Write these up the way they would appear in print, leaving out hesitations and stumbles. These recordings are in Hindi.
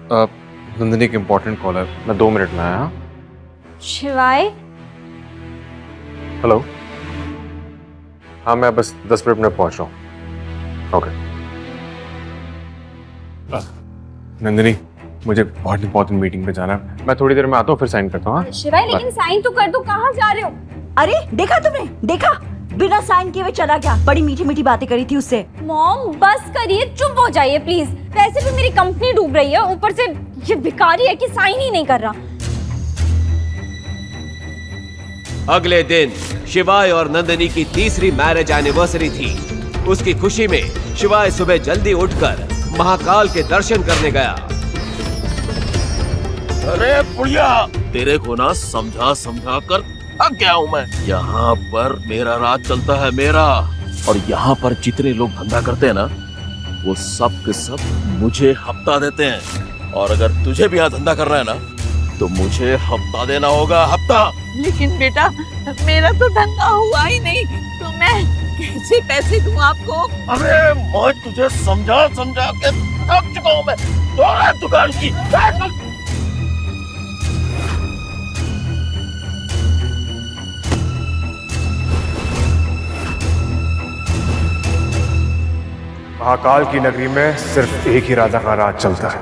नंदिनी की इम्पोर्टेंट कॉल है, मैं 2 मिनट में आया। हाँ शिवाय, हेलो। हाँ मैं बस 10 मिनट में पहुंच रहा हूँ। ओके। नंदिनी मुझे बहुत इंपॉर्टेंट मीटिंग पे जाना है, मैं थोड़ी देर में आता हूँ, फिर साइन करता हूँ। हाँ शिवाय लेकिन साइन तो कर दो, कहाँ जा रहे हो? अरे देखा तुमने, देखा बिना साइन किए हुए चला गया। बड़ी मीठी मीठी बातें करी थी उससे। मॉम बस करिए, चुप हो जाइए प्लीज। वैसे भी मेरी कंपनी डूब रही है, ऊपर से ये भिखारी है कि साइन ही नहीं कर रहा। अगले दिन शिवाय और नंदिनी की तीसरी मैरिज एनिवर्सरी थी। उसकी खुशी में शिवाय सुबह जल्दी उठकर महाकाल के दर्शन करने गया। अरे बुढ़िया, तेरे को ना समझा समझा कर थक गया हूँ मैं। यहाँ पर मेरा राज चलता है मेरा, और यहाँ पर जितने लोग धंधा करते हैं ना, वो सब के सब मुझे हफ्ता देते हैं। और अगर तुझे भी यहाँ धंधा करना है ना, तो मुझे हफ्ता देना होगा, हफ्ता। लेकिन बेटा मेरा तो धंधा हुआ ही नहीं, तो मैं कैसे पैसे दूं आपको? अरे मैं तुझे समझा समझा के थक चुका हूँ मैं। दुकान की महाकाल की नगरी में सिर्फ एक ही राजा का राज चलता है,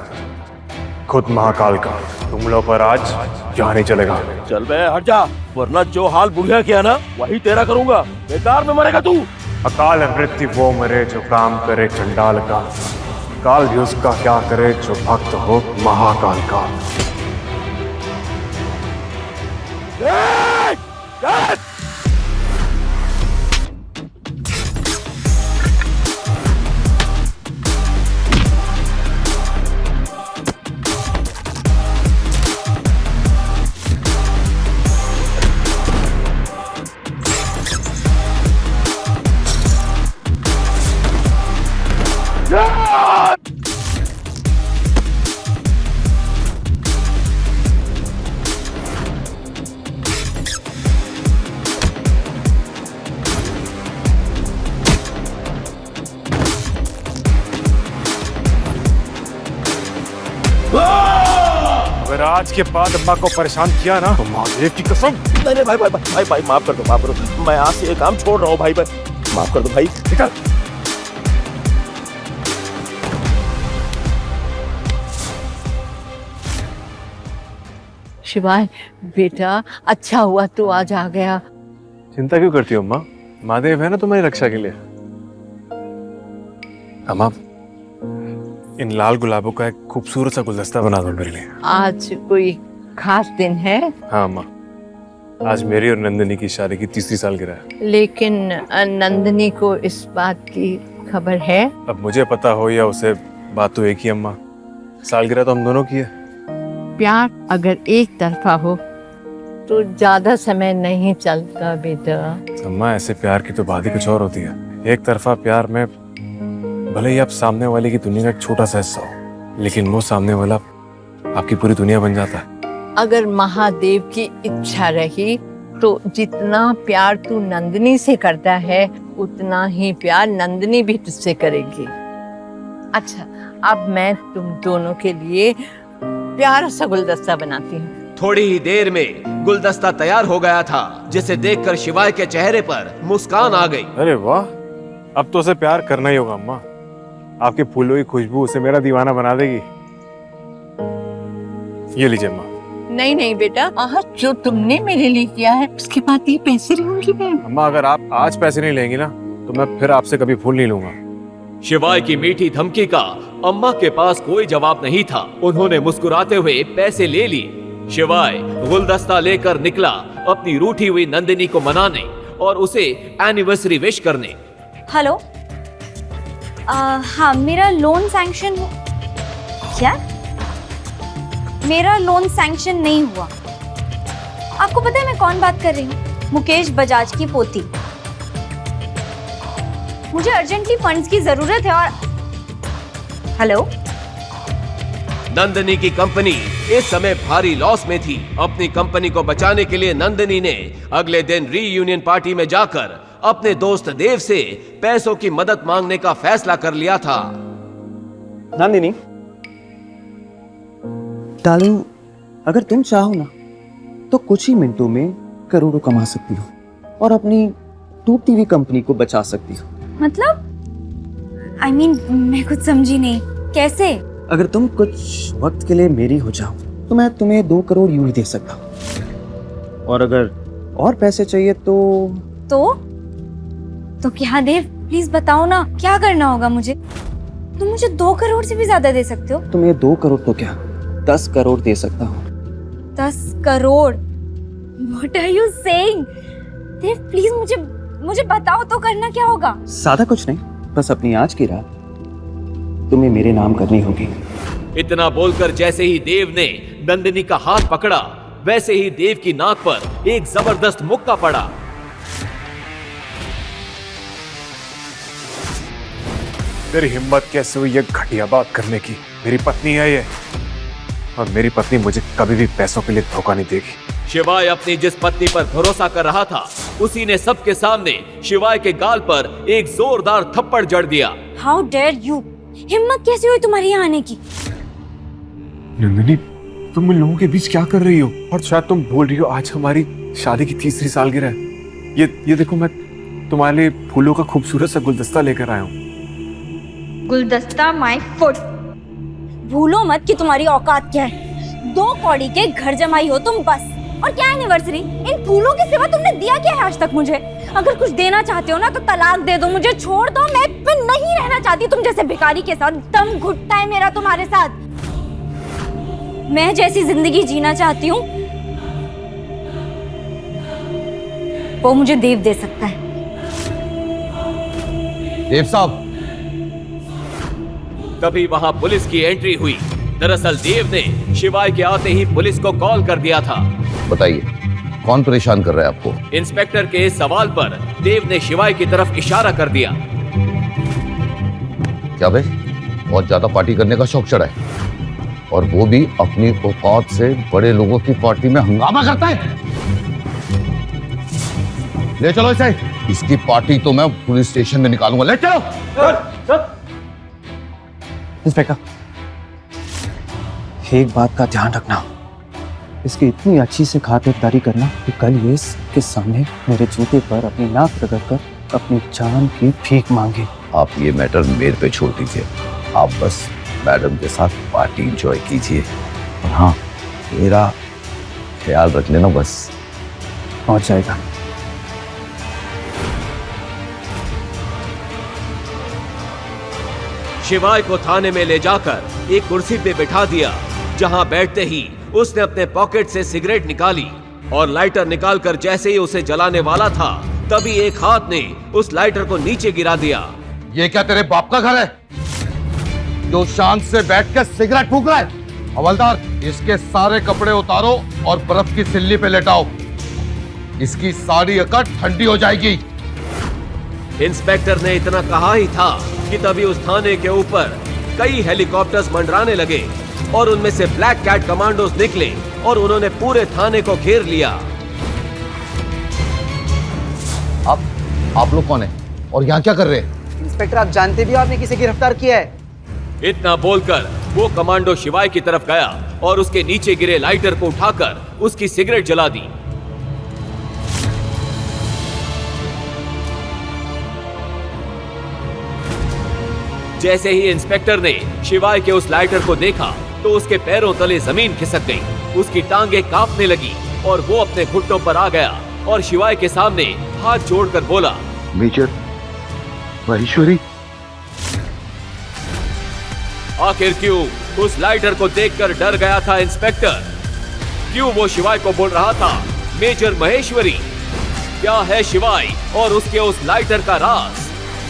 खुद महाकाल का। तुम लोग पर आज यहाँ नहीं चलेगा। चल बे हट जा, वरना जो हाल बुढ़िया किया ना वही तेरा करूंगा। बेकार में मरेगा तू। अकाल मृत्यु वो मरे जो काम करे चंडाल का, काल भी उसका क्या करे जो भक्त हो महाकाल का। अगर आज के बाद अम्मा को परेशान किया ना, तो महादेव की कसम। नहीं भाई भाई भाई भाई माफ कर दो, माफ करो। मैं आज से ये काम छोड़ रहा हूँ भाई भाई, माफ कर दो भाई। निकल। शिवाय बेटा, अच्छा हुआ तू आज आ गया। चिंता क्यों करती हो अम्मा, महादेव है ना तुम्हारी रक्षा के लिए। अम्मा इन लाल गुलाबों का एक खूबसूरत सा गुलदस्ता बना दो मेरे लिए। आज कोई खास दिन है? हाँ अम्मा, आज मेरी और नंदिनी की शादी की 3री सालगिरह है। लेकिन नंदिनी को इस बात की खबर है? अब मुझे पता हो या उसे, बात तो एक ही अम्मा। सालगिरह तो हम दोनों की है। प्यार अगर एक तरफा हो तो ज्यादा समय नहीं चलता बेटा। अम्मा ऐसे प्यार की तो बात ही कुछ और होती है। एक तरफा प्यार में भले ही आप सामने वाले की दुनिया का एक छोटा सा हिस्सा हो, लेकिन वो सामने वाला आपकी पूरी दुनिया बन जाता है। अगर महादेव की इच्छा रही तो जितना प्यार तू नंदिनी से करता है, उतना ही प्यार नंदिनी भी तुझसे करेगी। अच्छा, अब मैं तुम दोनों के लिए प्यारा सा गुलदस्ता बनाती हूँ। थोड़ी ही देर में गुलदस्ता तैयार हो गया था, जिसे देखकर शिवाय के चेहरे पर मुस्कान आ गई। अरे वाह, अब तो उसे प्यार करना ही होगा अम्मा। आपके फूलों की खुशबू उसे मेरा दीवाना बना देगी। ये लीजिए अम्मा। नहीं नहीं बेटा, आज जो तुमने मेरे लिए किया है उसके बाद ये पैसे लूंगी मैं। अम्मा अगर आप आज पैसे नहीं लेंगी ना, तो मैं फिर आपसे कभी फूल नहीं लूंगा। शिवाय की मीठी धमकी का अम्मा के पास कोई जवाब नहीं था। उन्होंने मुस्कुराते हुए पैसे ले लिए। शिवाय गुलदस्ता लेकर निकला अपनी रूठी हुई नंदिनी को मनाने और उसे एनिवर्सरी विश करने। हेलो, हाँ मेरा लोन सैंक्शन हो क्या? मेरा लोन सैंक्शन नहीं हुआ। आपको पता है मैं कौन बात कर रही हूँ? मुकेश बजाज की पोती। मुझे अर्जेंटली फंड्स की जरूरत है। और हेलो, नंदिनी की कंपनी इस समय भारी लॉस में थी। अपनी कंपनी को बचाने के लिए नंदिनी ने अगले दिन रीयूनियन पार्टी में जाकर अपने दोस्त देव से पैसों की मदद मांगने का फैसला कर लिया था। नंदिनी, डार्लिंग, अगर तुम चाहो ना तो कुछ ही मिनटों में करोड़ों कमा सकती हो और अपनी टूटती हुई कंपनी को बचा सकती हो। मतलब मैं कुछ समझी नहीं, कैसे? अगर तुम कुछ वक्त के लिए मेरी हो जाओ तो मैं तुम्हें 2 करोड़ यूं ही दे सकता हूँ, और अगर और पैसे चाहिए तो क्या देव, प्लीज बताओ ना, क्या करना होगा मुझे? तुम मुझे 2 करोड़ से भी ज्यादा दे सकते हो। तुम्हें 2 करोड़ तो क्या 10 करोड़ दे सकता हूँ। 10 crore? What are you saying? Dev please मुझे बताओ तो, करना क्या होगा? सादा कुछ नहीं, बस अपनी आज की रात तुम्हें मेरे नाम करनी होगी। इतना बोलकर जैसे ही देव ने नंदिनी का हाथ पकड़ा, वैसे ही देव की नाक पर एक जबरदस्त मुक्का पड़ा। तेरी हिम्मत कैसे हुई ये घटिया बात करने की? मेरी पत्नी है ये, और मेरी पत्नी मुझे कभी भी पैसों के लिए धोखा नहीं देगी। शिवाय अपनी जिस पत्नी पर भरोसा कर रहा था, उसी ने सबके सामने शिवाय के गाल पर एक जोरदार थप्पड़ जड़ दिया। How dare you! हिम्मत कैसे हुई तुम्हारी यहाँ आने की? नंदिनी, तुम इन लोगों के बीच क्या कर रही हो? और शायद तुम भूल रही हो आज हमारी शादी की 3री सालगिरह है। ये देखो, मैं तुम्हारे लिए फूलों का खूबसूरत सा गुलदस्ता लेकर आया हूँ। गुलदस्ता माय फुट! भूलो मत कि तुम्हारी औकात क्या है। 2 कौड़ी के घर जमाई हो तुम बस। और क्या एनिवर्सरी? इन फूलों के सिवा तुमने दिया क्या है आज तक मुझे? अगर कुछ देना चाहते हो ना तो तलाक दे दो, मुझे छोड़ दो। मैं फिर नहीं रहना चाहती तुम जैसे भिखारी के साथ। दम घुटता है मेरा तुम्हारे साथ। मैं जैसी जिंदगी जीना चाहती हूँ वो मुझे देव दे सकता है। देव साहब। तभी वहां पुलिस की एंट्री हुई। दरअसल देव ने शिवाय के आते ही पुलिस को कॉल कर दिया था। बताइए, कौन परेशान कर रहा है आपको? इंस्पेक्टर के इस सवाल पर देव ने शिवाय की तरफ इशारा कर दिया। क्या बे, बहुत ज्यादा पार्टी करने का शौक चढ़ा है, और वो भी अपनी औकात से बड़े लोगों की पार्टी में हंगामा करता है। ले चलो इसे, इसकी पार्टी तो मैं पुलिस स्टेशन में निकालूंगा। ले चलो। इंस्पेक्टर, एक बात का ध्यान रखना, इसकी इतनी अच्छी से खातिरदारी करना कि कल ये इसके सामने मेरे जूते पर अपनी नाक रगड़कर अपनी जान की भीख मांगे। आप ये मैटर मेरे पे छोड़ दीजिए, आप बस मैडम के साथ पार्टी एंजॉय कीजिए। और हाँ, मेरा ख्याल रख लेना बस। पहुंच जाएगा। शिवाय को थाने में ले जाकर एक कुर्सी पे बिठा दिया, जहां बैठते ही उसने अपने पॉकेट से सिगरेट निकाली और लाइटर निकालकर जैसे ही उसे जलाने वाला था, तभी एक हाथ ने उस लाइटर को नीचे गिरा दिया। ये क्या तेरे बाप का घर है जो शांत से बैठ कर सिगरेट फूंक रहा है? हवलदार, इसके सारे कपड़े उतारो और बर्फ की सिल्ली पे लेटाओ। इसकी सारी अकड़ ठंडी हो जाएगी। इंस्पेक्टर ने इतना कहा ही था कि तभी उस थाने के ऊपर कई हेलीकॉप्टर्स मंडराने लगे और उनमें से ब्लैक कैट कमांडोज निकले और उन्होंने पूरे थाने को घेर लिया। आप लोग कौन हैं और यहाँ क्या कर रहे हैं? इंस्पेक्टर, आप जानते भी हो आपने किसे गिरफ्तार किया है? इतना बोलकर वो कमांडो शिवाय की तरफ गया और उसके नीचे गिरे लाइटर को उठाकर उसकी सिगरेट जला दी। जैसे ही इंस्पेक्टर ने शिवाय के उस लाइटर को देखा तो उसके पैरों तले जमीन खिसक गई, उसकी टांगे कांपने लगी और वो अपने घुटनों पर आ गया और शिवाय के सामने हाथ जोड़कर बोला, मेजर महेश्वरी। आखिर क्यों उस लाइटर को देखकर डर गया था इंस्पेक्टर? क्यों वो शिवाय को बोल रहा था मेजर महेश्वरी? क्या है शिवाय और उसके उस लाइटर का राज?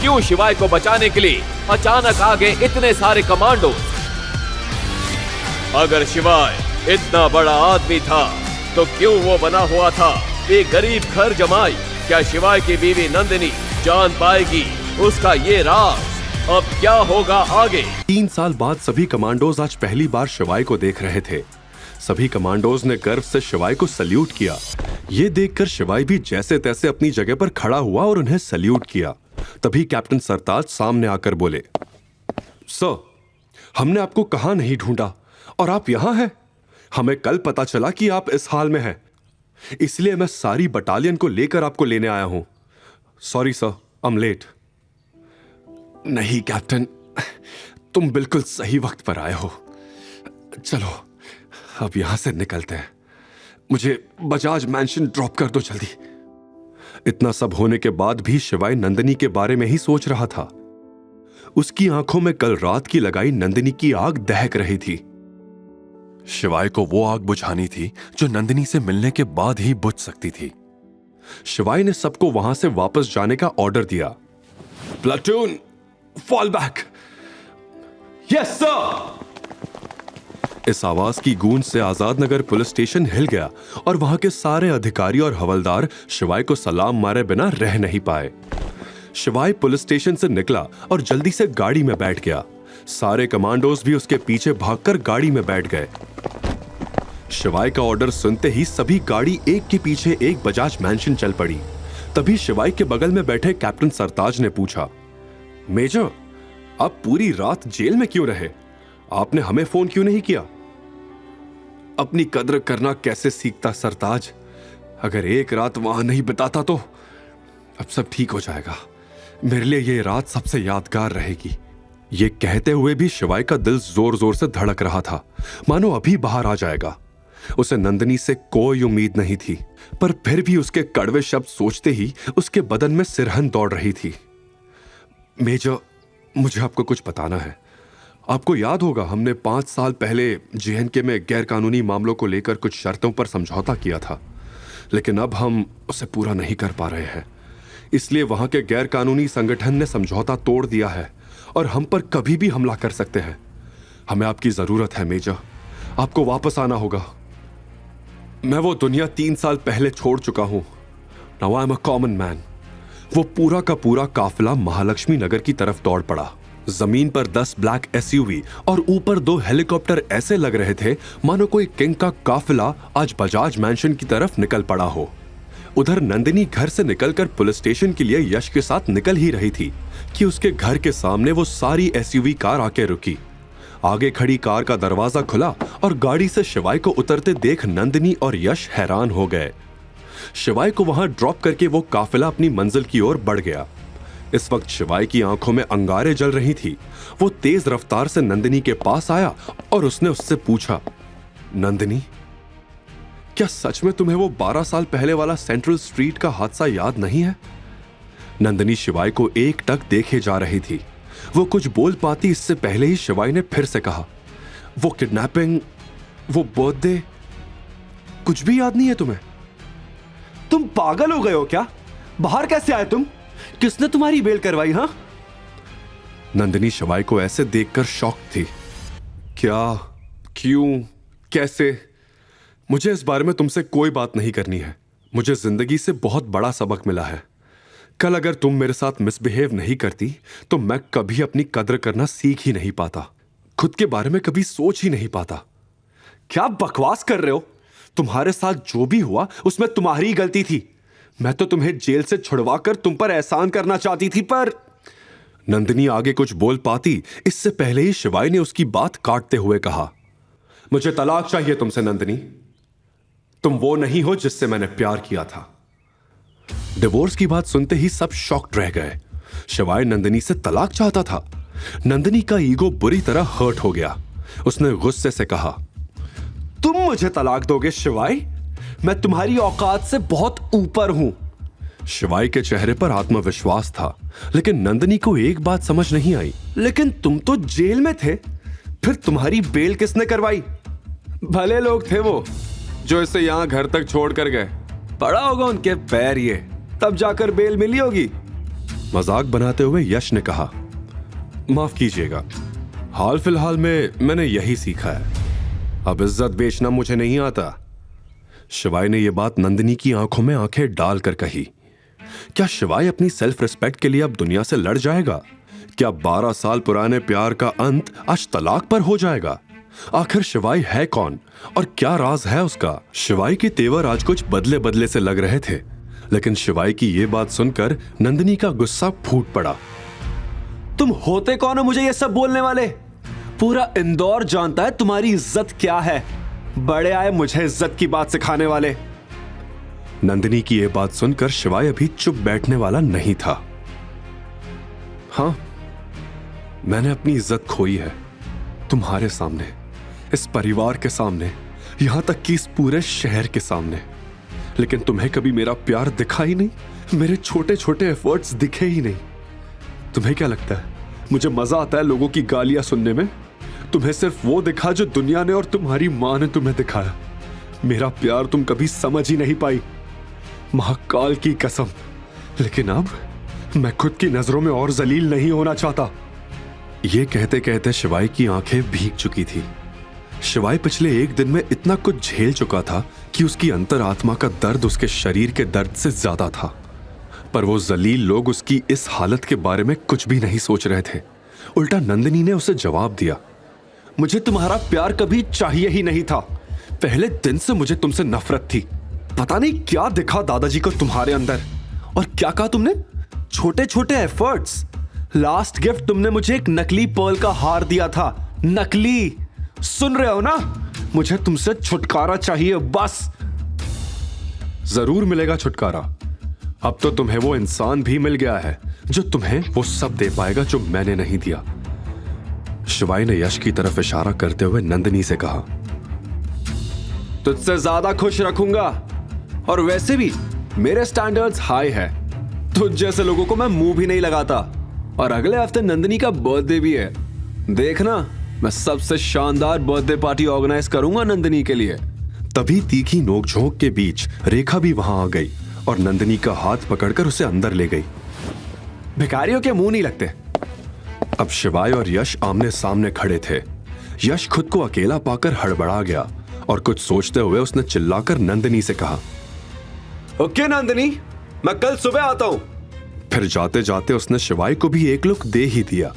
क्यों शिवाय को बचाने के लिए अचानक आ गए इतने सारे कमांडो? अगर शिवाय इतना बड़ा आदमी था तो क्यों वो बना हुआ था एक गरीब घर जमाई? क्या शिवाय की बीवी नंदिनी जान पाएगी उसका ये राज? अब क्या होगा आगे? 3 साल बाद सभी कमांडोज आज पहली बार शिवाय को देख रहे थे। सभी कमांडोज ने गर्व से शिवाय को सल्यूट किया। ये देखकर शिवाय भी जैसे तैसे अपनी जगह पर खड़ा हुआ और उन्हें सल्यूट किया। तभी कैप्टन सरताज सामने आकर बोले, सर, हमने आपको कहां नहीं ढूंढा और आप यहां हैं। हमें कल पता चला कि आप इस हाल में हैं, इसलिए मैं सारी बटालियन को लेकर आपको लेने आया हूं। Sorry sir, I am late. नहीं कैप्टन, तुम बिल्कुल सही वक्त पर आए हो। चलो अब यहां से निकलते हैं। मुझे बजाज मैंशन ड्रॉप कर दो जल्दी। इतना सब होने के बाद भी शिवाय नंदिनी के बारे में ही सोच रहा था। उसकी आंखों में कल रात की लगाई नंदिनी की आग दहक रही थी। शिवाय को वो आग बुझानी थी जो नंदिनी से मिलने के बाद ही बुझ सकती थी। शिवाय ने सबको वहां से वापस जाने का ऑर्डर दिया। Platoon fall back. Yes sir. इस आवाज की गूंज से Azad Nagar police station hill गया और वहां के सारे अधिकारी और हवलदार शिवाय को सलाम मारे बिना रह नहीं पाए। शिवाय पुलिस स्टेशन से निकला और जल्दी से गाड़ी में बैठ गया। सारे कमांडोज भी उसके पीछे भागकर गाड़ी में बैठ गए। शिवाय का ऑर्डर सुनते ही सभी गाड़ी एक के पीछे एक बजाज मैंशन चल पड़ी। तभी शिवाय के बगल में बैठे कैप्टन सरताज ने पूछा, मेजर, आप पूरी रात जेल में क्यों रहे? आपने हमें फोन क्यों नहीं किया? अपनी कद्र करना कैसे सीखता सरताज? अगर एक रात वहां नहीं बिताता तो अब सब ठीक हो जाएगा। मेरे लिए ये रात सबसे यादगार रहेगी। ये कहते हुए भी शिवाय का दिल जोर जोर से धड़क रहा था, मानो अभी बाहर आ जाएगा। उसे नंदिनी से कोई उम्मीद नहीं थी, पर फिर भी उसके कड़वे शब्द सोचते ही उसके बदन में सिरहन दौड़ रही थी। मेजर, मुझे आपको कुछ बताना है। आपको याद होगा हमने 5 साल पहले जेएनके में गैर कानूनी मामलों को लेकर कुछ शर्तों पर समझौता किया था, लेकिन अब हम उसे पूरा नहीं कर पा रहे हैं। इसलिए वहां के गैर कानूनी संगठन ने समझौता तोड़ दिया है और हम पर कभी भी हमला कर सकते हैं। हमें आपकी जरूरत है मेजर, आपको वापस आना होगा। मैं वो दुनिया 3 साल पहले छोड़ चुका हूं। Now I am a common man. वो पूरा का पूरा काफिला महालक्ष्मी नगर की तरफ दौड़ पड़ा। जमीन पर 10 ब्लैक एसयूवी और ऊपर 2 हेलीकॉप्टर ऐसे लग रहे थे मानो कोई किंग का काफिला आज बजाज मैंशन की तरफ निकल पड़ा हो। उधर नंदिनी घर से निकलकर पुलिस स्टेशन के लिए यश के साथ निकल ही रही थी कि उसके घर के सामने वो सारी एसयूवी कार आके रुकी। आगे खड़ी कार का दरवाजा खुला और गाड़ी से शिवाय को उतरते देख नंदिनी और यश हैरान हो गए। शिवाय को वहां ड्रॉप करके वो काफिला अपनी मंजिल की ओर बढ़ गया। इस वक्त शिवाय की आंखों में अंगारे जल रही थी। वो तेज रफ्तार से नंदिनी के पास आया और उसने उससे पूछा, नंदिनी, क्या सच में तुम्हें वो 12 साल पहले वाला सेंट्रल स्ट्रीट का हादसा याद नहीं है? नंदिनी शिवाय को एकटक देखे जा रही थी। वो कुछ बोल पाती इससे पहले ही शिवाय ने फिर से कहा, वो किडनैपिंग, वो बर्थडे, कुछ भी याद नहीं है तुम्हें? तुम पागल हो गए हो क्या? बाहर कैसे आए तुम? किसने तुम्हारी बेल करवाई? हाँ, नंदिनी शिवाय को ऐसे देखकर शॉक थी। क्या, क्यों, कैसे? मुझे इस बारे में तुमसे कोई बात नहीं करनी है। मुझे जिंदगी से बहुत बड़ा सबक मिला है। कल अगर तुम मेरे साथ मिसबिहेव नहीं करती तो मैं कभी अपनी कद्र करना सीख ही नहीं पाता, खुद के बारे में कभी सोच ही नहीं पाता। क्या बकवास कर रहे हो? तुम्हारे साथ जो भी हुआ उसमें तुम्हारी गलती थी। मैं तो तुम्हें जेल से छुड़वाकर तुम पर एहसान करना चाहती थी, पर नंदिनी आगे कुछ बोल पाती इससे पहले ही शिवाय ने उसकी बात काटते हुए कहा, मुझे तलाक चाहिए तुमसे नंदिनी। तुम वो नहीं हो जिससे मैंने प्यार किया था। डिवोर्स की बात सुनते ही सब शॉक्ड रह गए। शिवाय नंदिनी से तलाक चाहता था। नंदिनी का ईगो बुरी तरह हर्ट हो गया। उसने गुस्से से कहा, तुम मुझे तलाक दोगे शिवाय? मैं तुम्हारी औकात से बहुत ऊपर हूं। शिवाय के चेहरे पर आत्मविश्वास था, लेकिन नंदिनी को एक बात समझ नहीं आई। लेकिन तुम तो जेल में थे, फिर तुम्हारी बेल किसने करवाई? भले लोग थे वो जो इसे यहां घर तक छोड़ कर गए। पड़ा होगा उनके पैर ये, तब जाकर बेल मिली होगी। मजाक बनाते हुए यश ने कहा, माफ कीजिएगा, हाल फिलहाल में मैंने यही सीखा है। अब इज्जत बेचना मुझे नहीं आता। शिवाय ने यह बात नंदिनी की आंखों में आंखें डालकर कही। क्या शिवाय अपनी सेल्फ रिस्पेक्ट के लिए अब दुनिया से लड़ जाएगा? क्या 12 साल पुराने प्यार का अंत आज तलाक पर हो जाएगा? आखिर शिवाय है कौन और क्या राज है उसका? शिवाय के तेवर आज कुछ बदले बदले से लग रहे थे, लेकिन शिवाय की यह बात सुनकर नंदिनी का गुस्सा फूट पड़ा। तुम होते कौन हो मुझे ये सब बोलने वाले? पूरा इंदौर जानता है तुम्हारी इज्जत क्या है। बड़े आए मुझे इज्जत की बात सिखाने वाले। नंदिनी की यह बात सुनकर शिवाय अभी चुप बैठने वाला नहीं था। हाँ, मैंने अपनी इज्जत खोई है तुम्हारे सामने, इस परिवार के सामने, यहां तक कि इस पूरे शहर के सामने। लेकिन तुम्हें कभी मेरा प्यार दिखा ही नहीं, मेरे छोटे छोटे एफर्ट्स दिखे ही नहीं। तुम्हें क्या लगता है मुझे मजा आता है लोगों की गालियां सुनने में? तुम्हें सिर्फ वो दिखा जो दुनिया ने और तुम्हारी मां ने तुम्हें दिखाया। मेरा प्यार तुम कभी समझ ही नहीं पाई, महाकाल की कसम। लेकिन अब मैं खुद की नजरों में और जलील नहीं होना चाहता। ये कहते कहते शिवाय की आंखें भीग चुकी थी। शिवाय पिछले एक दिन में इतना कुछ झेल चुका था कि उसकी अंतरात्मा का दर्द उसके शरीर के दर्द से ज्यादा था। पर वो जलील लोग उसकी इस हालत के बारे में कुछ भी नहीं सोच रहे थे। उल्टा नंदिनी ने उसे जवाब दिया, मुझे तुम्हारा प्यार कभी चाहिए ही नहीं था। पहले दिन से मुझे तुमसे नफरत थी। पता नहीं क्या दिखा दादाजी को तुम्हारे अंदर। और क्या कहा तुमने? छोटे छोटे एफर्ट्स। लास्ट गिफ्ट तुमने मुझे एक नकली पर्ल का हार दिया था। नकली, सुन रहे हो ना? मुझे तुमसे छुटकारा चाहिए बस। जरूर मिलेगा छुटकारा। अब तो तुम्हें वो इंसान भी मिल गया है जो तुम्हें वो सब दे पाएगा जो मैंने नहीं दिया। शिवाय ने यश की तरफ इशारा करते हुए नंदिनी से कहा, तुझसे ज्यादा खुश रखूंगा। और वैसे भी मेरे स्टैंडर्ड्स हाई है। तुझ जैसे लोगों को मैं मुंह भी नहीं लगाता। और अगले हफ्ते नंदिनी का बर्थडे भी है। देखना, मैं सबसे शानदार बर्थडे पार्टी ऑर्गेनाइज करूंगा नंदिनी के लिए। तभी तीखी नोकझोंक के बीच रेखा भी वहां आ गई और नंदिनी का हाथ पकड़कर उसे अंदर ले गई। भिखारियों के मुंह नहीं लगते। अब शिवाय और यश आमने सामने खड़े थे। यश खुद को अकेला पाकर हड़बड़ा गया और कुछ सोचते हुए उसने चिल्लाकर नंदिनी से कहा, ओके नंदिनी, मैं कल सुबह आता हूं। फिर जाते जाते उसने शिवाय को भी एक लुक दे ही दिया।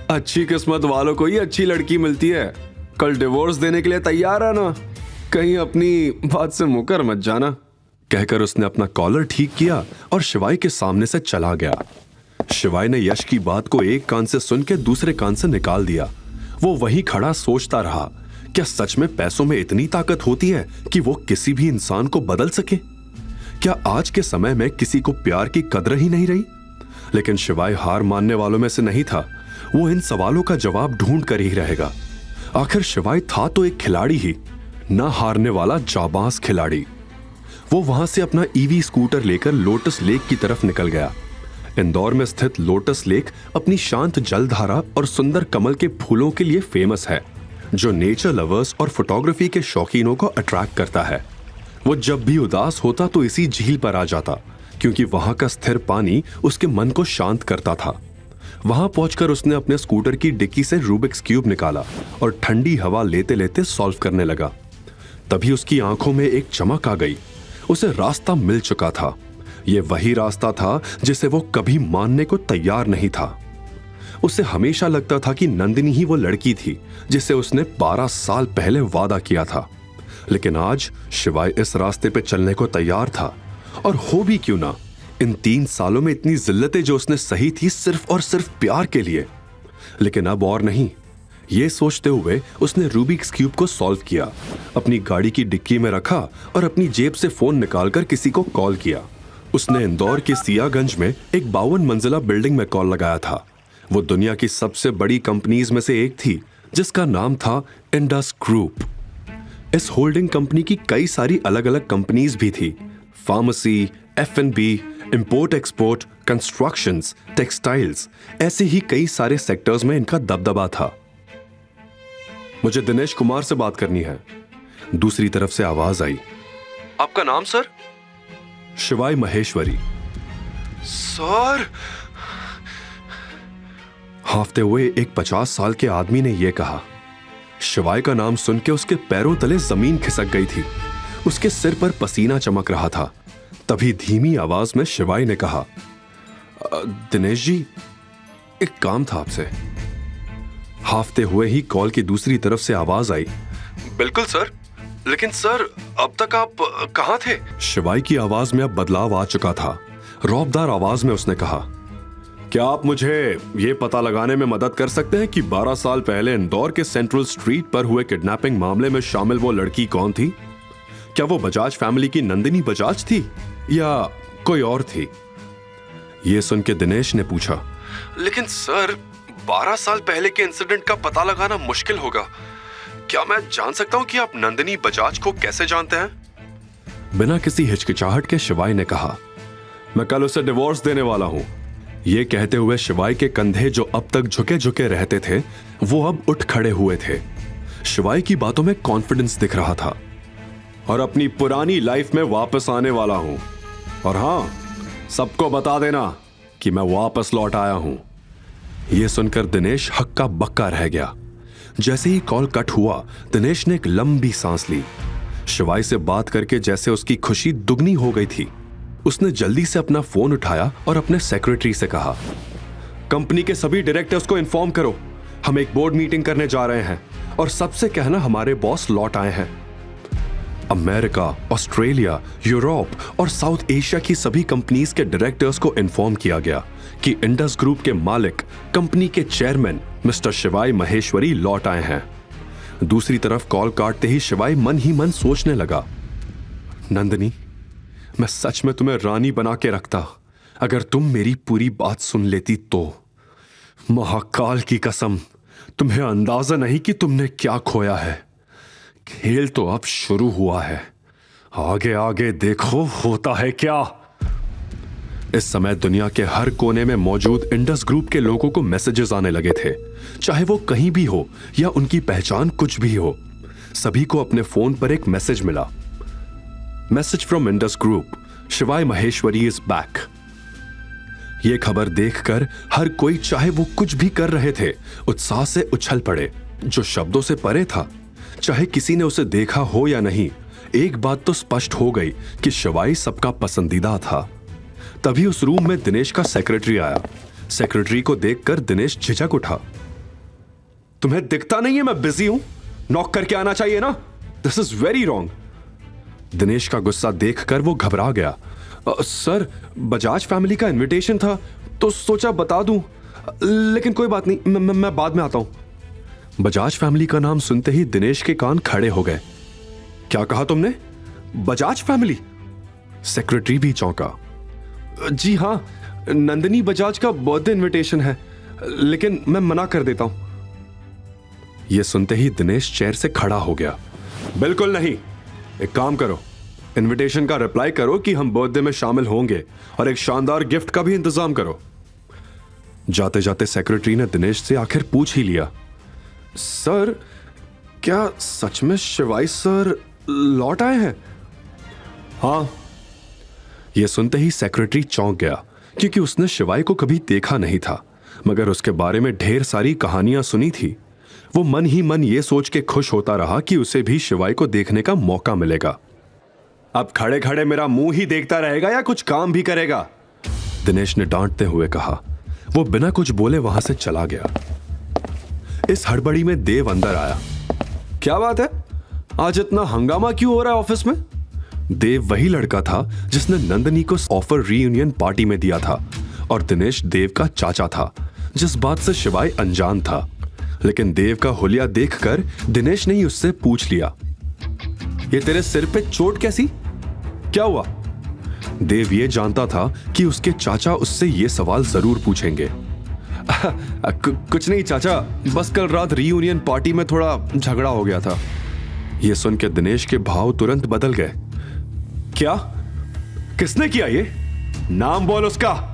अच्छी किस्मत वालों को ही अच्छी लड़की मिलती है। कल डिवोर्स देने के लिए तैयार है ना? कहीं अपनी बात से मुकर मत जाना। कहकर उसने अपना कॉलर ठीक किया और शिवाय के सामने से चला गया। शिवाय ने यश की बात को एक कान से सुन के दूसरे कान से निकाल दिया। वो वहीं खड़ा सोचता रहा, क्या सच में पैसों में इतनी ताकत होती है कि वो किसी भी इंसान को बदल सके? क्या आज के समय में किसी को प्यार की कदर ही नहीं रही? लेकिन शिवाय हार मानने वालों में से नहीं था। वो इन सवालों का जवाब ढूंढ कर ही रहेगा। आखिर शिवाय था तो एक खिलाड़ी ही, ना हारने वाला जाबाज खिलाड़ी। वो वहां से अपना ईवी स्कूटर लेकर लोटस लेक की तरफ निकल गया। इंदौर में स्थित लोटस लेक अपनी शांत जलधारा और सुंदर कमल के फूलों के लिए फेमस है, जो नेचर लवर्स और फोटोग्राफी के शौकीनों को अट्रैक्ट करता है। वो जब भी उदास होता तो इसी झील पर आ जाता, क्योंकि वहां का स्थिर पानी उसके मन को शांत करता था। वहां पहुंचकर उसने अपने स्कूटर की डिक्की से रूबिक्स क्यूब निकाला और ठंडी हवा लेते लेते सॉल्व करने लगा। तभी उसकी आंखों में एक चमक आ गई। उसे रास्ता मिल चुका था। ये वही रास्ता था जिसे वो कभी मानने को तैयार नहीं था। उसे हमेशा लगता था कि नंदिनी ही वो लड़की थी जिसे उसने 12 साल पहले वादा किया था। लेकिन आज शिवाय इस रास्ते पे चलने को तैयार था। और हो भी क्यों ना, इन 3 सालों में इतनी जिल्लतें जो उसने सही थी सिर्फ और सिर्फ प्यार के लिए। लेकिन अब और नहीं। ये सोचते हुए उसने रूबिक्स क्यूब को सॉल्व किया, अपनी गाड़ी की डिक्की में रखा और अपनी जेब से फोन निकालकर किसी को कॉल किया। उसने इंदौर के सियागंज में एक 52 मंजिला बिल्डिंग में कॉल लगाया था। वो दुनिया की सबसे बड़ी कंपनीज में से एक थी जिसका नाम था इंडस ग्रुप। इस होल्डिंग कंपनी की कई सारी अलग अलग कंपनीज भी थी। Pharmacy, F&B, import export, constructions, textiles, ऐसे ही कई सारे सेक्टर्स में इनका दबदबा था। मुझे दिनेश कुमार से बात करनी है। दूसरी तरफ से आवाज आई, आपका नाम सर? शिवाय महेश्वरी। सर, हाफते हुए एक 50 साल के आदमी ने यह कहा। शिवाय का नाम सुन के उसके पैरों तले जमीन खिसक गई थी। उसके सिर पर पसीना चमक रहा था। तभी धीमी आवाज में शिवाय ने कहा, दिनेश जी, एक काम था आपसे। हाफते हुए ही कॉल की दूसरी तरफ से आवाज आई, बिल्कुल सर, लेकिन सर अब तक आप कहां थे? शिवाय की आवाज में अब बदलाव आ चुका था। रौबदार आवाज में उसने कहा, क्या आप मुझे ये पता लगाने में मदद कर सकते हैं कि 12 साल पहले इंदौर के सेंट्रल स्ट्रीट पर हुए किडनैपिंग मामले में शामिल वो लड़की कौन थी? क्या वो बजाज फैमिली की नंदिनी बजाज थी या कोई और थी? ये सुन के दिनेश ने पूछा, लेकिन सर 12 साल पहले के इंसिडेंट का पता लगाना मुश्किल होगा। क्या मैं जान सकता हूं कि आप नंदिनी बजाज को कैसे जानते हैं? बिना किसी हिचकिचाहट के शिवाय ने कहा, मैं कल उसे डिवोर्स देने वाला हूं। ये कहते हुए शिवाय के कंधे जो अब तक झुके झुके रहते थे वो अब उठ खड़े हुए थे। शिवाय की बातों में कॉन्फिडेंस दिख रहा था। और अपनी पुरानी लाइफ में वापस आने वाला हूं। और हां, सबको बता देना कि मैं वापस लौट आया हूं। यह सुनकर दिनेश हक्का बक्का रह गया। जैसे ही कॉल कट हुआ, दिनेश ने एक लंबी सांस ली। शिवाय से बात करके जैसे उसकी खुशी दुगनी हो गई थी। उसने जल्दी से अपना फोन उठाया और अपने सेक्रेटरी से कहा, कंपनी के सभी डायरेक्टर्स को इन्फॉर्म करो, हम एक बोर्ड मीटिंग करने जा रहे हैं और सबसे कहना हमारे बॉस लौट आए हैं। अमेरिका, ऑस्ट्रेलिया, यूरोप और साउथ एशिया की सभी कंपनीज के डायरेक्टर्स को इन्फॉर्म किया गया कि इंडस ग्रुप के मालिक, कंपनी के चेयरमैन मिस्टर शिवाय महेश्वरी लौट आए हैं। दूसरी तरफ कॉल काटते ही शिवाय मन ही मन सोचने लगा, नंदिनी, मैं सच में तुम्हें रानी बना के रखता अगर तुम मेरी पूरी बात सुन लेती तो। महाकाल की कसम, तुम्हें अंदाजा नहीं कि तुमने क्या खोया है। खेल तो अब शुरू हुआ है, आगे आगे देखो होता है क्या। इस समय दुनिया के हर कोने में मौजूद इंडस ग्रुप के लोगों को मैसेजेस आने लगे थे, चाहे वो कहीं भी हो या उनकी पहचान कुछ भी हो। सभी को अपने फोन पर एक मैसेज मिला, मैसेज फ्रॉम इंडस ग्रुप, शिवाय महेश्वरी इज बैक। यह खबर देखकर हर कोई, चाहे वो कुछ भी कर रहे थे, उत्साह से उछल पड़े। जो शब्दों से परे था, चाहे किसी ने उसे देखा हो या नहीं, एक बात तो स्पष्ट हो गई कि शिवाय सबका पसंदीदा था। तभी उस रूम में दिनेश का सेक्रेटरी आया। सेक्रेटरी को देखकर दिनेश झिझक उठा। तुम्हें दिखता नहीं है मैं बिजी हूं? नॉक करके आना चाहिए ना। This is very wrong. Dinesh का गुस्सा देखकर वो घबरा गया। सर, बजाज फैमिली का इनविटेशन था तो सोचा बता दूं, लेकिन कोई बात नहीं, मैं बाद में आता हूं। बजाज फैमिली का नाम सुनते ही दिनेश के कान खड़े हो गए। क्या कहा तुमने? बजाज फैमिली? सेक्रेटरी भी चौंका। जी हां, नंदिनी बजाज का बर्थडे इनविटेशन है, लेकिन मैं मना कर देता हूं। यह सुनते ही दिनेश चेयर से खड़ा हो गया। बिल्कुल नहीं, एक काम करो, इनविटेशन का रिप्लाई करो कि हम बर्थडे में शामिल होंगे और एक शानदार गिफ्ट का भी इंतजाम करो। जाते जाते सेक्रेटरी ने दिनेश से आखिर पूछ ही लिया, सर, क्या सच में शिवाय सर लौट आए हैं? हाँ। यह सुनते ही सेक्रेटरी चौंक गया, क्योंकि उसने शिवाय को कभी देखा नहीं था, मगर उसके बारे में ढेर सारी कहानियां सुनी थी। वो मन ही मन ये सोच के खुश होता रहा कि उसे भी शिवाय को देखने का मौका मिलेगा। अब खड़े खड़े मेरा मुंह ही देखता रहेगा या कुछ काम भी करेगा? दिनेश ने डांटते हुए कहा। वो बिना कुछ बोले वहां से चला गया। इस हड़बड़ी में देव अंदर आया। क्या बात है, आज इतना हंगामा क्यों हो रहा है ऑफिस में? देव वही लड़का था जिसने नंदिनी को ऑफर रीयूनियन पार्टी में दिया था, और दिनेश देव का चाचा था, जिस बात से शिवाय अनजान था। लेकिन देव का हुलिया देखकर दिनेश ने ही उससे पूछ लिया, ये तेरे सिर पे चोट कैसी? क्या हुआ? देव ये जानता था कि उसके चाचा उससे ये सवाल जरूर पूछेंगे। कुछ नहीं चाचा, बस कल रात रीयूनियन पार्टी में थोड़ा झगड़ा हो गया था। यह सुन के दिनेश के भाव तुरंत बदल गए। क्या? किसने किया ये? नाम बोल उसका।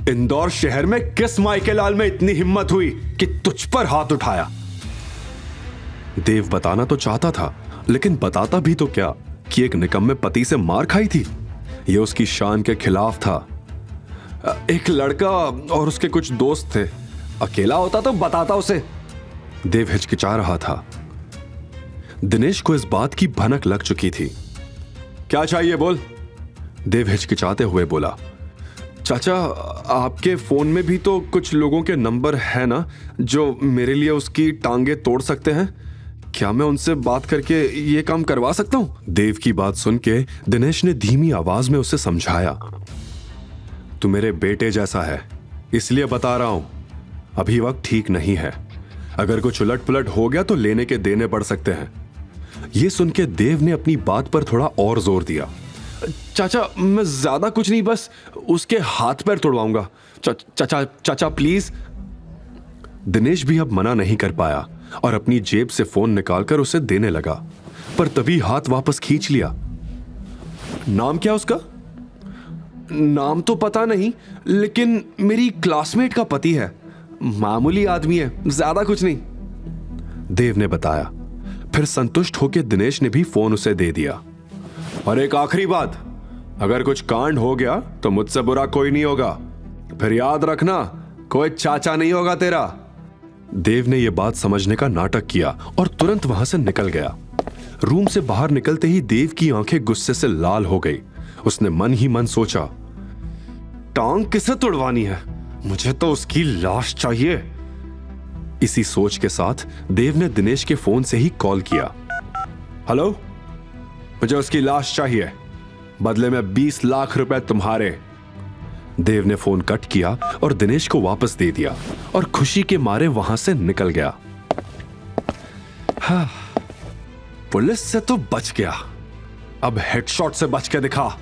इंदौर शहर में किस मायके लाल में इतनी हिम्मत हुई कि तुझ पर हाथ उठाया? देव बताना तो चाहता था, लेकिन बताता भी तो क्या कि एक निकम्मे पति से मार खाई थी। यह उसकी शान के खिलाफ था। एक लड़का और उसके कुछ दोस्त थे, अकेला होता तो बताता उसे। देव हिचकिचा रहा था। दिनेश को इस बात की भनक लग चुकी थी। क्या चाहिए बोल? देव हिचकिचाते हुए बोला। चाचा, आपके फोन में भी तो कुछ लोगों के नंबर है ना जो मेरे लिए उसकी टांगे तोड़ सकते हैं? क्या मैं उनसे बात करके ये काम करवा सकता हूं? देव की बात सुन के दिनेश ने धीमी आवाज में उसे समझाया, तू मेरे बेटे जैसा है, इसलिए बता रहा हूं, अभी वक्त ठीक नहीं है। अगर कुछ उलट पुलट हो गया तो लेने के देने पड़ सकते हैं। यह सुन के देव ने अपनी बात पर थोड़ा और जोर दिया। चाचा, मैं ज्यादा कुछ नहीं, बस उसके हाथ पैर तोड़वाऊंगा। चाचा चाचा प्लीज। दिनेश भी अब मना नहीं कर पाया और अपनी जेब से फोन निकालकर उसे देने लगा, पर तभी हाथ वापस खींच लिया। नाम क्या उसका? नाम तो पता नहीं, लेकिन मेरी क्लासमेट का पति है। मामूली आदमी है, ज्यादा कुछ नहीं, देव ने बताया। फिर संतुष्ट होकर दिनेश ने भी फोन उसे दे दिया। और एक आखिरी बात, अगर कुछ कांड हो गया तो मुझसे बुरा कोई नहीं होगा। फिर याद रखना, कोई चाचा नहीं होगा तेरा। देव ने यह बात समझने का नाटक किया और तुरंत वहां से निकल गया। रूम से बाहर निकलते ही देव की आंखें गुस्से से लाल हो गई। उसने मन ही मन सोचा, टांग किसे तुड़वानी है, मुझे तो उसकी लाश चाहिए। इसी सोच के साथ देव ने दिनेश के फोन से ही कॉल किया। हेलो, मुझे उसकी लाश चाहिए, बदले में 20 लाख रुपए तुम्हारे। देव ने फोन कट किया और दिनेश को वापस दे दिया और खुशी के मारे वहां से निकल गया। हाँ, पुलिस से तो बच गया, अब हेडशॉट से बच के दिखा।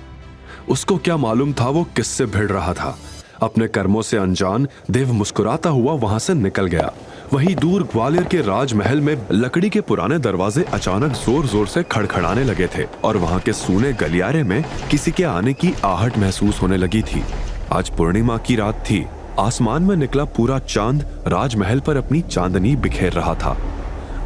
उसको क्या मालूम था वो किससे भिड़ रहा था। अपने कर्मों से अनजान देव मुस्कुराता हुआ वहां से निकल गया। वहीं दूर ग्वालियर के राजमहल में लकड़ी के पुराने दरवाजे अचानक जोर जोर से खड़खड़ाने लगे थे और वहां के सूने गलियारे में किसी के आने की आहट महसूस होने लगी थी। आज पूर्णिमा की रात थी। आसमान में निकला पूरा चांद राजमहल पर अपनी चांदनी बिखेर रहा था।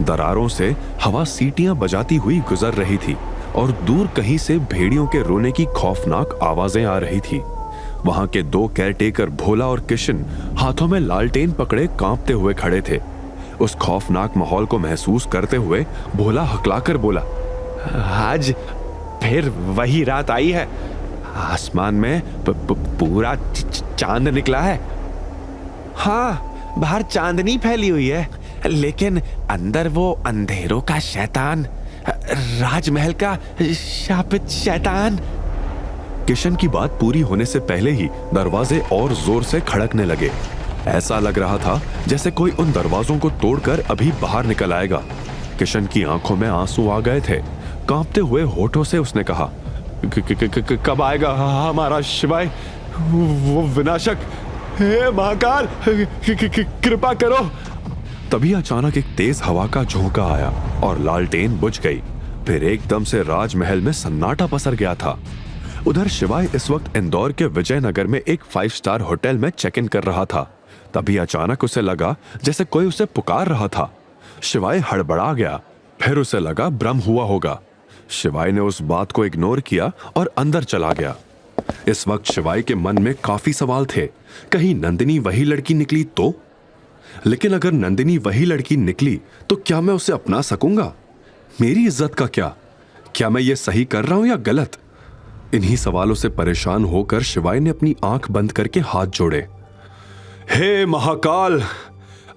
दरारों से हवा सीटियां बजाती हुई गुजर रही थी और दूर कहीं से भेड़ियों के रोने की खौफनाक आवाजें आ रही थी। वहां के 2 केयरटेकर भोला और किशन हाथों में लालटेन पकड़े कांपते हुए खड़े थे। उस खौफनाक माहौल को महसूस करते हुए भोला हकलाकर बोला, आज फिर वही रात आई है। आसमान में पूरा चांद निकला है। हाँ, बाहर चांदनी फैली हुई है, लेकिन अंदर वो अंधेरों का शैतान, राजमहल का शापित शैतान। किशन की बात पूरी होने से पहले ही दरवाजे और जोर से खड़कने लगे। ऐसा लग रहा था जैसे कोई उन दरवाजों को तोड़कर अभी बाहर निकल आएगा। किशन की आंखों में आंसू आ गए थे। कांपते हुए होठों से उसने कहा, कब आएगा हमारा शिवाय, वो विनाशक, हे महाकाल, कृपा करो। तभी अचानक एक तेज हवा का झोंका आया और लालटेन बुझ गई। फिर एकदम से राजमहल में सन्नाटा पसर गया था। उधर शिवाय इस वक्त इंदौर के विजयनगर में एक 5 स्टार होटल में चेक इन कर रहा था। तभी अचानक उसे लगा जैसे कोई उसे पुकार रहा था। शिवाय हड़बड़ा गया। फिर उसे लगा भ्रम हुआ होगा। शिवाय ने उस बात को इग्नोर किया और अंदर चला गया। इस वक्त शिवाय के मन में काफी सवाल थे। कहीं नंदिनी वही लड़की निकली तो? लेकिन अगर नंदिनी वही लड़की निकली तो क्या मैं उसे अपना सकूंगा? मेरी इज्जत का क्या? क्या मैं ये सही कर रहा हूं या गलत? इन्हीं सवालों से परेशान होकर शिवाय ने अपनी आंख बंद करके हाथ जोड़े। हे महाकाल,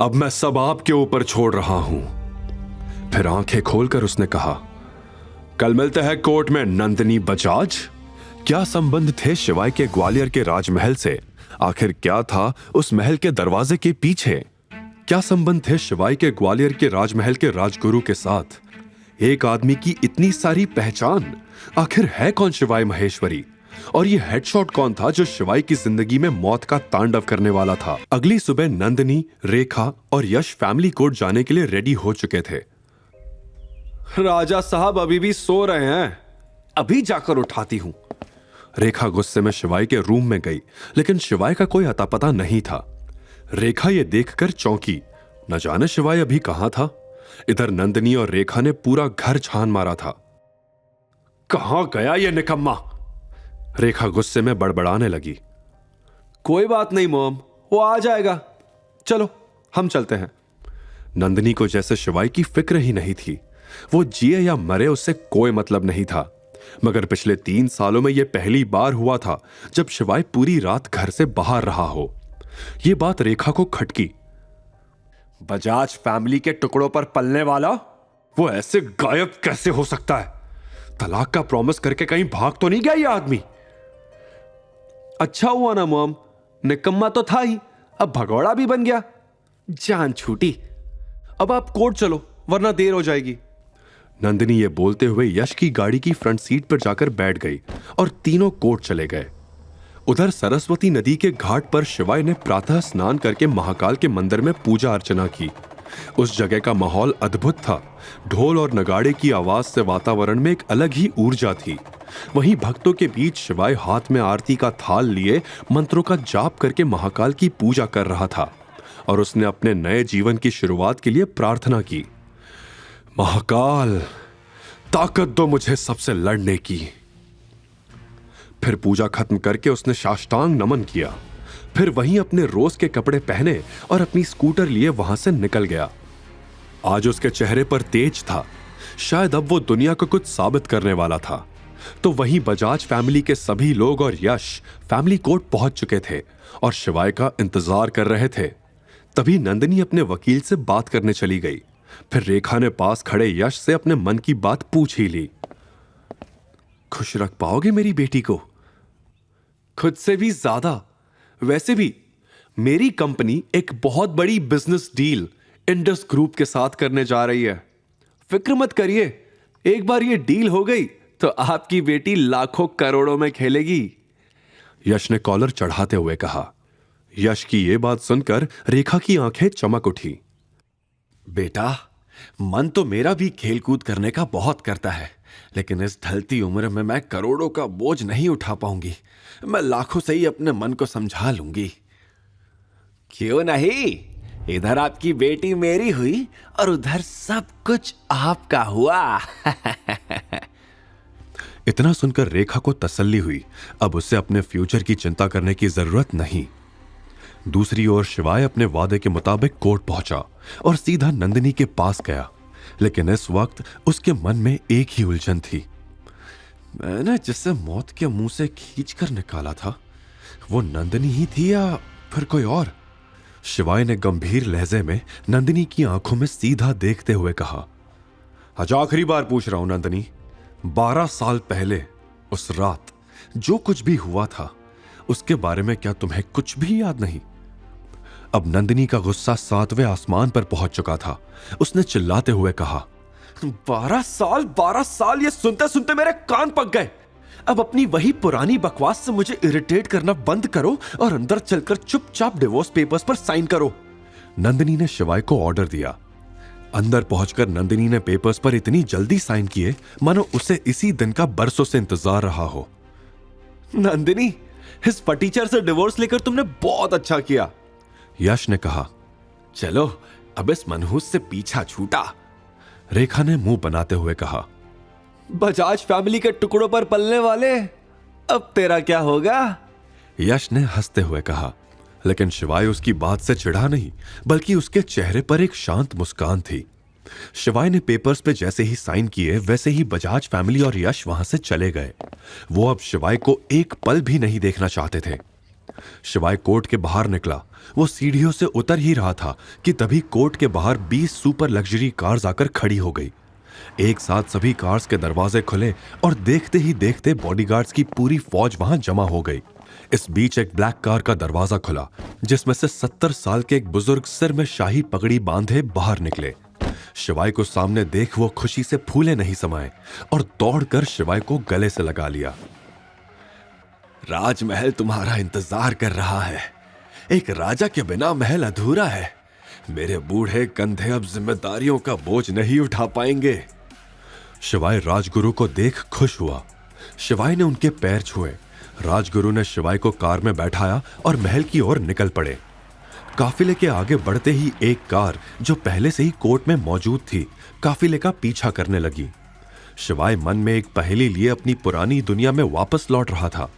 अब मैं सब आपके ऊपर छोड़ रहा हूं। फिर आंखें खोलकर उसने कहा, कल मिलते हैं कोर्ट में नंदिनी बजाज। क्या संबंध थे शिवाय के ग्वालियर के राजमहल से? आखिर क्या था उस महल के दरवाजे के पीछे? क्या संबंध थे शिवाय के ग्वालियर के राजमहल के राजगुरु के साथ? एक आदमी की इतनी सारी पहचान, आखिर है कौन शिवाय महेश्वरी? और ये हेडशॉट कौन था जो शिवाय की जिंदगी में मौत का तांडव करने वाला था? अगली सुबह नंदिनी, रेखा और यश फैमिली कोर्ट जाने के लिए रेडी हो चुके थे। राजा साहब अभी भी सो रहे हैं, अभी जाकर उठाती हूं। रेखा गुस्से में शिवाय के रूम में गई, लेकिन शिवाय का कोई अता पता नहीं था। रेखा ये देखकर चौंकी, न जाने शिवाय अभी कहां था। इधर नंदिनी और रेखा ने पूरा घर छान मारा था। कहां गया ये निकम्मा? रेखा गुस्से में बड़बड़ाने लगी। कोई बात नहीं मॉम, वो आ जाएगा, चलो हम चलते हैं। नंदिनी को जैसे शिवाय की फिक्र ही नहीं थी। वो जिए या मरे उससे कोई मतलब नहीं था। मगर पिछले 3 सालों में यह पहली बार हुआ था जब शिवाय पूरी रात घर से बाहर रहा हो। यह बात रेखा को खटकी। बजाज फैमिली के टुकड़ों पर पलने वाला वो ऐसे गायब कैसे हो सकता है? तलाक का प्रॉमिस करके कहीं भाग तो नहीं गया ये आदमी? अच्छा हुआ ना मॉम, निकम्मा तो था ही, अब भगौड़ा भी बन गया। जान छूटी। अब आप कोर्ट चलो वरना देर हो जाएगी। नंदिनी ये बोलते हुए यश की गाड़ी की फ्रंट सीट पर जाकर बैठ गई और तीनों कोर्ट चले गए। उधर सरस्वती नदी के घाट पर शिवाय ने प्रातः स्नान करके महाकाल के मंदिर में पूजा अर्चना की। उस जगह का माहौल अद्भुत था। ढोल और नगाड़े की आवाज से वातावरण में एक अलग ही ऊर्जा थी। वहीं भक्तों के बीच शिवाय हाथ में आरती का थाल लिए मंत्रों का जाप करके महाकाल की पूजा कर रहा था और उसने अपने नए जीवन की शुरुआत के लिए प्रार्थना की। महाकाल, ताकत दो मुझे सबसे लड़ने की। फिर पूजा खत्म करके उसने साष्टांग नमन किया। फिर वहीं अपने रोज के कपड़े पहने और अपनी स्कूटर लिए वहां से निकल गया। आज उसके चेहरे पर तेज था। शायद अब वो दुनिया को कुछ साबित करने वाला था। तो वहीं बजाज फैमिली के सभी लोग और यश फैमिली कोर्ट पहुंच चुके थे और शिवाय का इंतजार कर रहे थे। तभी नंदिनी अपने वकील से बात करने चली गई। फिर रेखा ने पास खड़े यश से अपने मन की बात पूछ ही ली। खुश रख पाओगे मेरी बेटी को? खुद से भी ज्यादा। वैसे भी मेरी कंपनी एक बहुत बड़ी बिजनेस डील इंडस ग्रुप के साथ करने जा रही है। फिक्र मत करिए, एक बार ये डील हो गई तो आपकी बेटी लाखों करोड़ों में खेलेगी। यश ने कॉलर चढ़ाते हुए कहा। यश की यह बात सुनकर रेखा की आंखें चमक उठी। बेटा, मन तो मेरा भी खेलकूद करने का बहुत करता है, लेकिन इस ढलती उम्र में मैं करोड़ों का बोझ नहीं उठा पाऊंगी। मैं लाखों से ही अपने मन को समझा लूंगी। क्यों नहीं? इधर आपकी बेटी मेरी हुई और उधर सब कुछ आपका हुआ। इतना सुनकर रेखा को तसल्ली हुई। अब उसे अपने फ्यूचर की चिंता करने की जरूरत नहीं। दूसरी ओर शिवाय अपने वादे के मुताबिक कोर्ट पहुंचा और सीधा नंदिनी के पास गया। लेकिन इस वक्त उसके मन में एक ही उलझन थी। मैंने जिसे मौत के मुंह से खींचकर निकाला था वो नंदिनी ही थी या फिर कोई और? शिवाय ने गंभीर लहजे में नंदिनी की आंखों में सीधा देखते हुए कहा। आज आखिरी बार पूछ रहा हूं नंदिनी, 12 साल पहले उस रात जो कुछ भी हुआ था उसके बारे में क्या तुम्हें कुछ भी याद नहीं? अब नंदिनी का गुस्सा 7वें आसमान पर पहुंच चुका था। उसने चिल्लाते हुए कहा, 12 साल, ये सुनते सुनते मेरे कान पक गए। अब अपनी वही पुरानी बकवास से मुझे इरिटेट करना बंद करो और अंदर चलकर चुपचाप डिवोर्स पेपर्स पर साइन करो। नंदिनी ने शिवाय को ऑर्डर दिया। अंदर पहुंचकर नंदिनी ने पेपर्स पर इतनी जल्दी साइन किए मानो उसे इसी दिन का बरसों से इंतजार रहा हो। नंदिनी, इस फटीचर से डिवोर्स लेकर तुमने बहुत अच्छा किया, यश ने कहा। चलो अब इस मनहूस से पीछा छूटा, रेखा ने मुंह बनाते हुए कहा। बजाज फैमिली के टुकड़ों पर पलने वाले, अब तेरा क्या होगा? यश ने हंसते हुए कहा। लेकिन शिवाय उसकी बात से चिढ़ा नहीं, बल्कि उसके चेहरे पर एक शांत मुस्कान थी। शिवाय ने पेपर्स पे जैसे ही साइन किए वैसे ही बजाज फैमिली और यश वहां से चले गए। वो अब शिवाय को एक पल भी नहीं देखना चाहते थे। शिवाय कोर्ट के बाहर निकला। वो सीढ़ियों से उतर ही रहा था कि तभी कोर्ट के बाहर 20 सुपर लग्जरी कार्स आकर खड़ी हो गई। एक साथ सभी कार्स के दरवाजे खुले और देखते ही देखते बॉडीगार्ड्स की पूरी फौज वहां जमा हो गई। इस बीच एक ब्लैक कार का दरवाजा खुला, जिसमें से 70 साल के एक बुजुर्ग सिर में शाही पगड़ी बांधे बाहर निकले। शिवाय को सामने देख वो खुशी से फूले नहीं समाये और दौड़कर शिवाय को गले से लगा लिया। राजमहल तुम्हारा इंतजार कर रहा है। एक राजा के बिना महल अधूरा है। मेरे बूढ़े कंधे अब जिम्मेदारियों का बोझ नहीं उठा पाएंगे। शिवाय राजगुरु को देख खुश हुआ। शिवाय ने उनके पैर छुए। राजगुरु ने शिवाय को कार में बैठाया और महल की ओर निकल पड़े। काफिले के आगे बढ़ते ही एक कार जो पहले से ही कोर्ट में मौजूद थी काफिले का पीछा करने लगी। शिवाय मन में एक पहेली लिए अपनी पुरानी दुनिया में वापस लौट रहा था।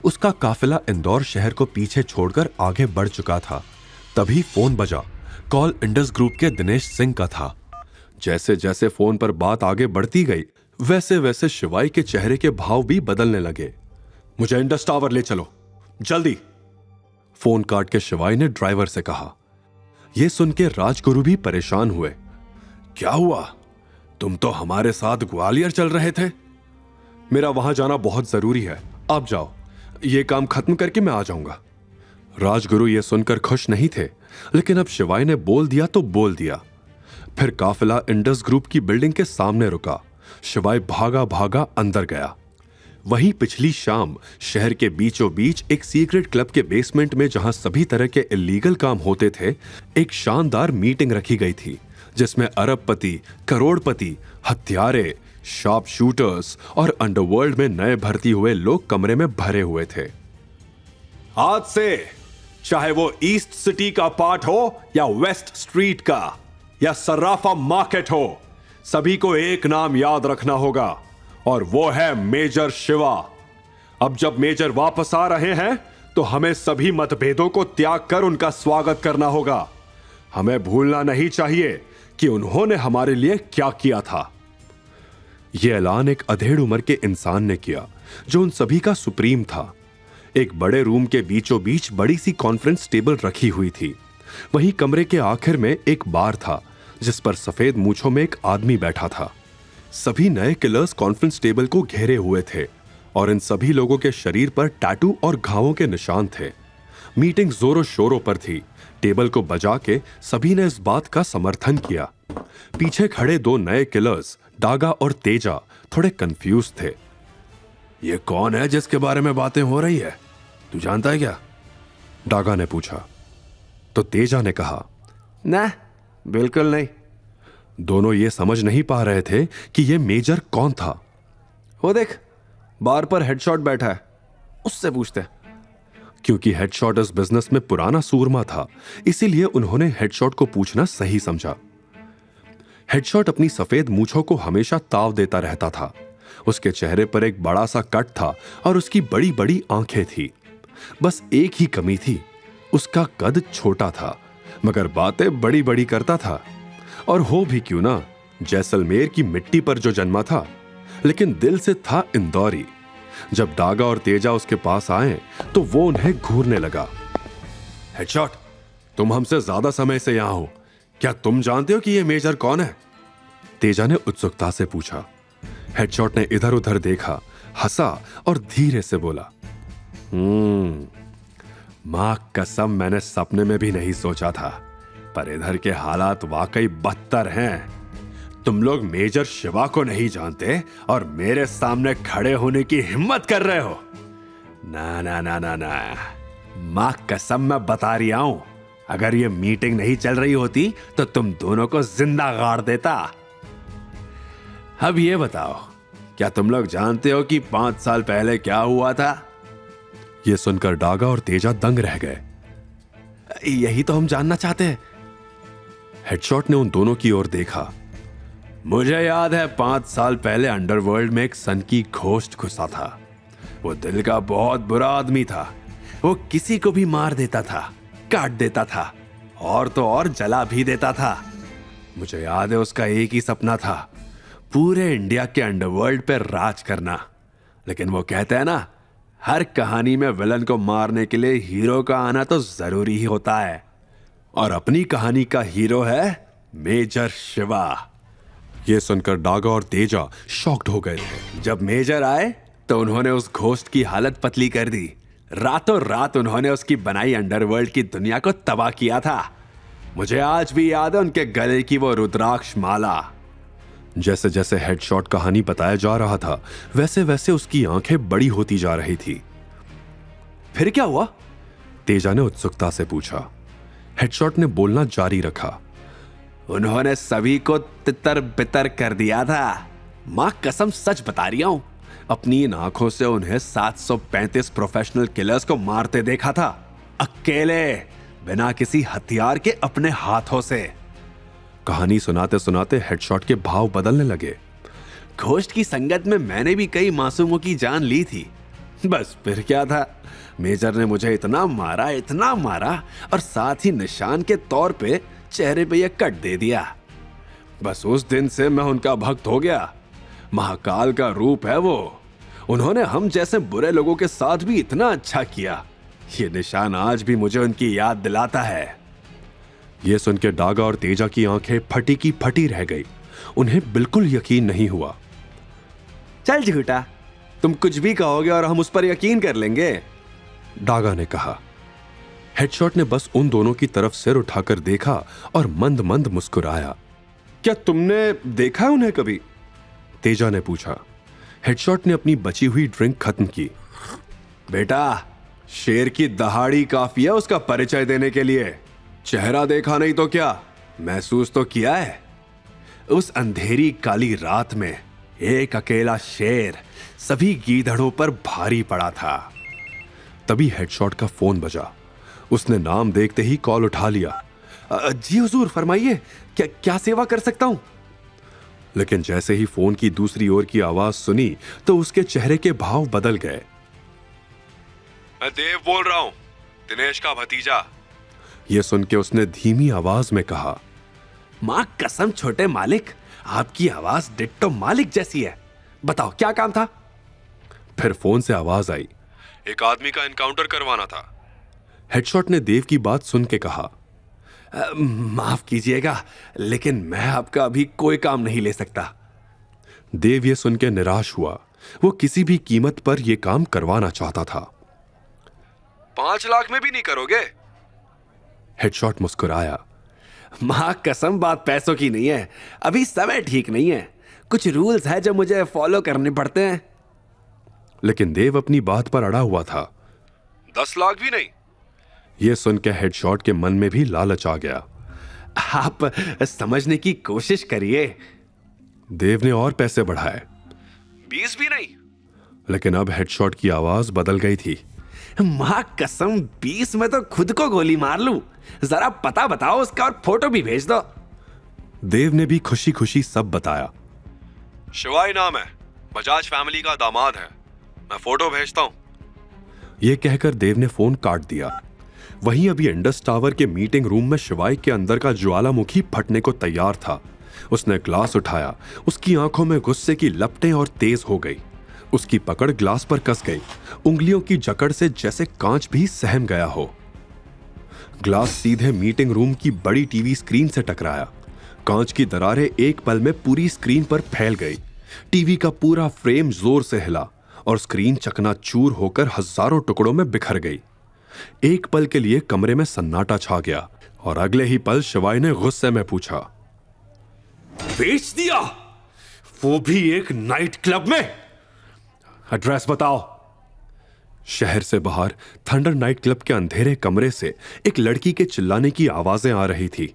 उसका काफिला इंदौर शहर को पीछे छोड़कर आगे बढ़ चुका था। तभी फोन बजा। कॉल इंडस ग्रुप के दिनेश सिंह का था। जैसे जैसे फोन पर बात आगे बढ़ती गई वैसे वैसे शिवाय के चेहरे के भाव भी बदलने लगे। मुझे इंडस टावर ले चलो जल्दी, फोन काट के शिवाय ने ड्राइवर से कहा। यह सुन के राजगुरु भी परेशान हुए। क्या हुआ? तुम तो हमारे साथ ग्वालियर चल रहे थे। मेरा वहां जाना बहुत जरूरी है, आप जाओ, यह काम खत्म करके मैं आ जाऊंगा। राजगुरु ये सुनकर खुश नहीं थे, लेकिन अब शिवाय ने बोल दिया तो बोल दिया। फिर काफिला इंडस ग्रुप की बिल्डिंग के सामने रुका। शिवाय भागा भागा अंदर गया। वहीं पिछली शाम शहर के बीचों बीच एक सीक्रेट क्लब के बेसमेंट में, जहां सभी तरह के इलीगल काम होते थे, एक शानदार मीटिंग रखी गई थी, जिसमें अरबपति, करोड़पति, हत्यारे, शार्प शूटर्स और अंडरवर्ल्ड में नए भर्ती हुए लोग कमरे में भरे हुए थे। आज से चाहे वो ईस्ट सिटी का पार्ट हो या वेस्ट स्ट्रीट का या सर्राफा मार्केट हो, सभी को एक नाम याद रखना होगा, और वो है मेजर शिवा। अब जब मेजर वापस आ रहे हैं तो हमें सभी मतभेदों को त्याग कर उनका स्वागत करना होगा। हमें भूलना नहीं चाहिए कि उन्होंने हमारे लिए क्या किया था। यह ऐलान एक अधेड़ उम्र के इंसान ने किया, जो उन सभी का सुप्रीम था। एक बड़े रूम के बीचों बीच बड़ी सी कॉन्फ्रेंस टेबल रखी हुई थी। वहीं कमरे के आखिर में एक बार था, जिस पर सफेद मूंछों में एक आदमी बैठा था। सभी नए किलर्स कॉन्फ्रेंस टेबल को घेरे हुए थे, और इन सभी लोगों के शरीर पर टैटू और घावों के निशान थे। मीटिंग जोरों शोरों पर थी। टेबल को बजा के सभी ने इस बात का समर्थन किया। पीछे खड़े दो नए किलर्स, डागा और तेजा, थोड़े कंफ्यूज थे। ये कौन है जिसके बारे में बातें हो रही है? तू जानता है क्या? डागा ने पूछा। तो तेजा ने कहा, ना, बिल्कुल नहीं। दोनों ये समझ नहीं पा रहे थे कि ये मेजर कौन था। वो देख, बार पर हेडशॉट बैठा है, उससे पूछते। क्योंकि हेडशॉट इस बिजनेस में पुराना सूरमा था, इसीलिए उन्होंने हेडशॉट को पूछना सही समझा। हेडशॉट अपनी सफेद मूंछों को हमेशा ताव देता रहता था। उसके चेहरे पर एक बड़ा सा कट था और उसकी बड़ी बड़ी आंखें थी। बस एक ही कमी थी, उसका कद छोटा था, मगर बातें बड़ी बड़ी करता था। और हो भी क्यों ना, जैसलमेर की मिट्टी पर जो जन्मा था, लेकिन दिल से था इंदौरी। जब डागा और तेजा उसके पास आए तो वो उन्हें घूरने लगा। हेडशॉट, तुम हमसे ज्यादा समय से यहां हो, क्या तुम जानते हो कि ये मेजर कौन है? तेजा ने उत्सुकता से पूछा। हेडशॉट ने इधर उधर देखा, हंसा और धीरे से बोला, मां कसम, मैंने सपने में भी नहीं सोचा था, पर इधर के हालात वाकई बदतर हैं। तुम लोग मेजर शिवा को नहीं जानते और मेरे सामने खड़े होने की हिम्मत कर रहे हो? ना ना ना ना ना, मां कसम, मैं बता रहा हूं, अगर ये मीटिंग नहीं चल रही होती तो तुम दोनों को जिंदा गाड़ देता। अब ये बताओ, क्या तुम लोग जानते हो कि 5 साल पहले क्या हुआ था? यह सुनकर डागा और तेजा दंग रह गए। यही तो हम जानना चाहते हैं। हेडशॉट ने उन दोनों की ओर देखा। मुझे याद है 5 साल पहले अंडरवर्ल्ड में एक सन की घोस्ट घुसा था। वो दिल का बहुत बुरा आदमी था। वो किसी को भी मार देता था, काट देता था, और तो और जला भी देता था। मुझे याद है उसका एक ही सपना था, पूरे इंडिया के अंडरवर्ल्ड पे राज करना। लेकिन वो कहते हैं ना, हर कहानी में विलन को मारने के लिए हीरो का आना तो जरूरी ही होता है, और अपनी कहानी का हीरो है मेजर शिवा। यह सुनकर डागा और तेजा शॉक्ड हो गए थे। जब मेजर आए तो उन्होंने उस घोस्ट की हालत पतली कर दी। रातों रात उन्होंने उसकी बनाई अंडरवर्ल्ड की दुनिया को तबाह किया था। मुझे आज भी याद है उनके गले की वो रुद्राक्ष माला। जैसे जैसे हेडशॉट कहानी बताया जा रहा था, वैसे वैसे उसकी आंखें बड़ी होती जा रही थी। फिर क्या हुआ? तेजा ने उत्सुकता से पूछा। हेडशॉट ने बोलना जारी रखा। उन्होंने सभी को तितर बितर कर दिया था। मां कसम, सच बता रही हूं, अपनी इन आंखों से उन्हें 735 प्रोफेशनल किलर्स को मारते देखा था, अकेले, बिना किसी हथियार के, अपने हाथों से। कहानी सुनाते सुनाते हेडशॉट के भाव बदलने लगे। घोस्ट की संगत में मैंने भी कई मासूमों की जान ली थी। बस फिर क्या था, मेजर ने मुझे इतना मारा, और साथ ही निशान के तौर पे चेहरे पे यह कट दे दिया। बस उस दिन से मैं उनका भक्त हो गया। महाकाल का रूप है वो। उन्होंने हम जैसे बुरे लोगों के साथ भी इतना अच्छा किया। ये निशान आज भी मुझे उनकी याद दिलाता है। यह सुनकर डागा और तेजा की आंखें फटी की फटी रह गई। उन्हें बिल्कुल यकीन नहीं हुआ। चल झूठा, तुम कुछ भी कहोगे और हम उस पर यकीन कर लेंगे, डागा ने कहा। हेडशॉट ने बस उन दोनों की तरफ सिर उठाकर देखा और मंद मंद मुस्कुराया। क्या तुमने देखा है उन्हें कभी? तेजा ने पूछा। हेडशॉट ने अपनी बची हुई ड्रिंक खत्म की। बेटा, शेर की दहाड़ी काफी है उसका परिचय देने के लिए। चेहरा देखा नहीं तो क्या, महसूस तो किया है। उस अंधेरी काली रात में एक अकेला शेर सभी गीदड़ों पर भारी पड़ा था। तभी हेडशॉट का फोन बजा। उसने नाम देखते ही कॉल उठा लिया। जी हुजूर, फरमाइए, क्या सेवा कर सकता हूं? लेकिन जैसे ही फोन की दूसरी ओर की आवाज सुनी तो उसके चेहरे के भाव बदल गए। मैं देव बोल रहा हूं, दिनेश का भतीजा। यह सुन के उसने धीमी आवाज में कहा, मां कसम छोटे मालिक, आपकी आवाज डिट्टो मालिक जैसी है। बताओ क्या काम था? फिर फोन से आवाज आई, एक आदमी का एनकाउंटर करवाना था। हेडशॉट ने देव की बात सुन के कहा, माफ कीजिएगा, लेकिन मैं आपका अभी कोई काम नहीं ले सकता। देव यह सुन के निराश हुआ। वो किसी भी कीमत पर यह काम करवाना चाहता था। 5 लाख में भी नहीं करोगे? हेडशॉट मुस्कुराया, मां कसम बात पैसों की नहीं है, अभी समय ठीक नहीं है, कुछ रूल्स है जो मुझे फॉलो करने पड़ते हैं। लेकिन देव अपनी बात पर अड़ा हुआ था। 10 लाख भी नहीं? यह सुन के हेडशॉट के मन में भी लालच आ गया। आप समझने की कोशिश करिए। देव ने और पैसे बढ़ाए। 20 भी नहीं? लेकिन अब हेडशॉट की आवाज बदल गई थी। मां कसम 20 में तो खुद को गोली मार लूं। जरा पता बताओ उसका और फोटो भी भेज दो। देव ने भी खुशी खुशी सब बताया। शिवाय नाम है, बजाज फैमिली का दामाद है, मैं फोटो भेजता हूं। यह कहकर देव ने फोन काट दिया। वहीं अभी इंडस टावर के मीटिंग रूम में शिवाय के अंदर का ज्वालामुखी फटने को तैयार था। उसने ग्लास उठाया, उसकी आंखों में गुस्से की लपटें और तेज हो गई। उसकी पकड़ ग्लास पर कस गई, उंगलियों की जकड़ से जैसे कांच भी सहम गया हो। ग्लास सीधे मीटिंग रूम की बड़ी टीवी स्क्रीन से टकराया। कांच की दरारें एक पल में पूरी स्क्रीन पर फैल गई। टीवी का पूरा फ्रेम जोर से हिला और स्क्रीन चकनाचूर होकर हजारों टुकड़ों में बिखर गई। एक पल के लिए कमरे में सन्नाटा छा गया और अगले ही पल शिवाय ने गुस्से में पूछा, बेच दिया? वो भी एक नाइट क्लब में? एड्रेस बताओ। शहर से बाहर थंडर नाइट क्लब के अंधेरे कमरे से एक लड़की के चिल्लाने की आवाजें आ रही थी।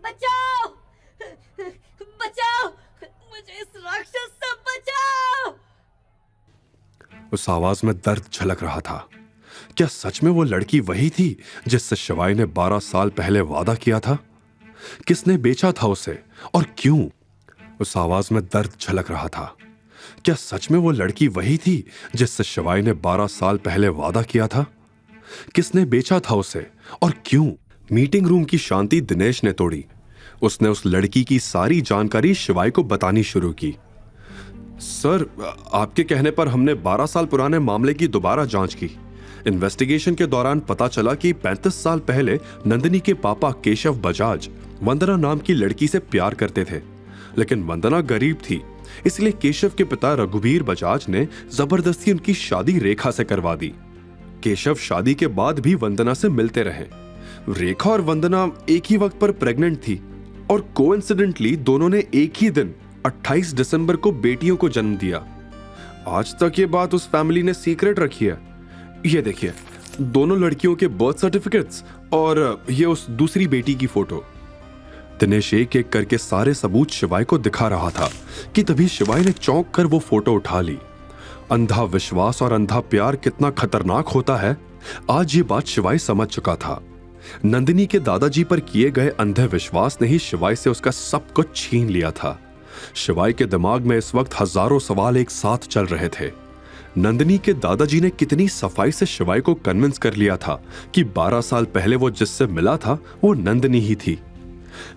बचाओ! बचाओ! मुझे इस राक्षस से बचाओ! उस आवाज में दर्द झलक रहा था। क्या सच में वो लड़की वही थी जिससे शिवाय ने 12 साल पहले वादा किया था? किसने बेचा था उसे और क्यों? उस आवाज में दर्द झलक रहा था। क्या सच में वो लड़की वही थी जिससे शिवाय ने 12 साल पहले वादा किया था? किसने बेचा था उसे और क्यों? मीटिंग रूम की शांति दिनेश ने तोड़ी। उसने उस लड़की की सारी जानकारी शिवाय को बतानी शुरू की। सर, आपके कहने पर हमने 12 साल पुराने मामले की दोबारा जांच की। इन्वेस्टिगेशन के दौरान पता चला कि 35 साल पहले नंदिनी के पापा केशव बजाज वंदना नाम की लड़की से प्यार करते थे, लेकिन वंदना गरीब थी, इसलिए केशव के पिता रघुवीर बजाज ने जबरदस्ती उनकी शादी रेखा से करवा दी। केशव शादी के बाद भी वंदना से मिलते रहे। रेखा और वंदना एक ही वक्त पर प्रेग्नेंट थी और कोइंसिडेंटली दोनों ने एक ही दिन 28 दिसंबर को बेटियों को जन्म दिया। आज तक ये बात उस फैमिली ने सीक्रेट रखी है। ये देखिए, दोनों लड़कियों के बर्थ सर्टिफिकेट्स और ये उस दूसरी बेटी की फोटो। दिनेश एक एक करके सारे सबूत शिवाय को दिखा रहा था कि तभी शिवाय ने चौंक कर वो फोटो उठा ली। अंधा विश्वास और अंधा प्यार कितना खतरनाक होता है, आज ये बात शिवाय समझ चुका था। नंदिनी के दादाजी पर किए गए अंधे विश्वास ने ही शिवाय से उसका सब कुछ छीन लिया था। शिवाय के दिमाग में इस वक्त हजारों सवाल एक साथ चल रहे थे। नंदिनी के दादाजी ने कितनी सफाई से शिवाय को कन्विंस कर लिया था कि 12 साल पहले वो जिससे मिला था वो नंदिनी ही थी।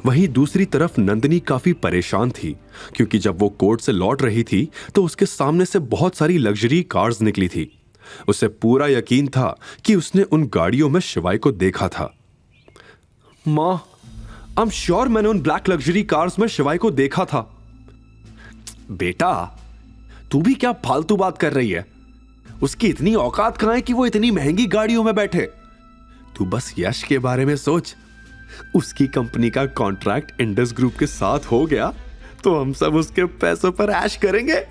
वहीं दूसरी तरफ नंदिनी काफी परेशान थी, क्योंकि जब वो कोर्ट से लौट रही थी तो उसके सामने से बहुत सारी लग्जरी कार्स निकली थी। उसे पूरा यकीन था कि उसने उन गाड़ियों में शिवाय को देखा था। मां, आई एम श्योर मैंने उन ब्लैक लग्जरी कार्स में शिवाय को देखा था। बेटा, तू भी क्या फालतू बात कर रही है? उसकी इतनी औकात कहां है कि वो इतनी महंगी गाड़ियों में बैठे? तू बस यश के बारे में सोच। उसकी कंपनी का कॉन्ट्रैक्ट इंडस ग्रुप के साथ हो गया तो हम सब उसके पैसों पर ऐश करेंगे।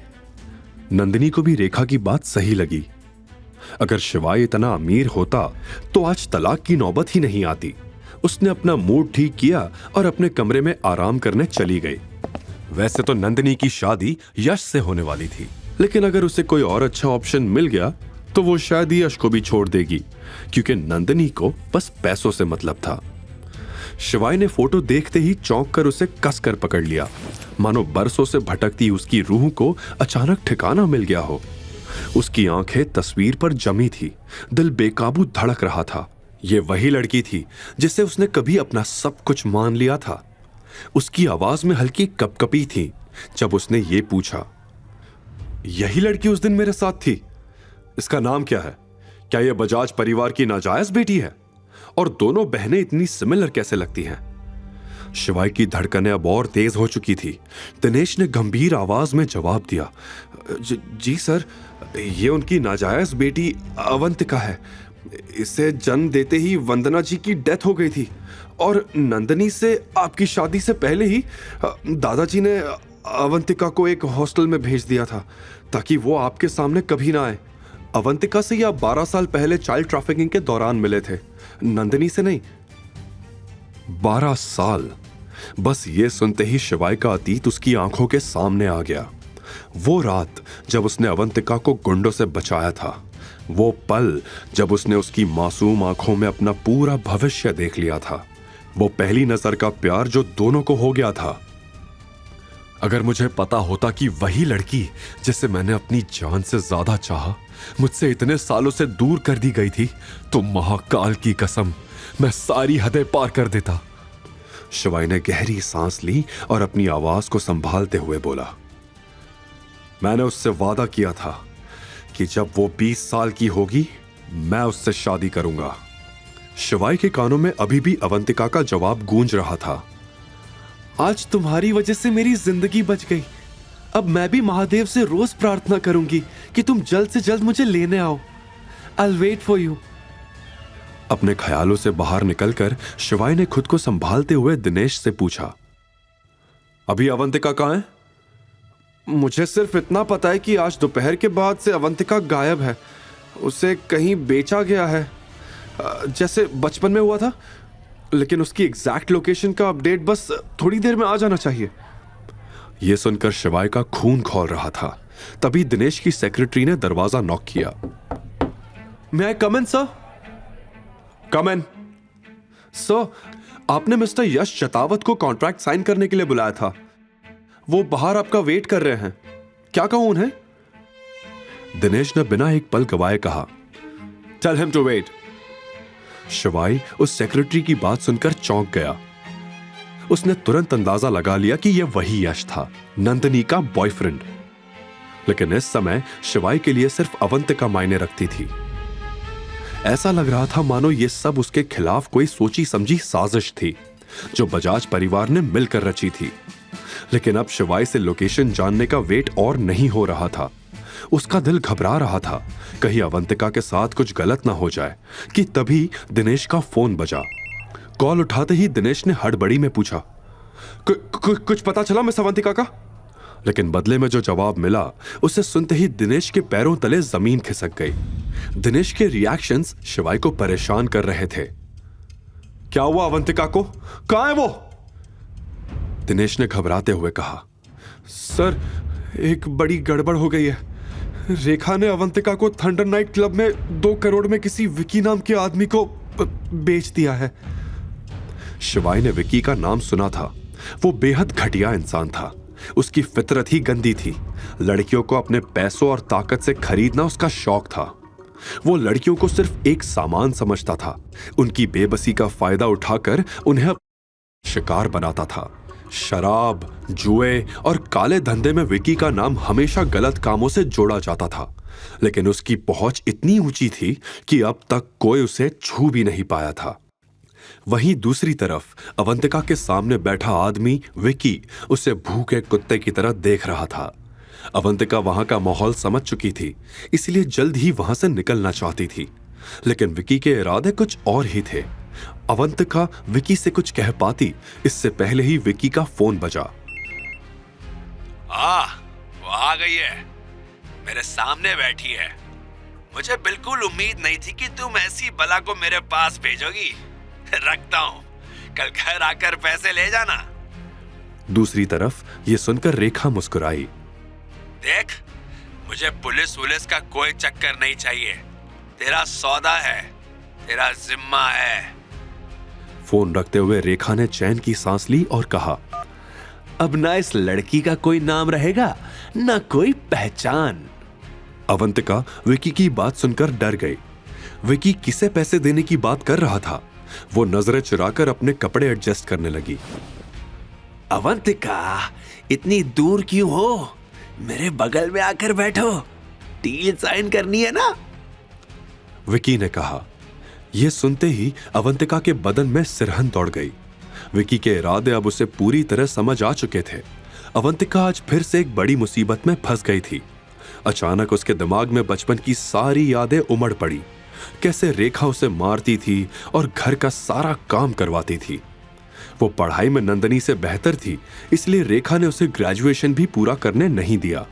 नंदिनी को भी रेखा की बात सही लगी। अगर शिवाय इतना अमीर होता तो आज तलाक की नौबत ही नहीं आती। उसने अपना मूड ठीक किया और अपने कमरे में आराम करने चली गई। वैसे तो नंदिनी की शादी यश से होने वाली थी, लेकिन अगर उसे कोई और अच्छा ऑप्शन मिल गया तो वो शायद यश को भी छोड़ देगी, क्योंकि नंदिनी को बस पैसों से मतलब था। शिवाय ने फोटो देखते ही चौंक कर उसे कसकर पकड़ लिया, मानो बरसों से भटकती उसकी रूह को अचानक ठिकाना मिल गया हो। उसकी आंखें तस्वीर पर जमी थी, दिल बेकाबू धड़क रहा था। ये वही लड़की थी जिसे उसने कभी अपना सब कुछ मान लिया था। उसकी आवाज में हल्की कपकपी थी जब उसने ये पूछा, यही लड़की उस दिन मेरे साथ थी? इसका नाम क्या है? क्या यह बजाज परिवार की नाजायज बेटी है? और दोनों बहनें इतनी सिमिलर कैसे लगती हैं? शिवाय की धड़कनें अब और तेज हो चुकी थी। दिनेश ने गंभीर आवाज में जवाब दिया, जी सर, ये उनकी नाजायज बेटी अवंतिका है। इसे जन्म देते ही वंदना जी की डेथ हो गई थी और नंदिनी से आपकी शादी से पहले ही दादाजी ने अवंतिका को एक हॉस्टल में भेज दिया था ताकि वो आपके सामने कभी ना आए। अवंतिका से आप 12 साल पहले चाइल्ड ट्रैफिकिंग के दौरान मिले थे, नंदिनी से नहीं। 12 साल। बस ये सुनते ही शिवाय का अतीत उसकी आंखों के सामने आ गया। वो रात जब उसने अवंतिका को गुंडों से बचाया था, वो पल जब उसने उसकी मासूम आंखों में अपना पूरा भविष्य देख लिया था, वो पहली नजर का प्यार जो दोनों को हो गया था। अगर मुझे पता होता कि वही लड़की जिसे मैंने अपनी जान से ज्यादा चाहा मुझसे इतने सालों से दूर कर दी गई थी तो महाकाल की कसम मैं सारी हदें पार कर देता। शिवाय ने गहरी सांस ली और अपनी आवाज को संभालते हुए बोला, मैंने उससे वादा किया था कि जब वो 20 साल की होगी मैं उससे शादी करूंगा। शिवाय के कानों में अभी भी अवंतिका का जवाब गूंज रहा था, आज तुम्हारी वजह से मेरी जिंदगी बच गई। अब मैं भी महादेव से रोज प्रार्थना करूंगी कि तुम जल्द से जल्द मुझे लेने आओ। I'll wait for you। अपने ख्यालों से बाहर निकलकर शिवाय ने खुद को संभालते हुए दिनेश से पूछा, अभी अवंतिका कहाँ है? मुझे सिर्फ इतना पता है कि आज दोपहर के बाद से अवंतिका गायब है। उसे कहीं बेचा गया है, जैसे बचपन में हुआ था, लेकिन उसकी एग्जैक्ट लोकेशन का अपडेट बस थोड़ी देर में आ जाना चाहिए। यह सुनकर शिवाय का खून खौल रहा था। तभी दिनेश की सेक्रेटरी ने दरवाजा नॉक किया। मैं कम इन सर? कम इन। सर, आपने मिस्टर यश चतावत को कॉन्ट्रैक्ट साइन करने के लिए बुलाया था। वो बाहर आपका वेट कर रहे हैं। क्या कहूं उन्हें? दिनेश ने बिना एक पल गवाए कहा, टेल हिम टू वेट। शिवाय उस सेक्रेटरी की बात सुनकर चौंक गया। उसने तुरंत अंदाजा लगा लिया कि यह वही यश था, नंदिनी का बॉयफ्रेंड। लेकिन इस समय शिवाय के लिए सिर्फ अवंतिका मायने रखती थी। ऐसा लग रहा था मानो यह सब उसके खिलाफ कोई सोची समझी साजिश थी जो बजाज परिवार ने मिलकर रची थी। लेकिन अब शिवाय से लोकेशन जानने का वेट और नहीं हो रहा था। उसका दिल घबरा रहा था कहीं अवंतिका के साथ कुछ गलत ना हो जाए कि तभी दिनेश का फोन बजा। कॉल उठाते ही दिनेश ने हड़बड़ी में पूछा, कुछ पता चला मिस अवंतिका का? लेकिन बदले में जो जवाब मिला उसे सुनते ही दिनेश के पैरों तले जमीन खिसक गई। दिनेश के रिएक्शंस शिवाय को परेशान कर रहे थे। क्या हुआ अवंतिका को? कहां है वो? दिनेश ने घबराते हुए कहा, सर, एक बड़ी गड़बड़ हो गई है। रेखा ने अवंतिका को थंडर नाइट क्लब में 2 करोड़ में किसी विकी नाम के आदमी को बेच दिया है। शिवाय ने विकी का नाम सुना था। वो बेहद घटिया इंसान था। उसकी फितरत ही गंदी थी। लड़कियों को अपने पैसों और ताकत से खरीदना उसका शौक था। वो लड़कियों को सिर्फ एक सामान समझता था। उनकी बेबसी का फायदा उठाकर उन्हें शिकार बनाता था। शराब, जुए और काले धंधे में विकी का नाम हमेशा गलत कामों से जोड़ा जाता था। लेकिन उसकी पहुंच इतनी ऊंची थी कि अब तक कोई उसे छू भी नहीं पाया था। वहीं दूसरी तरफ अवंतिका के सामने बैठा आदमी विकी उसे भूखे कुत्ते की तरह देख रहा था। अवंतिका वहां का माहौल समझ चुकी थी, इसलिए जल्द ही वहां से निकलना चाहती थी। लेकिन विकी के इरादे कुछ और ही थे। अवंतिका विकी से कुछ कह पाती इससे पहले ही विकी का फोन बजा। वो आ गई है, मेरे सामने बैठी है। मुझे बिल्कुल उम्मीद नहीं थी कि तुम ऐसी बला को मेरे पास भेजोगी। रखता हूं, कल घर आकर पैसे ले जाना। दूसरी तरफ ये सुनकर रेखा मुस्कुराई। देख, मुझे पुलिस का कोई चक्कर नहीं चाहिए। तेरा सौदा है, तेरा जिम्मा है। फोन रखते हुए रेखा ने चैन की सांस ली और कहा, अब ना इस लड़की का कोई नाम रहेगा, ना कोई पहचान। अवंतिका विकी की बात सुनकर डर गई। विकी किसे पैसे देने की बात कर रहा था। वो नजरें चुराकर अपने कपड़े एडजस्ट करने लगी। अवंतिका, इतनी दूर क्यों हो? मेरे बगल में आकर बैठो, डील साइन करनी है ना? विकी ने कहा। यह सुनते ही अवंतिका के बदन में सिरहन दौड़ गई। विकी के इरादे अब उसे पूरी तरह समझ आ चुके थे। अवंतिका आज फिर से एक बड़ी मुसीबत में फंस गई थी। अचानक उसके दिमाग में बचपन की सारी यादें उमड़ पड़ी। कैसे रेखा उसे मारती थी और घर का सारा काम करवाती थी। वो पढ़ाई में नंदनी से बेहतर थी, इसलिए रेखा ने उसे ग्रेजुएशन भी पूरा करने नहीं दिया।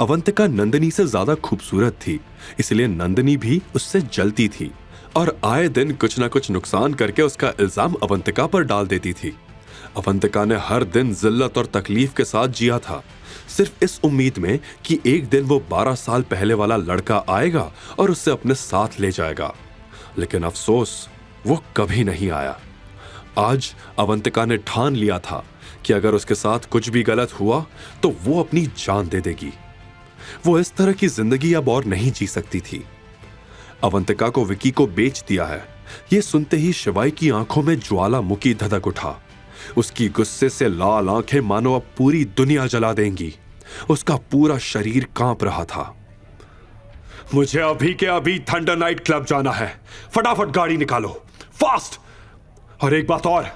अवंतिका नंदनी से ज्यादा खूबसूरत थी, इसलिए नंदनी भी उससे जलती थी और आए दिन कुछ ना कुछ नुकसान करके उसका इल्जाम अवंतिका पर डाल देती थी। अवंतिका ने हर दिन जिल्लत और तकलीफ के साथ जिया था, सिर्फ इस उम्मीद में कि एक दिन वो 12 साल पहले वाला लड़का आएगा और उससे अपने साथ ले जाएगा। लेकिन अफसोस, वो कभी नहीं आया। आज अवंतिका ने ठान लिया था कि अगर उसके साथ कुछ भी गलत हुआ तो वो अपनी जान दे देगी। वो इस तरह की जिंदगी अब और नहीं जी सकती थी। अवंतिका को विकी को बेच दिया है, ये सुनते ही शिवाई की आंखों में ज्वालामुखी धधक उठा। उसकी गुस्से से लाल आंखें मानो अब पूरी दुनिया जला देंगी। उसका पूरा शरीर कांप रहा था। मुझे अभी के अभी थंडर नाइट क्लब जाना है, फटाफट गाड़ी निकालो, फास्ट। और एक बात और,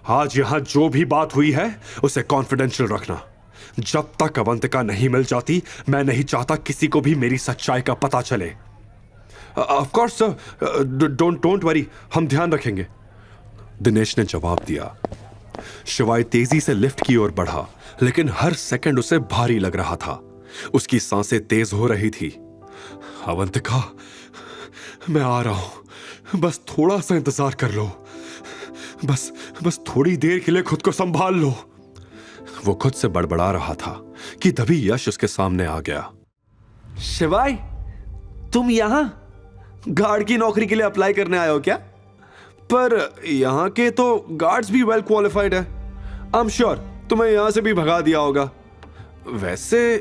आज यहां जो भी बात हुई है उसे कॉन्फिडेंशियल रखना। जब तक अवंतिका नहीं मिल जाती, मैं नहीं चाहता किसी को भी मेरी सच्चाई का पता चले। Of course sir, don't worry, हम ध्यान रखेंगे, दिनेश ने जवाब दिया। शिवाय तेजी से लिफ्ट की ओर बढ़ा, लेकिन हर सेकंड उसे भारी लग रहा था। उसकी सांसें तेज हो रही थी। अवंतिका, मैं आ रहा हूं, बस थोड़ा सा इंतजार कर लो, बस थोड़ी देर के लिए खुद को संभाल लो। वो खुद से बड़बड़ा रहा था कि तभी यश उसके सामने आ गया। शिवाय, तुम यहां गार्ड की नौकरी के लिए अप्लाई करने आए हो क्या? पर यहाँ के तो गार्ड्स भी वेल क्वालिफाइड है। आई एम श्योर तुम्हें यहाँ से भी भगा दिया होगा। वैसे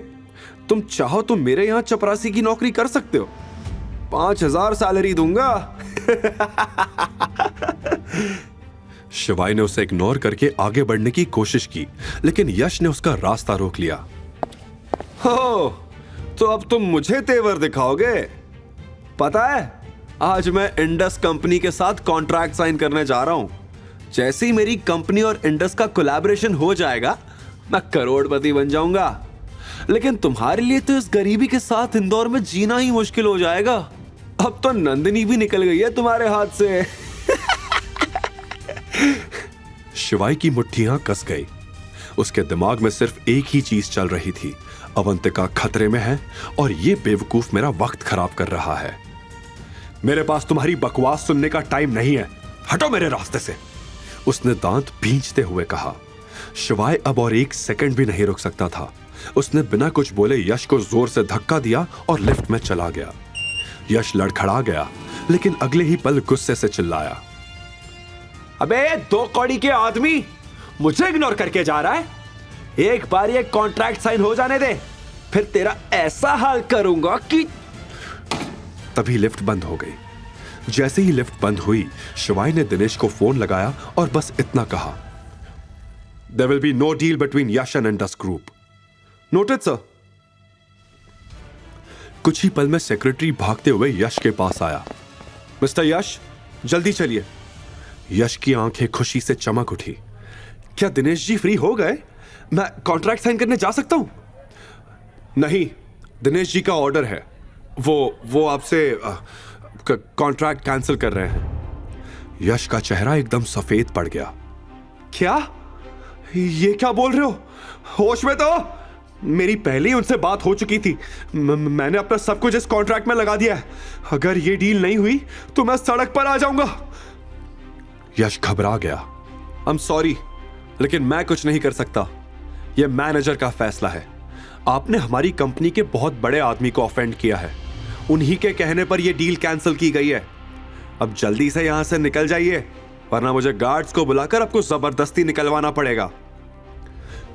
तुम चाहो तो मेरे यहाँ चपरासी की नौकरी कर सकते हो, 5,000 सैलरी दूंगा। शिवाय ने उसे इग्नोर करके आगे बढ़ने की कोशिश की, लेकिन यश ने उसका रास्ता रोक लिया। हो, तो अब तुम मुझे तेवर दिखाओगे? पता है, आज मैं इंडस कंपनी के साथ कॉन्ट्रैक्ट साइन करने जा रहा हूं। जैसे ही मेरी कंपनी और इंडस का कोलैबोरेशन हो जाएगा, मैं करोड़पति बन जाऊंगा। लेकिन तुम्हारे लिए तो इस गरीबी के साथ इंदौर में जीना ही मुश्किल हो जाएगा। अब तो नंदिनी भी निकल गई है तुम्हारे हाथ से। शिवाय की मुट्ठियां कस गई। उसके दिमाग में सिर्फ एक ही चीज चल रही थी, अवंतिका खतरे में है और ये बेवकूफ मेरा वक्त खराब कर रहा है। मेरे पास तुम्हारी बकवास सुनने का टाइम नहीं है, हटो मेरे रास्ते से, उसने दांत भींचते हुए कहा। शिवाय अब और एक सेकंड भी नहीं रुक सकता था। उसने बिना कुछ बोले यश को जोर से धक्का दिया और लिफ्ट में चला गया। यश लड़खड़ा गया, लेकिन अगले ही पल गुस्से से चिल्लाया, अबे 2 कौड़ी के आदमी, मुझे इग्नोर करके जा रहा है? एक बार ये कॉन्ट्रैक्ट साइन हो जाने दे, फिर तेरा ऐसा हाल करूंगा कि। तभी लिफ्ट बंद हो गई। जैसे ही लिफ्ट बंद हुई, शिवाय ने दिनेश को फोन लगाया और बस इतना कहा, There will be no deal between Yash and Indus Group. Noted, sir. कुछ ही पल में सेक्रेटरी भागते हुए यश के पास आया। मिस्टर यश, जल्दी चलिए। यश की आंखें खुशी से चमक उठी। क्या दिनेश जी फ्री हो गए? मैं कॉन्ट्रैक्ट साइन करने जा सकता हूं? नहीं, दिनेश जी का ऑर्डर है। वो आपसे कॉन्ट्रैक्ट कैंसिल कर रहे हैं। यश का चेहरा एकदम सफेद पड़ गया। क्या? ये क्या बोल रहे हो? होश में तो? मेरी पहले ही उनसे बात हो चुकी थी। मैंने अपना सब कुछ इस कॉन्ट्रैक्ट में लगा दिया है। अगर ये डील नहीं हुई तो मैं सड़क पर आ जाऊंगा। यश घबरा गया। आई एम सॉरी, लेकिन मैं कुछ नहीं कर सकता। यह मैनेजर का फैसला है। आपने हमारी कंपनी के बहुत बड़े आदमी को ऑफेंड किया है। उन्हीं के कहने पर यह डील कैंसिल की गई है। अब जल्दी से यहां से निकल जाइए, वरना मुझे गार्ड्स को बुलाकर आपको जबरदस्ती निकलवाना पड़ेगा।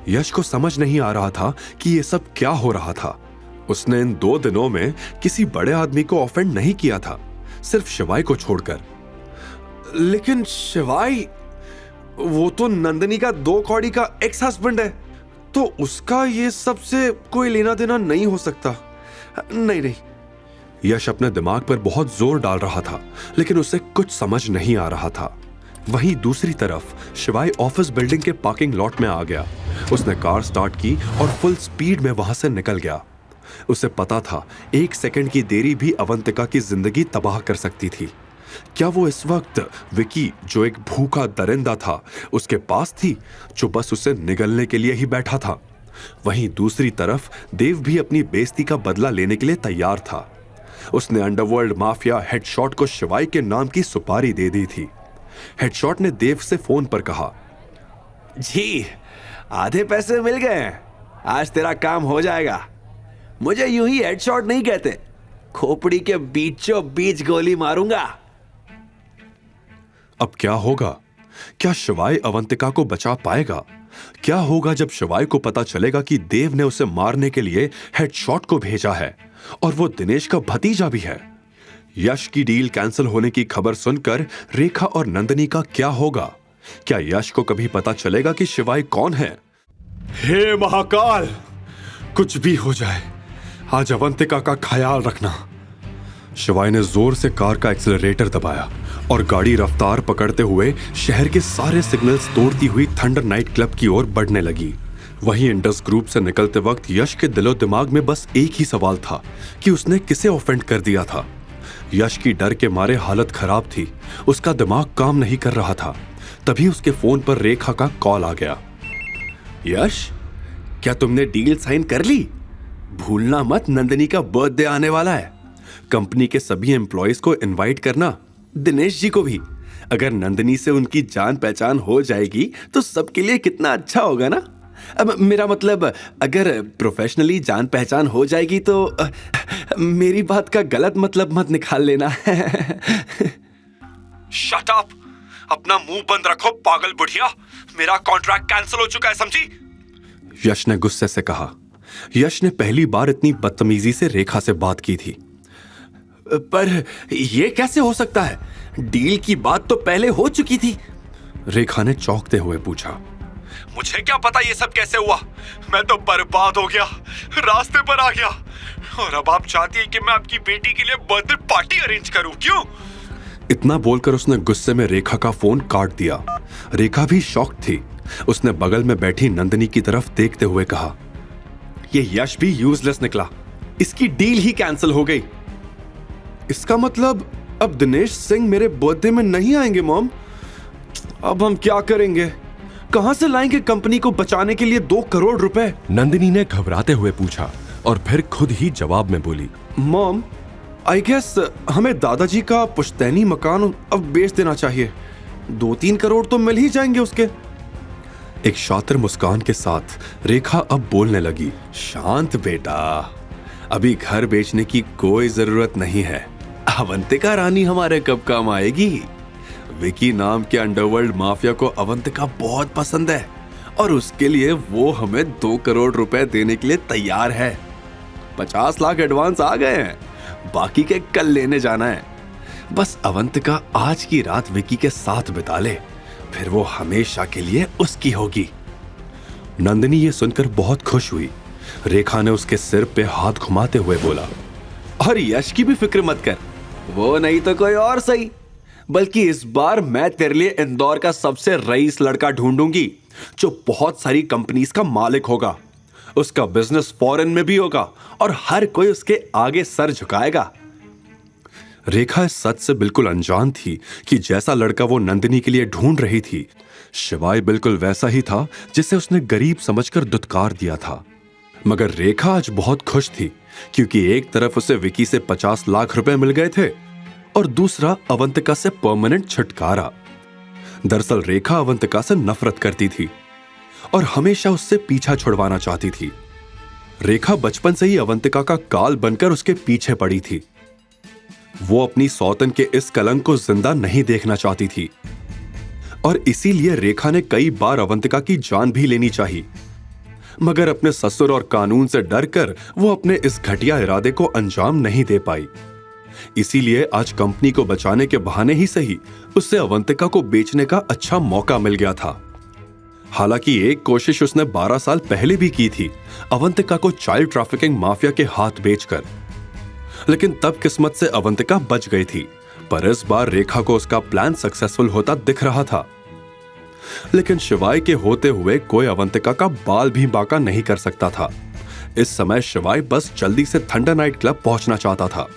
यश को समझ नहीं आ रहा था कि यह सब क्या हो रहा था। उसने इन 2 दिनों में किसी बड़े आदमी को ऑफेंड नहीं किया था, सिर्फ शिवाय को छोड़कर। लेकिन शिवाय, वो तो नंदिनी का 2 कौड़ी का एक्स हस्बैंड है, तो उसका ये सबसे कोई लेना देना नहीं हो सकता। नहीं। यश अपने दिमाग पर बहुत जोर डाल रहा था, लेकिन उसे कुछ समझ नहीं आ रहा था। वहीं दूसरी तरफ शिवाय ऑफिस बिल्डिंग के पार्किंग लॉट में आ गया। उसने कार स्टार्ट की और फुल स्पीड में वहां से निकल गया। उसे पता था 1 सेकंड की देरी भी अवंतिका की जिंदगी तबाह कर सकती थी। क्या वो इस वक्त विकी, जो एक भूखा दरिंदा था, उसके पास थी, जो बस उसे निगलने के लिए ही बैठा था? वहीं दूसरी तरफ देव भी अपनी बेइज्जती का बदला लेने के लिए तैयार था। उसने अंडरवर्ल्ड माफिया हेडशॉट को शिवाय के नाम की सुपारी दे दी थी। हेडशॉट ने देव से फोन पर कहा, जी आधे पैसे मिल गए हैं, आज तेरा काम हो जाएगा। मुझे यूं ही हेडशॉट नहीं कहते, खोपड़ी के बीचों बीच गोली मारूंगा। अब क्या होगा? क्या शिवाय अवंतिका को बचा पाएगा? क्या होगा जब शिवाय को पता चलेगा कि देव ने उसे मारने के लिए हेडशॉट को भेजा है और वो दिनेश का भतीजा भी है? यश की डील कैंसिल होने की खबर सुनकर रेखा और नंदिनी का क्या होगा? क्या यश को कभी पता चलेगा कि शिवाय कौन है? हे महाकाल, कुछ भी हो जाए, आज अवंतिका का ख्याल रखना। शिवाय ने जोर से कार का एक्सीलरेटर दबाया और गाड़ी रफ्तार पकड़ते हुए शहर के सारे सिग्नल्स तोड़ती हुई थंडर नाइट क्लब की ओर बढ़ने लगी। वहीं इंडस ग्रुप से निकलते वक्त यश के दिलो दिमाग में बस एक ही सवाल था कि उसने किसे ऑफेंड कर दिया था। यश की डर के मारे हालत खराब थी, उसका दिमाग काम नहीं कर रहा था। तभी उसके फोन पर रेखा का कॉल आ गया। यश, क्या तुमने डील साइन कर ली? भूलना मत, नंदिनी का बर्थडे आने वाला है। कंपनी के सभी एम्प्लॉयज को इनवाइट करना, दिनेश जी को भी। अगर नंदिनी से उनकी जान पहचान हो जाएगी तो सबके लिए कितना अच्छा होगा ना। अब मेरा मतलब, अगर प्रोफेशनली जान पहचान हो जाएगी तो मेरी बात का गलत मतलब मत निकाल लेना। शट अप, अपना मुंह बंद रखो पागल बुढ़िया, मेरा कॉन्ट्रैक्ट कैंसिल हो चुका है, समझी? यश ने गुस्से से कहा। यश ने पहली बार इतनी बदतमीजी से रेखा से बात की थी। पर यह कैसे हो सकता है? डील की बात तो पहले हो चुकी थी। रेखा ने चौंकते हुए पूछा। मुझे क्या पता ये सब कैसे हुआ? मैं तो बर्बाद हो गया, रास्ते पर आ गया, और अब आप चाहती हैं कि मैं आपकी बेटी के लिए बर्थडे पार्टी अरेंज करूं, क्यों? इतना बोलकर उसने गुस्से में रेखा का फोन काट दिया। रेखा भी शॉक थी। उसने बगल में बैठी नंदिनी की तरफ देखते हुए कहा, ये यश भी यूजलेस निकला, इसकी डील ही कैंसिल हो गई। इसका मतलब अब दिनेश सिंह मेरे बर्थडे में नहीं आएंगे मॉम? अब हम क्या करेंगे? कहां से लाएंगे कंपनी को बचाने के लिए 2 करोड़ रुपए? नंदिनी ने घबराते हुए पूछा और फिर खुद ही जवाब में बोली, मॉम, आई गेस हमें दादाजी का पुश्तैनी मकान अब बेच देना चाहिए। 2-3 करोड़ तो मिल ही जाएंगे उसके। एक शातिर मुस्कान के साथ रेखा अब बोलने लगी, शांत बेटा, अभी घर बेचने की कोई जरूरत नहीं है। अवंतिका रानी हमारे कब काम आएगी? विकी नाम के अंडरवर्ल्ड माफिया को अवंतिका बहुत पसंद है और उसके लिए वो हमें 2 करोड़ रुपए देने के लिए तैयार है। 50 लाख एडवांस आ गए हैं, बाकी के कल लेने जाना है। बस अवंतिका आज की रात विकी के साथ बिता ले, फिर वो हमेशा के लिए उसकी होगी। नंदिनी ये सुनकर बहुत खुश हुई। रेखा ने उसके सिर पे हाथ घुमाते हुए बोला, और यश की भी फिक्र मत कर, वो नहीं तो कोई और सही, बल्कि इस बार मैं तेरे लिए इंदौर का सबसे रईस लड़का ढूंढूंगी जो बहुत सारी कंपनीज का मालिक होगा। उसका बिजनेस फॉरेन में भी होगा और हर कोई उसके आगे सर झुकाएगा। रेखा इस सच से बिल्कुल अनजान थी कि जैसा लड़का वो नंदिनी के लिए ढूंढ रही थी, शिवाय बिल्कुल वैसा ही था जिसे उसने गरीब समझकर दुत्कार दिया था। मगर रेखा आज बहुत खुश थी क्योंकि एक तरफ उसे विकी से 50 लाख रुपए मिल गए थे और दूसरा अवंतिका से परमानेंट छुटकारा। दरअसल रेखा अवंतिका से नफरत करती थी और हमेशा उससे पीछा छुड़वाना चाहती थी। रेखा बचपन से ही अवंतिका का काल बनकर उसके पीछे पड़ी थी। वो अपनी सौतन के इस कलंक को जिंदा नहीं देखना चाहती थी और इसीलिए रेखा ने कई बार अवंतिका की जान भी लेनी चाहिए, मगर अपने ससुर और कानून से डरकर वो अपने इस घटिया इरादे को अंजाम नहीं दे पाई। इसीलिए आज कंपनी को बचाने के बहाने ही सही उससे अवंतिका को बेचने का अच्छा मौका मिल गया था। हालांकि एक कोशिश उसने 12 साल पहले भी की थी, अवंतिका को चाइल्ड ट्रैफिकिंग माफिया के हाथ बेचकर, लेकिन तब किस्मत से अवंतिका बच गई थी। पर इस बार रेखा को उसका प्लान सक्सेसफुल होता दिख रहा था। लेकिन शिवाय के होते हुए कोई अवंतिका का बाल भी बांका नहीं कर सकता था। इस समय शिवाय बस जल्दी से थंडर नाइट क्लब पहुंचना चाहता था,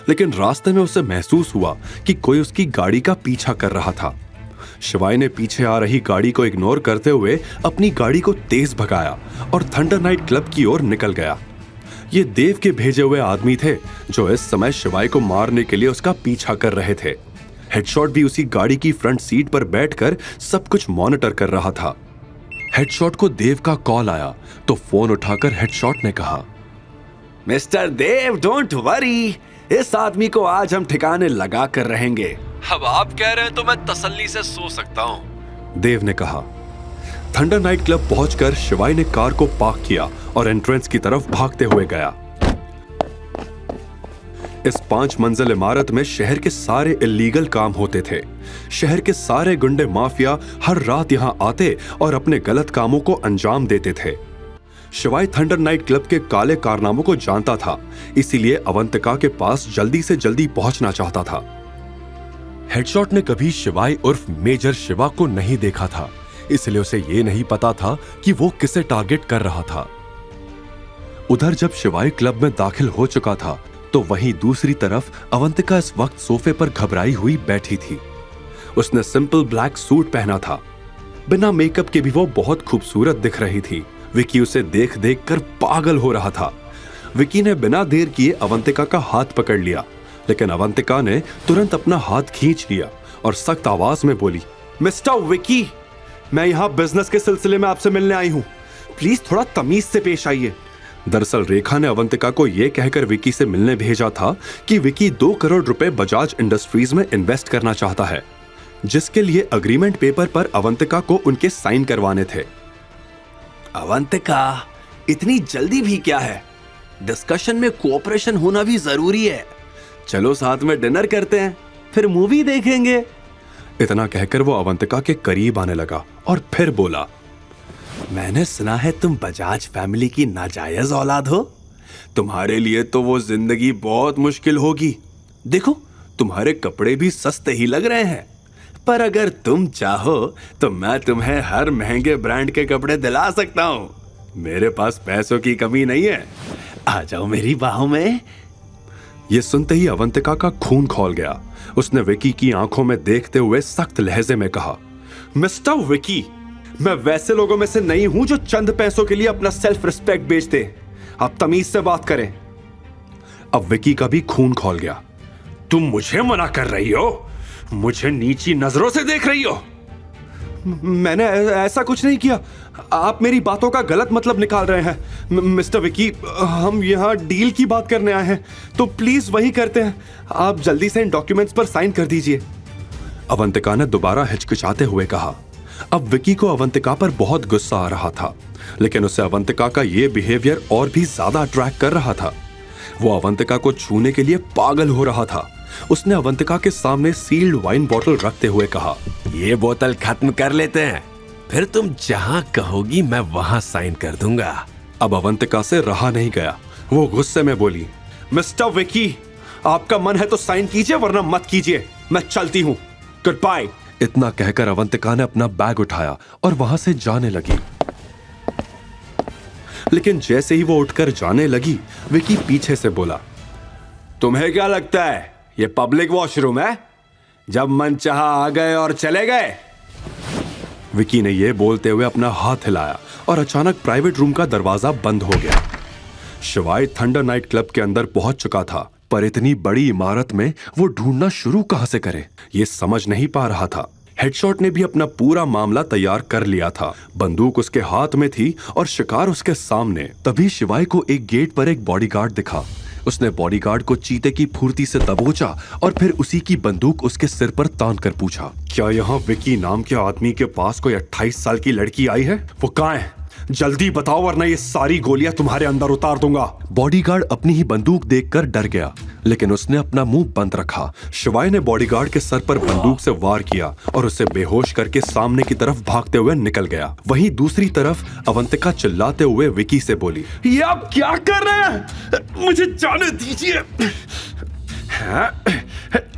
लेकिन रास्ते में उसे महसूस हुआ कि कोई उसकी गाड़ी का पीछा कर रहा था। शिवाय ने पीछे आ रही गाड़ी को इग्नोर करते हुए अपनी गाड़ी को तेज भगाया और थंडर नाइट क्लब की ओर निकल गया। ये देव के भेजे हुए आदमी थे जो इस समय शिवाय को मारने के लिए उसका पीछा कर रहे थे। हेडशॉट भी उसी गाड़ी की फ्रंट सीट पर बैठकर सब कुछ मॉनिटर कर रहा था। हेडशॉट को देव का कॉल आया तो फोन उठाकर हेडशॉट ने कहा, मिस्टर देव, डोंट वरी, इस आदमी को आज हम ठिकाने लगा कर रहेंगे। अब आप कह रहे हैं तो मैं तसल्ली से सो सकता हूं, देव ने कहा। थंडर नाइट क्लब पहुंचकर शिवाय ने कार को पार्क किया और एंट्रेंस की तरफ भागते हुए गया। इस 5 मंजिल इमारत में शहर के सारे इल्लीगल काम होते थे। शहर के सारे गुंडे माफिया हर रात यहां आते और अपने गलत कामों को अंजाम देते थे। शिवाय थंडर नाइट क्लब के काले कारनामों को जानता था, इसीलिए अवंतिका के पास जल्दी से जल्दी पहुंचना चाहता था। हेडशॉट ने कभी शिवाय उर्फ मेजर शिवा को नहीं देखा था, इसलिए उसे यह नहीं पता था कि वो किसे टारगेट कर रहा था। उधर जब शिवाय क्लब में दाखिल हो चुका था तो वहीं दूसरी तरफ अवंतिका इस वक्त सोफे पर घबराई हुई बैठी थी। उसने सिंपल ब्लैक सूट पहना था। बिना मेकअप के भी वो बहुत खूबसूरत दिख रही थी। विकी उसे देख देख कर पागल हो रहा था। विकी ने बिना देर किए अवंतिका का हाथ पकड़ लिया, लेकिन अवंतिका ने तुरंत अपना हाथ खींच लिया और सख्त आवाज में बोली, मिस्टर विकी, मैं यहां बिजनेस के सिलसिले में आपसे मिलने आई हूं, प्लीज थोड़ा तमीज से पेश आइए। दरअसल रेखा ने अवंतिका को यह कहकर विकी से मिलने भेजा था कि विकी 2 करोड़ रुपए बजाज इंडस्ट्रीज में इन्वेस्ट करना चाहता है, जिसके लिए अग्रीमेंट पेपर पर अवंतिका को उनके साइन करवाने थे। अवंतिका, इतनी जल्दी भी क्या है? डिस्कशन में कोऑपरेशन होना भी जरूरी है। चलो साथ में डिनर करते हैं, फिर मूवी देखेंगे। इतना कहकर वो अवंतिका के करीब आने लगा और फिर बोला, मैंने सुना है तुम बजाज फैमिली की नाजायज औलाद हो। तुम्हारे लिए तो वो जिंदगी बहुत मुश्किल होगी। देखो, तुम्हारे कपड़े भी सस्ते ही लग रहे हैं, पर अगर तुम चाहो तो मैं तुम्हें हर महंगे ब्रांड के कपड़े दिला सकता हूं। मेरे पास पैसों की कमी नहीं है, आ जाओ मेरी बाहों में। ये सुनते ही अवंतिका का खून खौल गया। उसने विकी की आंखों में देखते हुए सख्त लहजे में कहा, मिस्टर विकी, मैं वैसे लोगों में से नहीं हूं जो चंद पैसों के लिए अपना सेल्फ रिस्पेक्ट बेच दे। आप तमीज से बात करें। अब विकी का भी खून खौल गया। तुम मुझे मना कर रही हो? मुझे नीची नजरों से देख रही हो? मैंने ऐसा कुछ नहीं किया। आप मेरी बातों का गलत मतलब निकाल रहे हैं। मिस्टर विकी, हम यहाँ डील की बात करने आए हैं, तो प्लीज वही करते हैं। आप जल्दी से इन डॉक्यूमेंट्स पर साइन कर दीजिए। अवंतिका ने दोबारा हिचकिचाते हुए कहा। अब विकी को अवंतिका पर बहुत गुस्सा आ रहा था, लेकिन उसे अवंतिका का यह बिहेवियर और भी ज्यादा अट्रैक्ट कर रहा था। वो अवंतिका को छूने के लिए पागल हो रहा था। उसने अवंतिका के सामने सील्ड वाइन बोतल रखते हुए कहा, ये बोतल खत्म कर लेते हैं, फिर तुम जहां कहोगी मैं वहां साइन कर दूंगा। अब अवंतिका से रहा नहीं गया। वो गुस्से में बोली, मिस्टर विकी, आपका मन है तो साइन कीजिए, वरना मत कीजिए। मैं चलती हूं। Good bye. इतना कहकर अवंतिका ने अपना बैग उठाया और वहां से जाने लगी। लेकिन जैसे ही वो उठकर जाने लगी, विकी पीछे से बोला, तुम्हें क्या लगता है ये पब्लिक वॉशरूम है, जब मन चाहा आ गए और चले गए। विकी ने यह बोलते हुए अपना हाथ हिलाया और अचानक प्राइवेट रूम का दरवाजा बंद हो गया। शिवाय थंडर नाइट क्लब के अंदर पहुंच चुका था, पर इतनी बड़ी इमारत में वो ढूंढना शुरू कहां से करे, ये समझ नहीं पा रहा था। हेडशॉट ने भी अपना पूरा मामला तैयार कर लिया था। बंदूक उसके हाथ में थी और शिकार उसके सामने। तभी शिवाय को एक गेट पर एक बॉडीगार्ड दिखा। उसने बॉडीगार्ड को चीते की फुर्ती से दबोचा और फिर उसी की बंदूक उसके सिर पर तान कर पूछा, क्या यहाँ विकी नाम के आदमी के पास कोई 28 साल की लड़की आई है? वो कहाँ है? जल्दी बताओ वरना ये सारी गोलियां तुम्हारे अंदर उतार दूंगा। बॉडीगार्ड अपनी ही बंदूक देखकर डर गया, लेकिन उसने अपना मुंह बंद रखा। शिवाय ने बॉडीगार्ड के सर पर बंदूक से वार किया और उसे बेहोश करके सामने की तरफ भागते हुए निकल गया। वहीं दूसरी तरफ अवंतिका चिल्लाते हुए विकी से बोली, ये आप क्या कर रहे हैं? मुझे जाने दीजिए।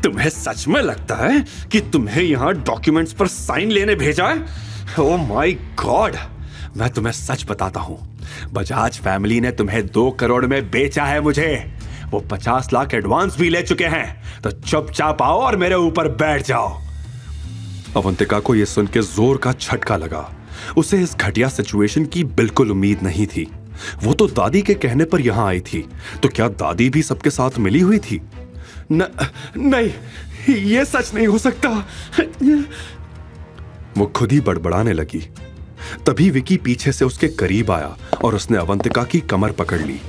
तुम्हें सच में लगता है कि तुम्हें यहाँ डॉक्यूमेंट्स पर साइन लेने भेजा है? ओह माय गॉड, मैं तुम्हें सच बताता हूं, बजाज फैमिली ने तुम्हें 2 करोड़ में बेचा है मुझे। वो 50 लाख एडवांस भी ले चुके हैं, तो चुपचाप आओ और मेरे ऊपर बैठ जाओ। अवंतिका को यह सुन के जोर का झटका लगा। उसे इस घटिया सिचुएशन की बिल्कुल उम्मीद नहीं थी। वो तो दादी के कहने पर यहां आई थी, तो क्या दादी भी सबके साथ मिली हुई थी? नहीं, ये सच नहीं हो सकता। वो खुद ही बड़बड़ाने लगी। तभी विकी पीछे से उसके करीब आया और उसने अवंतिका की कमर पकड़ ली।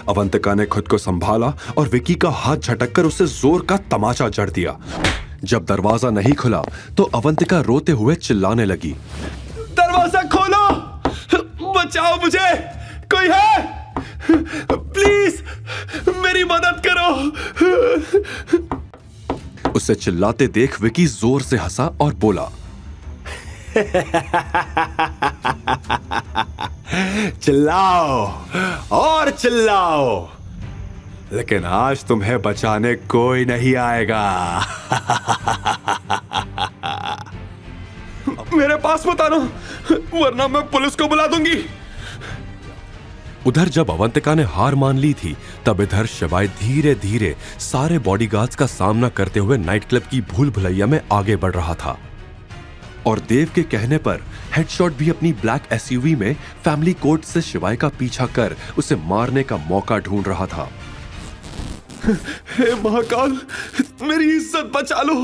अवंतिका ने खुद को संभाला और विकी का हाथ झटककर उसे जोर का तमाचा जड़ दिया। जब दरवाजा नहीं खुला तो अवंतिका रोते हुए चिल्लाने लगी, दरवाजा खोलो, बचाओ मुझे, कोई है? प्लीज मेरी मदद करो। उसे चिल्लाते देख विकी जोर से हंसा और बोला, चिल्लाओ और चिल्लाओ, लेकिन आज तुम्हें बचाने कोई नहीं आएगा। मेरे पास मत आना, वरना मैं पुलिस को बुला दूंगी। उधर जब अवंतिका ने हार मान ली थी, तब इधर शिवाय धीरे धीरे सारे बॉडीगार्ड्स का सामना करते हुए नाइट क्लब की भूल भुलैया में आगे बढ़ रहा था। और देव के कहने पर हेडशॉट भी अपनी ब्लैक एसयूवी में फैमिली कोर्ट से शिवाय का पीछा कर उसे मारने का मौका ढूंढ रहा था। हे महाकाल, मेरी इज्जत बचा लो।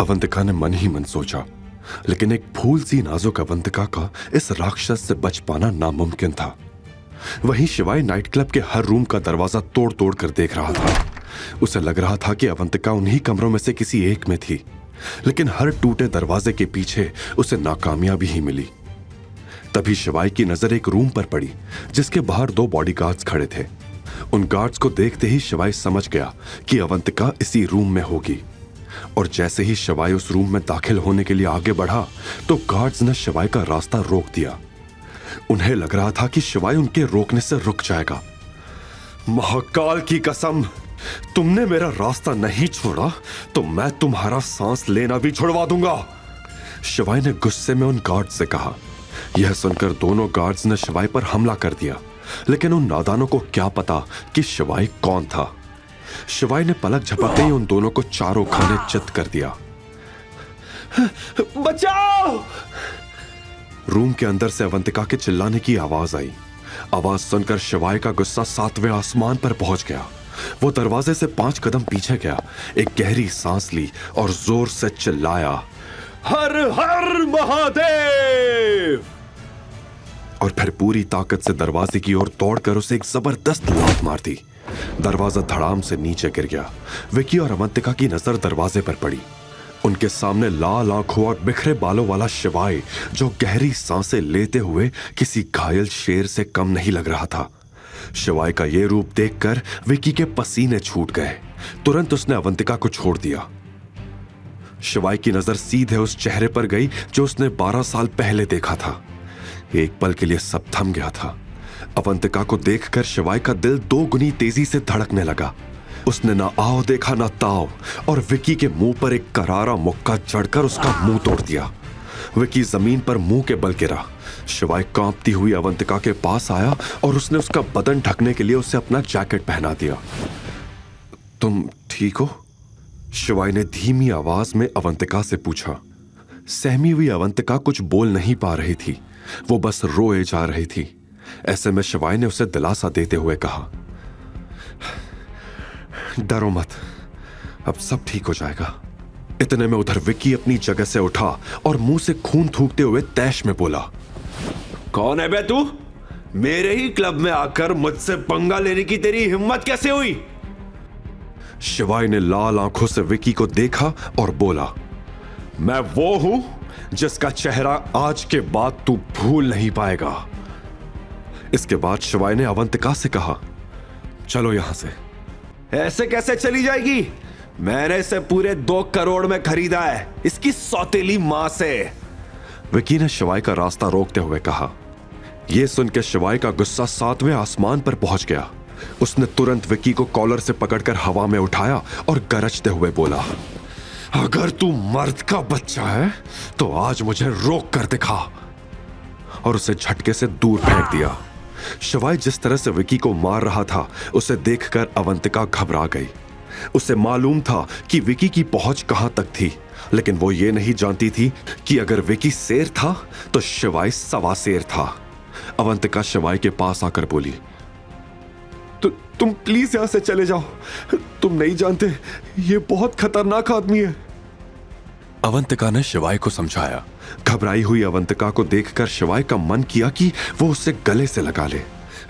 अवंतिका ने मन ही मन सोचा, लेकिन एक फूल सी नाजुक अवंतिका का इस राक्षस से बच पाना नामुमकिन था। वहीं शिवाय नाइट क्लब के हर रूम का दरवाजा तोड़ तोड़ कर देख रहा था। उसे लग रहा था कि अवंतिका उन्हीं कमरों में से किसी एक में थी, लेकिन हर टूटे दरवाजे के पीछे उसे नाकामयाबी ही मिली। तभी शिवाय की नजर एक रूम पर पड़ी, जिसके बाहर 2 बॉडीगार्ड्स खड़े थे। उन गार्ड्स को देखते ही शिवाय समझ गया कि अवंतिका इसी रूम में होगी। और जैसे ही शिवाय उस रूम में दाखिल होने के लिए आगे बढ़ा, तो गार्ड्स ने शिवाय का रास्ता रोक दिया। उन्हें लग रहा था कि शिवाय उनके रोकने से रुक जाएगा। महाकाल की कसम, तुमने मेरा रास्ता नहीं छोड़ा तो मैं तुम्हारा सांस लेना भी छुड़वा दूंगा, शिवाय ने गुस्से में उन गार्ड्स से कहा। यह सुनकर दोनों गार्ड्स ने शिवाय पर हमला कर दिया, लेकिन उन नादानों को क्या पता कि शिवाय कौन था। शिवाय ने पलक झपकते ही उन दोनों को चारों खाने चित कर दिया। बचाओ! रूम के अंदर से अवंतिका के चिल्लाने की आवाज आई। आवाज सुनकर शिवाय का गुस्सा 7वें आसमान पर पहुंच गया। वो दरवाजे से 5 कदम पीछे गया, एक गहरी सांस ली और जोर से चिल्लाया, हर हर महादेव! और फिर पूरी ताकत से दरवाजे की ओर दौड़कर उसे एक जबरदस्त लात मार दी। दरवाजा धड़ाम से नीचे गिर गया। विकी और अवंतिका की नजर दरवाजे पर पड़ी। उनके सामने लाल आंखों और बिखरे बालों वाला शिवाय, जो गहरी सांसें लेते हुए किसी घायल शेर से कम नहीं लग रहा था। शिवाय का यह रूप देखकर विकी के पसीने छूट गए। तुरंत उसने अवंतिका को छोड़ दिया। शिवाय की नजर सीधे उस चेहरे पर गई जो उसने 12 साल पहले देखा था। एक पल के लिए सब थम गया था। अवंतिका को देखकर शिवाय का दिल 2 गुनी तेजी से धड़कने लगा। उसने ना आओ देखा ना ताओ और विकी के मुंह पर एक करारा मुक्का जड़कर उसका मुंह तोड़ दिया। विकी जमीन पर मुंह के बल गिरा। शिवाय कांपती हुई अवंतिका के पास आया और उसने उसका बदन ढकने के लिए उसे अपना जैकेट पहना दिया। तुम ठीक हो? शिवाय ने धीमी आवाज में अवंतिका से पूछा। सहमी हुई अवंतिका कुछ बोल नहीं पा रही थी, वो बस रोए जा रही थी। ऐसे में शिवाय ने उसे दिलासा देते हुए कहा, डरो मत, अब सब ठीक हो जाएगा। इतने में उधर विक्की अपनी जगह से उठा और मुंह से खून थूकते हुए तैश में बोला, कौन है बे तू? मेरे ही क्लब में आकर मुझसे पंगा लेने की तेरी हिम्मत कैसे हुई? शिवाय ने लाल आंखों से विक्की को देखा और बोला, मैं वो हूं जिसका चेहरा आज के बाद तू भूल नहीं पाएगा। इसके बाद शिवाय ने अवंतिका से कहा, चलो यहां से। ऐसे कैसे चली जाएगी? मैंने इसे पूरे 2 करोड़ में खरीदा है, इसकी सौतेली मां से। विक्की ने शिवाय का रास्ता रोकते हुए कहा। यह सुनकर शिवाय का गुस्सा 7वें आसमान पर पहुंच गया। उसने तुरंत विक्की को कॉलर से पकड़कर हवा में उठाया और गरजते हुए बोला, अगर तू मर्द का बच्चा है तो आज मुझे रोक कर दिखा, और उसे झटके से दूर फेंक दिया। शिवाय जिस तरह से विक्की को मार रहा था उसे देखकर अवंतिका घबरा गई। उसे मालूम था कि विक्की की पहुंच कहां तक थी, लेकिन वो ये नहीं जानती थी कि अगर विक्की शेर था तो शिवाय सवा शेर था। अवंतिका शिवाय के पास आकर बोली, तुम प्लीज यहां से चले जाओ, तुम नहीं जानते ये बहुत खतरनाक आदमी है। अवंतिका ने शिवाय को समझाया। घबराई हुई अवंतिका को देखकर शिवाय का मन किया कि वो उसे गले से लगा ले,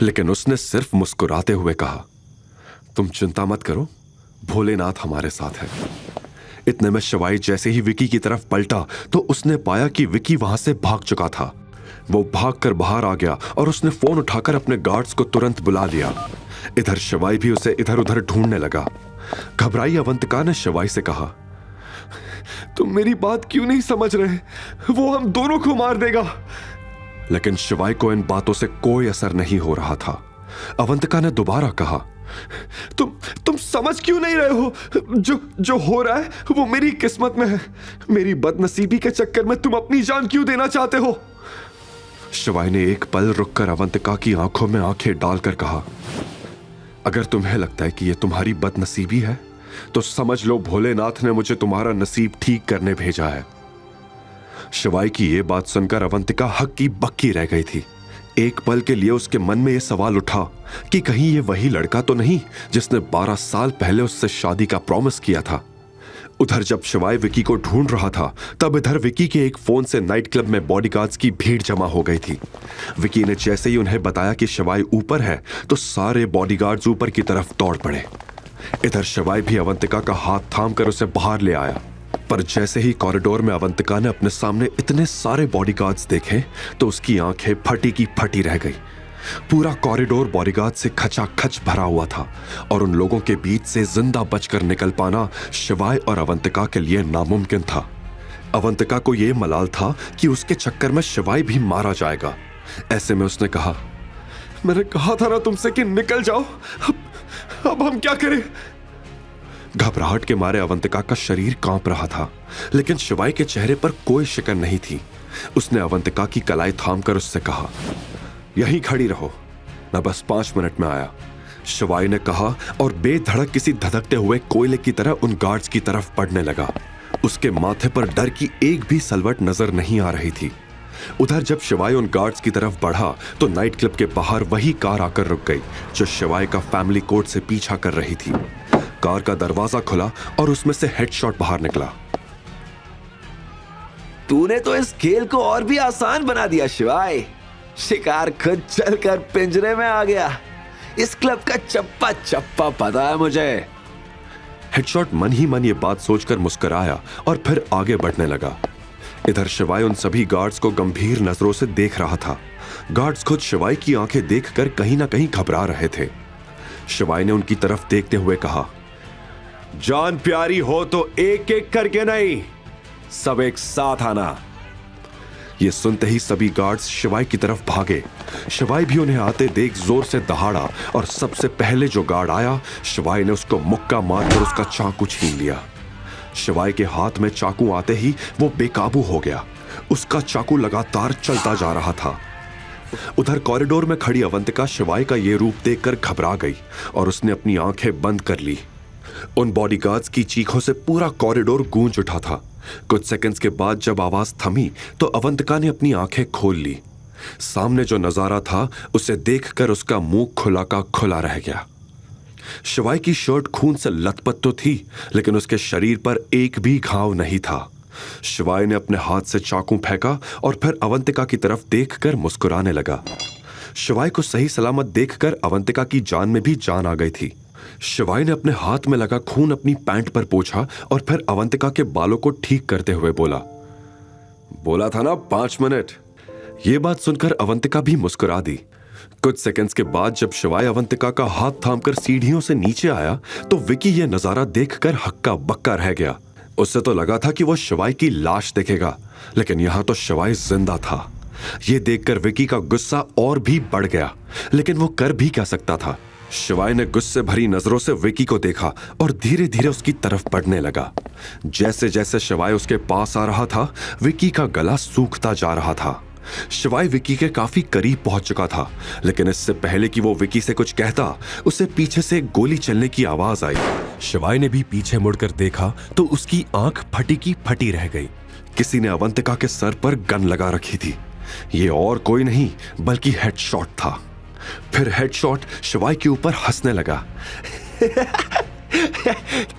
लेकिन उसने सिर्फ मुस्कुराते हुए कहा, तुम चिंता मत करो, भोलेनाथ हमारे साथ है। इतने में शिवाय जैसे ही विक्की की तरफ पलटा तो उसने पाया कि विक्की वहां से भाग चुका था। वो भागकर बाहर आ गया और उसने फोन उठाकर अपने गार्ड्स को तुरंत बुला लिया। इधर शिवाय भी उसे इधर उधर ढूंढने लगा। घबराई अवंतिका ने शिवाय से कहा, तुम मेरी बात क्यों नहीं समझ रहे? वो हम दोनों को मार देगा। लेकिन शिवाय को इन बातों से कोई असर नहीं हो रहा था। अवंतिका ने दोबारा कहा, तुम समझ क्यों नहीं रहे हो? जो हो रहा है वो मेरी किस्मत में है। मेरी बदनसीबी के चक्कर में तुम अपनी जान क्यों देना चाहते हो? शिवाय ने एक पल रुककर अवंतिका की आंखों में आंखें डालकर कहा, अगर तुम्हें लगता है कि यह तुम्हारी बदनसीबी है तो समझ लो भोलेनाथ ने मुझे तुम्हारा नसीब ठीक करने भेजा है। शिवाय की यह बात सुनकर अवंतिका हक्की बक्की रह गई थी। एक पल के लिए उसके मन में यह सवाल उठा कि कहीं यह वही लड़का तो नहीं जिसने 12 साल पहले उससे शादी का प्रॉमिस किया था। उधर जब शिवाय विक्की को ढूंढ रहा था तब इधर विक्की के एक फोन से नाइट क्लब में बॉडीगार्ड्स की भीड़ जमा हो गई थी। विक्की ने जैसे ही उन्हें बताया कि शिवाय ऊपर है तो सारे बॉडीगार्ड्स ऊपर की तरफ दौड़ पड़े। इधर शिवाय भी अवंतिका का हाथ थामकर उसे बाहर ले आया, पर जैसे ही कॉरिडोर में अवंतिका ने अपने सामने इतने सारे बॉडीगार्ड्स देखे तो उसकी आंखें फटी की फटी रह गई। पूरा कॉरिडोर बॉडीगार्ड से खचाखच भरा हुआ था और उन लोगों के बीच से जिंदा बचकर निकल पाना शिवाय और अवंतिका के लिए नामुमकिन था। अवंतिका को यह मलाल था कि उसके चक्कर में शिवाय भी मारा जाएगा। ऐसे में उसने कहा, मैंने कहा था ना तुमसे कि निकल जाओ, अब हम क्या करें? घबराहट के मारे अवंतिका का शरीर कांप रहा था, लेकिन शिवाय के चेहरे पर कोई शिकन नहीं थी। उसने अवंतिका की कलाई थामकर उससे कहा, यहीं खड़ी रहो, मैं बस 5 मिनट में आया। शिवाय ने कहा और बेधड़क किसी धधकते हुए कोयले की तरह उन गार्ड्स की तरफ बढ़ने लगा। उसके माथे पर डर की एक भी सलवट नजर नहीं आ रही थी। उधर जब शिवाय उन गार्ड्स की तरफ बढ़ा तो नाइट क्लब के बाहर वही कार आकर रुक गई जो शिवाय का फैमिली कोर्ट से पीछा कर रही थी। कार का दरवाजा खुला और उसमें से हेडशॉट बाहर निकला। तूने तो इस खेल को और भी आसान बना दिया शिवाय। शिकार खुद चलकर पिंजरे में आ गया। इस क्लब का चप्पा चप्पा पता है मुझे। हेडशॉट मन ही मन ये बात सोचकर मुस्कुराया और फिर आगे बढ़ने लगा। इधर शिवाय उन सभी गार्ड्स को गंभीर नजरों से देख रहा था। गार्ड्स खुद शिवाय की आंखें देखकर कहीं ना कहीं घबरा रहे थे। शिवाय ने उनकी तरफ देखते हुए कहा, जान प्यारी हो तो एक एक करके नहीं, सब एक साथ आना। ये सुनते ही सभी गार्ड्स शिवाय की तरफ भागे। शिवाय भी उन्हें आते देख जोर से दहाड़ा और सबसे पहले जो गार्ड आया शिवाय ने उसको मुक्का मारकर उसका चाकू छीन लिया। शिवाय के हाथ में चाकू आते ही वो बेकाबू हो गया। उसका चाकू लगातार चलता जा रहा था। उधर कॉरिडोर में खड़ी अवंतिका शिवाय का ये रूप देखकर घबरा गई और उसने अपनी आंखें बंद कर ली। उन बॉडीगार्ड्स की चीखों से पूरा कॉरिडोर गूंज उठा था। कुछ सेकंड्स के बाद जब आवाज थमी तो अवंतिका ने अपनी आंखें खोल ली। सामने जो नजारा था उसे देखकर उसका मुंह खुला का खुला रह गया। शिवाय की शर्ट खून से लथपथ तो थी, लेकिन उसके शरीर पर एक भी घाव नहीं था। शिवाय ने अपने हाथ से चाकू फेंका और फिर अवंतिका की तरफ देखकर मुस्कुराने लगा। शिवाय को सही सलामत देखकर अवंतिका की जान में भी जान आ गई थी। शिवाय ने अपने हाथ में लगा खून अपनी पैंट पर पोंछा और फिर अवंतिका के बालों को ठीक करते हुए बोला था ना 5 मिनट। ये बात सुनकर अवंतिका भी मुस्कुरा दी। कुछ सेकंड्स के बाद जब शिवाय अवंतिका का हाथ थामकर सीढ़ियों से नीचे आया तो विकी यह नजारा देखकर हक्का बक्का रह गया। उससे तो लगा था कि वो शिवाय की लाश देखेगा, लेकिन यहां तो शिवाय जिंदा था। यह देखकर विकी का गुस्सा और भी बढ़ गया, लेकिन वो कर भी क्या सकता था। शिवाय ने गुस्से भरी नजरों से विकी को देखा और धीरे धीरे उसकी तरफ बढ़ने लगा। जैसे जैसे शिवाय उसके पास आ रहा था, विकी का गला सूखता जा रहा था। शिवाय विकी के काफी करीब पहुंच चुका था, लेकिन इससे पहले कि वो विकी से कुछ कहता, उसे पीछे से एक गोली चलने की आवाज आई। शिवाय ने भी पीछे मुड़कर देखा तो उसकी आंख फटी की फटी रह गई। किसी ने अवंतिका के सर पर गन लगा रखी थी। ये और कोई नहीं बल्कि हेडशॉट था। फिर हेडशॉट शिवाय के ऊपर हंसने लगा।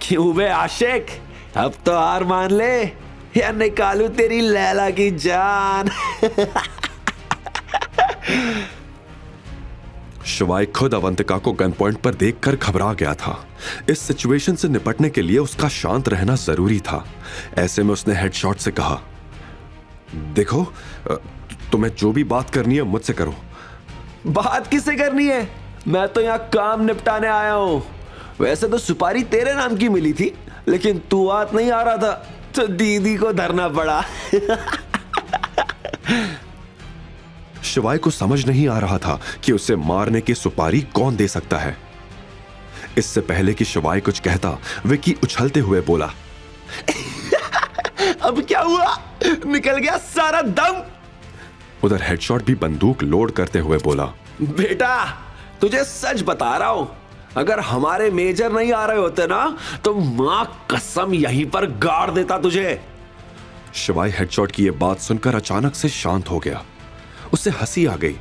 क्यों बे आशिक, अब तो हार मान ले या निकालू तेरी लैला की जान। शिवाय खुद अवंतिका को गन पॉइंट पर देखकर घबरा गया था। इस सिचुएशन से निपटने के लिए उसका शांत रहना जरूरी था। ऐसे में उसने हेडशॉट से कहा, देखो तुम्हें जो भी बात करनी है मुझसे करो। बात किससे करनी है? मैं तो यहाँ काम निपटाने आया हूँ। वैसे तो सुपारी तेरे नाम की मिली थी, लेकिन तू हाथ नहीं आ रहा था तो दीदी को धरना पड़ा। शिवाय को समझ नहीं आ रहा था कि उसे मारने की सुपारी कौन दे सकता है। इससे पहले कि शिवाय कुछ कहता, विकी उछलते हुए बोला, अब क्या हुआ? निकल गया सारा दम। उधर हेडशॉट भी बंदूक लोड करते हुए बोला, बेटा तुझे सच बता रहा हूं, अगर हमारे मेजर नहीं आ रहे होते ना तो मां कसम यहीं पर गाड़ देता तुझे। शिवाय हेडशॉट की यह बात सुनकर अचानक से शांत हो गया। उसे हंसी आ गई।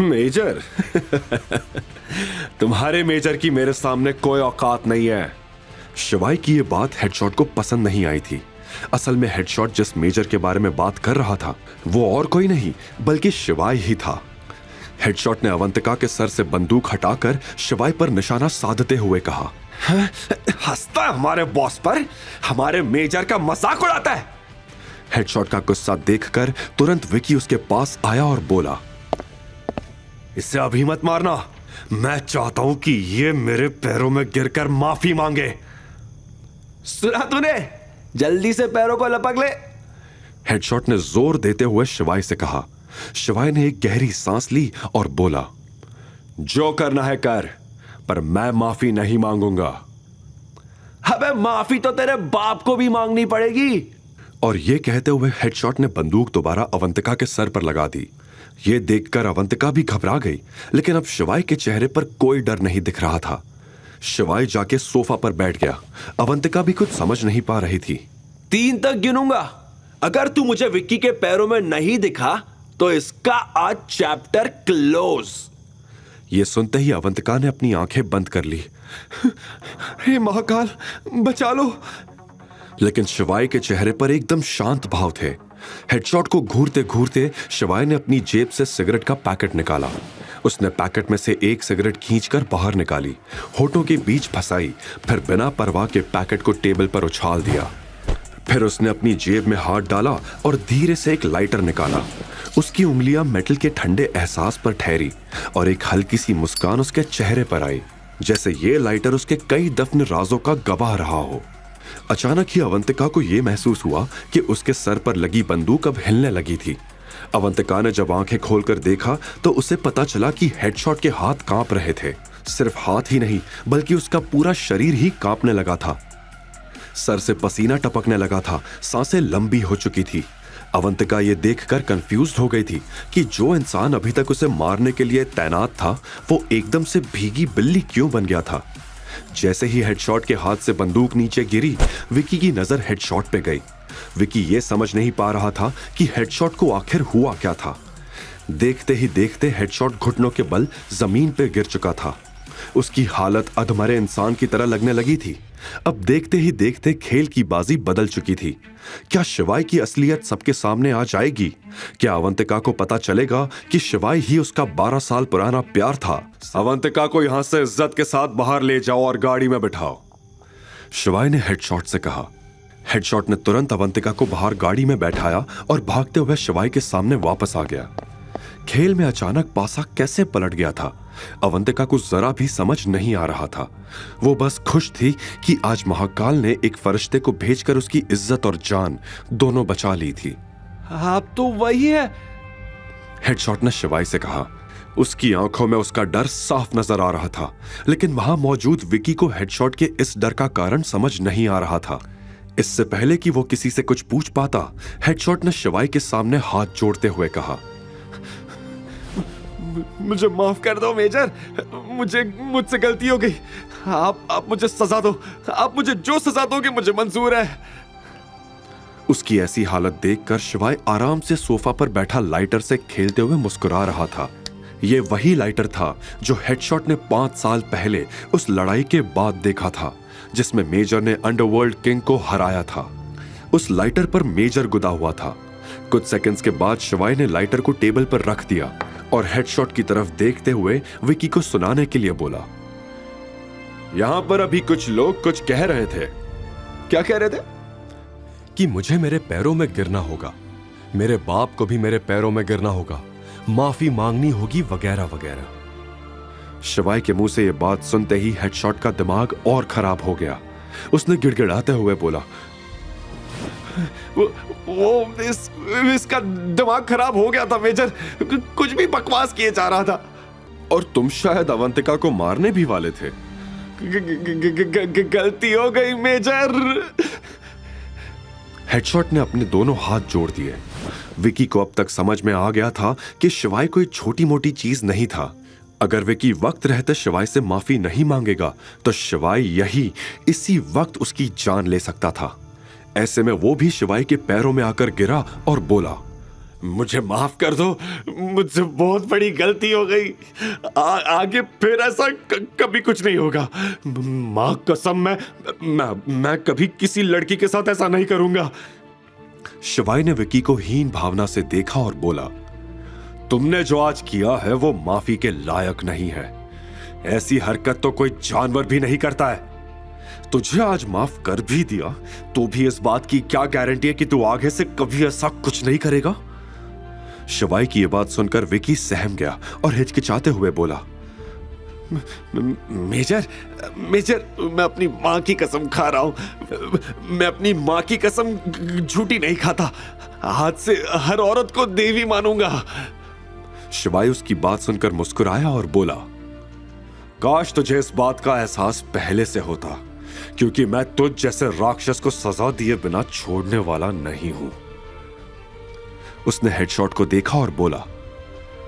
मेजर? तुम्हारे मेजर की मेरे सामने कोई औकात नहीं है। शिवाय की यह बात हेडशॉट को पसंद नहीं आई थी। असल में हेडशॉट जिस मेजर के बारे में बात कर रहा था वो और कोई नहीं बल्कि शिवाय ही था। हेडशॉट ने अवंतिका के सर से बंदूक हटाकर शिवाय पर निशाना साधते हुए कहा, हंसता है हमारे बॉस पर, हमारे मेजर का मजाक उड़ाता है। हेडशॉट का गुस्सा देखकर तुरंत विकी उसके पास आया और बोला, इसे अभी मत मारना, मैं चाहता हूं कि ये मेरे पैरों में गिरकर माफी मांगे। सुना तूने? जल्दी से पैरों को लपक ले। हेडशॉट ने जोर देते हुए शिवाय से कहा। शिवाय ने एक गहरी सांस ली और बोला, जो करना है कर, पर मैं माफी नहीं मांगूंगा। अबे माफी तो तेरे बाप को भी मांगनी पड़ेगी। और यह कहते हुए हेडशॉट ने बंदूक दोबारा अवंतिका के सर पर लगा दी। यह देखकर अवंतिका भी घबरा गई, लेकिन अब शिवाय के चेहरे पर कोई डर नहीं दिख रहा था। शिवाय जाके सोफा पर बैठ गया। अवंतिका भी कुछ समझ नहीं पा रही थी। 3 तक गिनूंगा, अगर तू मुझे विक्की के पैरों में नहीं दिखा तो इसका आज चैप्टर क्लोज। यह सुनते ही अवंतिका ने अपनी आंखें बंद कर ली। हे महाकाल बचा लो। लेकिन शिवाय के चेहरे पर एकदम शांत भाव थे। हेडशॉट को घूरते घूरते शिवाय ने अपनी जेब से सिगरेट का पैकेट निकाला। उसने पैकेट में से एक सिगरेट खींचकर बाहर निकाली, होठों के बीच फंसाई, फिर बिना परवाह के पैकेट को टेबल पर उछाल दिया। फिर उसने अपनी जेब में हाथ डाला और धीरे से एक लाइटर निकाला। उसकी उंगलियां मेटल के ठंडे एहसास पर ठहरी और एक हल्की सी मुस्कान उसके चेहरे पर आई, जैसे ये लाइटर उसके कई दफन राजों का गवाह रहा हो। अचानक ही अवंतिका को यह महसूस हुआ कि उसके सर पर लगी बंदूक अब हिलने लगी थी। अवंतिका ने जब आंखें खोलकर देखा तो उसे पता चला कि हेडशॉट के हाथ कांप रहे थे। सिर्फ हाथ ही नहीं बल्कि उसका पूरा शरीर ही कांपने लगा था। सर से पसीना टपकने लगा था, सांसें लंबी हो चुकी थी। अवंतिका ये देखकर कंफ्यूज्ड हो गई थी कि जो इंसान अभी तक उसे मारने के लिए तैनात था वो एकदम से भीगी बिल्ली क्यों बन गया था। जैसे ही हेडशॉट के हाथ से बंदूक नीचे गिरी, विकी की नजर हेडशॉट पे गई। विकी ये समझ नहीं पा रहा था कि हेडशॉट को आखिर हुआ क्या था। देखते ही देखते हेडशॉट घुटनों के बल जमीन पे गिर चुका था। उसकी हालत अधमरे इंसान की तरह लगने लगी थी। अब देखते ही देखते खेल की बाजी बदल चुकी थी। क्या शिवाय की असलियत सबके सामने आ जाएगी? क्या अवंतिका को पता चलेगा कि शिवाय ही उसका 12 साल पुराना प्यार था? अवंतिका को यहां से इज्जत के साथ बाहर ले जाओ और गाड़ी में बिठाओ, शिवाय ने हेडशॉट से कहा। हेडशॉट ने तुरंत अवंतिका को बाहर गाड़ी में बैठाया और भागते हुए शिवाय के सामने वापस आ गया। खेल में अचानक पासा कैसे पलट गया था, अवंतिका को जरा भी समझ नहीं आ रहा था। वो बस खुश थी कि आज महाकाल ने एक फरिश्ते को भेजकर उसकी इज्जत और जान दोनों बचा ली थी। आप तो वही है, हेडशॉट ने शिवाय से कहा। उसकी आंखों में उसका डर साफ नजर आ रहा था, लेकिन वहां मौजूद विकी को हेडशॉट के इस डर का कारण समझ नहीं आ रहा था। इससे पहले कि वो किसी से कुछ पूछ पाता, हेडशॉट ने शिवाय के सामने हाथ जोड़ते हुए कहा, मुझे माफ कर दो मेजर, मुझसे गलती हो गई। आप मुझे सजा दो, आप मुझे जो सजा दोगे मुझे मंजूर है। उसकी ऐसी हालत देखकर शिवाय आराम से सोफा पर बैठा लाइटर से खेलते हुए मुस्कुरा रहा था। यह वही लाइटर था जो हेडशॉट ने 5 साल पहले उस लड़ाई के बाद देखा था, जिसमें मेजर ने अंडरवर्ल्ड किंग को हराया था। उस लाइटर पर मेजर गुदा हुआ था। कुछ सेकंड्स के बाद शिवाय ने लाइटर को टेबल पर रख दिया और हेडशॉट की तरफ देखते हुए विकी को सुनाने के लिए बोला, यहां पर अभी कुछ लोग कुछ कह रहे थे। क्या कह रहे थे? कि मुझे मेरे पैरों में गिरना होगा, मेरे बाप को भी मेरे पैरों में गिरना होगा, माफी मांगनी होगी, वगैरह वगैरह। शिवाय के मुंह से यह बात सुनते ही हेडशॉट का दिमाग और खराब हो गया। उसने गिड़गिड़ाते हुए बोला, इसका दिमाग खराब हो गया था मेजर, कुछ भी बकवास किए जा रहा था। और तुम शायद अवंतिका को मारने भी वाले थे। गलती हो गई मेजर। हेडशॉट ने अपने दोनों हाथ जोड़ दिए। विकी को अब तक समझ में आ गया था कि शिवाय कोई छोटी मोटी चीज नहीं था। अगर विकी वक्त रहते शिवाय से माफी नहीं मांगेगा तो शिवाय इसी वक्त उसकी जान ले सकता था। ऐसे में वो भी शिवाय के पैरों में आकर गिरा और बोला, मुझे माफ कर दो, मुझसे बहुत बड़ी गलती हो गई। आगे फिर ऐसा कभी कुछ नहीं होगा। मां कसम, मैं कभी किसी लड़की के साथ ऐसा नहीं करूंगा। शिवाय ने विकी को हीन भावना से देखा और बोला, तुमने जो आज किया है वो माफी के लायक नहीं है। ऐसी हरकत तो कोई जानवर भी नहीं करता है। तुझे आज माफ कर भी दिया तो भी इस बात की क्या गारंटी है कि तू आगे से कभी ऐसा कुछ नहीं करेगा? शिवाय की यह बात सुनकर विकी सहम गया और हिचकिचाते हुए बोला, मेजर, मैं अपनी मां की कसम खा रहा हूं। मैं अपनी मां की कसम झूठी नहीं खाता। आज से हर औरत को देवी मानूंगा। शिवाय उसकी बात सुनकर मुस्कुराया और बोला, काश तुझे इस बात का एहसास पहले से होता, क्योंकि मैं तुझ जैसे राक्षस को सजा दिए बिना छोड़ने वाला नहीं हूं। उसने हेडशॉट को देखा और बोला,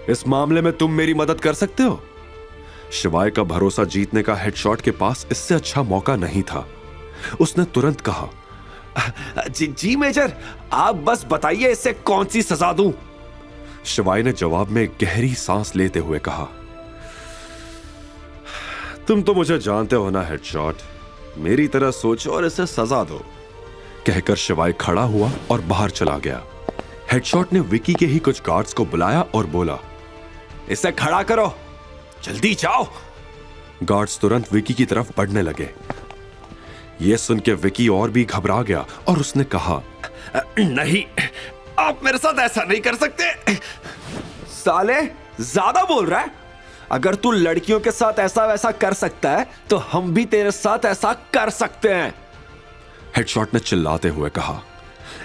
इस मामले में तुम मेरी मदद कर सकते हो? शिवाय का भरोसा जीतने का हेडशॉट के पास इससे अच्छा मौका नहीं था। उसने तुरंत कहा, जी मेजर, आप बस बताइए इससे कौन सी सजा दूं? शिवाय ने जवाब में गहरी सांस लेते हुए कहा, तुम तो मुझे जानते हो ना हेडशॉट, मेरी तरह सोचो और इसे सजा दो। कहकर शिवाय खड़ा हुआ और बाहर चला गया। हेडशॉट ने विकी के ही कुछ गार्ड्स को बुलाया और बोला, इसे खड़ा करो, जल्दी जाओ। गार्ड्स तुरंत विकी की तरफ बढ़ने लगे। यह सुन के विकी और भी घबरा गया और उसने कहा, नहीं, आप मेरे साथ ऐसा नहीं कर सकते। साले, ज्यादा बोल रहा है। अगर तू लड़कियों के साथ ऐसा वैसा कर सकता है तो हम भी तेरे साथ ऐसा कर सकते हैं। हेडशॉट ने चिल्लाते हुए कहा।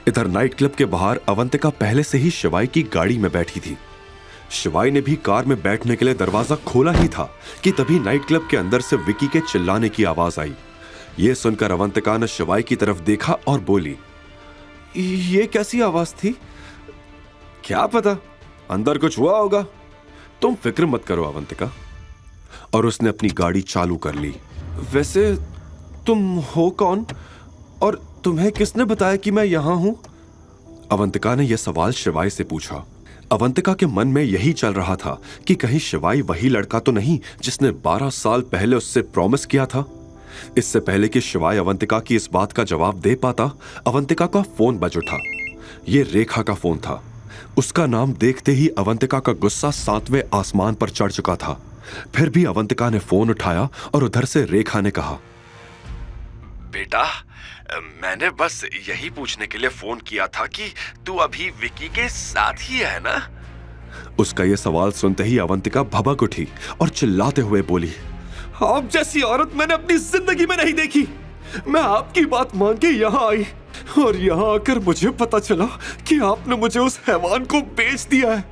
इधर नाइट क्लब के बाहर अवंतिका पहले से ही शिवाय की गाड़ी में बैठी थी। शिवाय ने भी कार में बैठने के लिए दरवाजा खोला ही था कि तभी नाइट क्लब के अंदर से विकी के चिल्लाने की आवाज आई। यह सुनकर अवंतिका ने शिवाय की तरफ देखा और बोली, ये कैसी आवाज थी? क्या पता, अंदर कुछ हुआ होगा। तुम फिक्र मत करो अवंतिका। और उसने अपनी गाड़ी चालू कर ली। वैसे तुम हो कौन और तुम्हें किसने बताया कि मैं यहां हूं? अवंतिका ने यह सवाल शिवाय से पूछा। अवंतिका के मन में यही चल रहा था कि कहीं शिवाय वही लड़का तो नहीं जिसने 12 साल पहले उससे प्रॉमिस किया था। इससे पहले कि शिवाय अवंतिका की इस बात का जवाब दे पाता, अवंतिका का फोन बज उठा। यह रेखा का फोन था। उसका नाम देखते ही अवंतिका का गुस्सा 7वें आसमान पर चढ़ चुका था। फिर भी अवंतिका ने फोन उठाया और उधर से रेखा ने कहा, बेटा, मैंने बस यही पूछने के लिए फोन किया था कि तू अभी विकी के साथ ही है ना? उसका यह सवाल सुनते ही अवंतिका भभक उठी और चिल्लाते हुए बोली, आप जैसी औरत मैंने अपनी जिंदगी में नहीं देखी। मैं आपकी बात मान के यहाँ आई और यहाँ आकर मुझे पता चला कि आपने मुझे उस हैवान को बेच दिया है।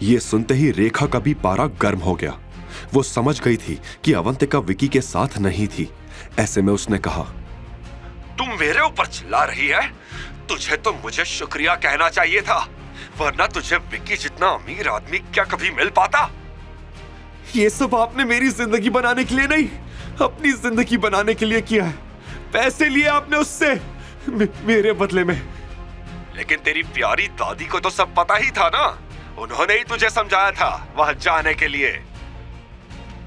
यह सुनते ही रेखा का भी पारा गर्म हो गया। वो समझ गई थी कि अवंतिका विकी के साथ नहीं थी। ऐसे में उसने कहा, तुम मेरे ऊपर चिल्ला रही है? तुझे तो मुझे शुक्रिया कहना चाहिए था, वरना तुझे विकी जितना अमीर आदमी क्या कभी मिल पाता? ये सब आपने मेरी जिंदगी बनाने के लिए नहीं, अपनी जिंदगी बनाने के लिए किया है। पैसे लिए आपने उससे मेरे बदले में। लेकिन तेरी प्यारी दादी को तो सब पता ही था ना, उन्होंने ही तुझे समझाया था वहां जाने के लिए।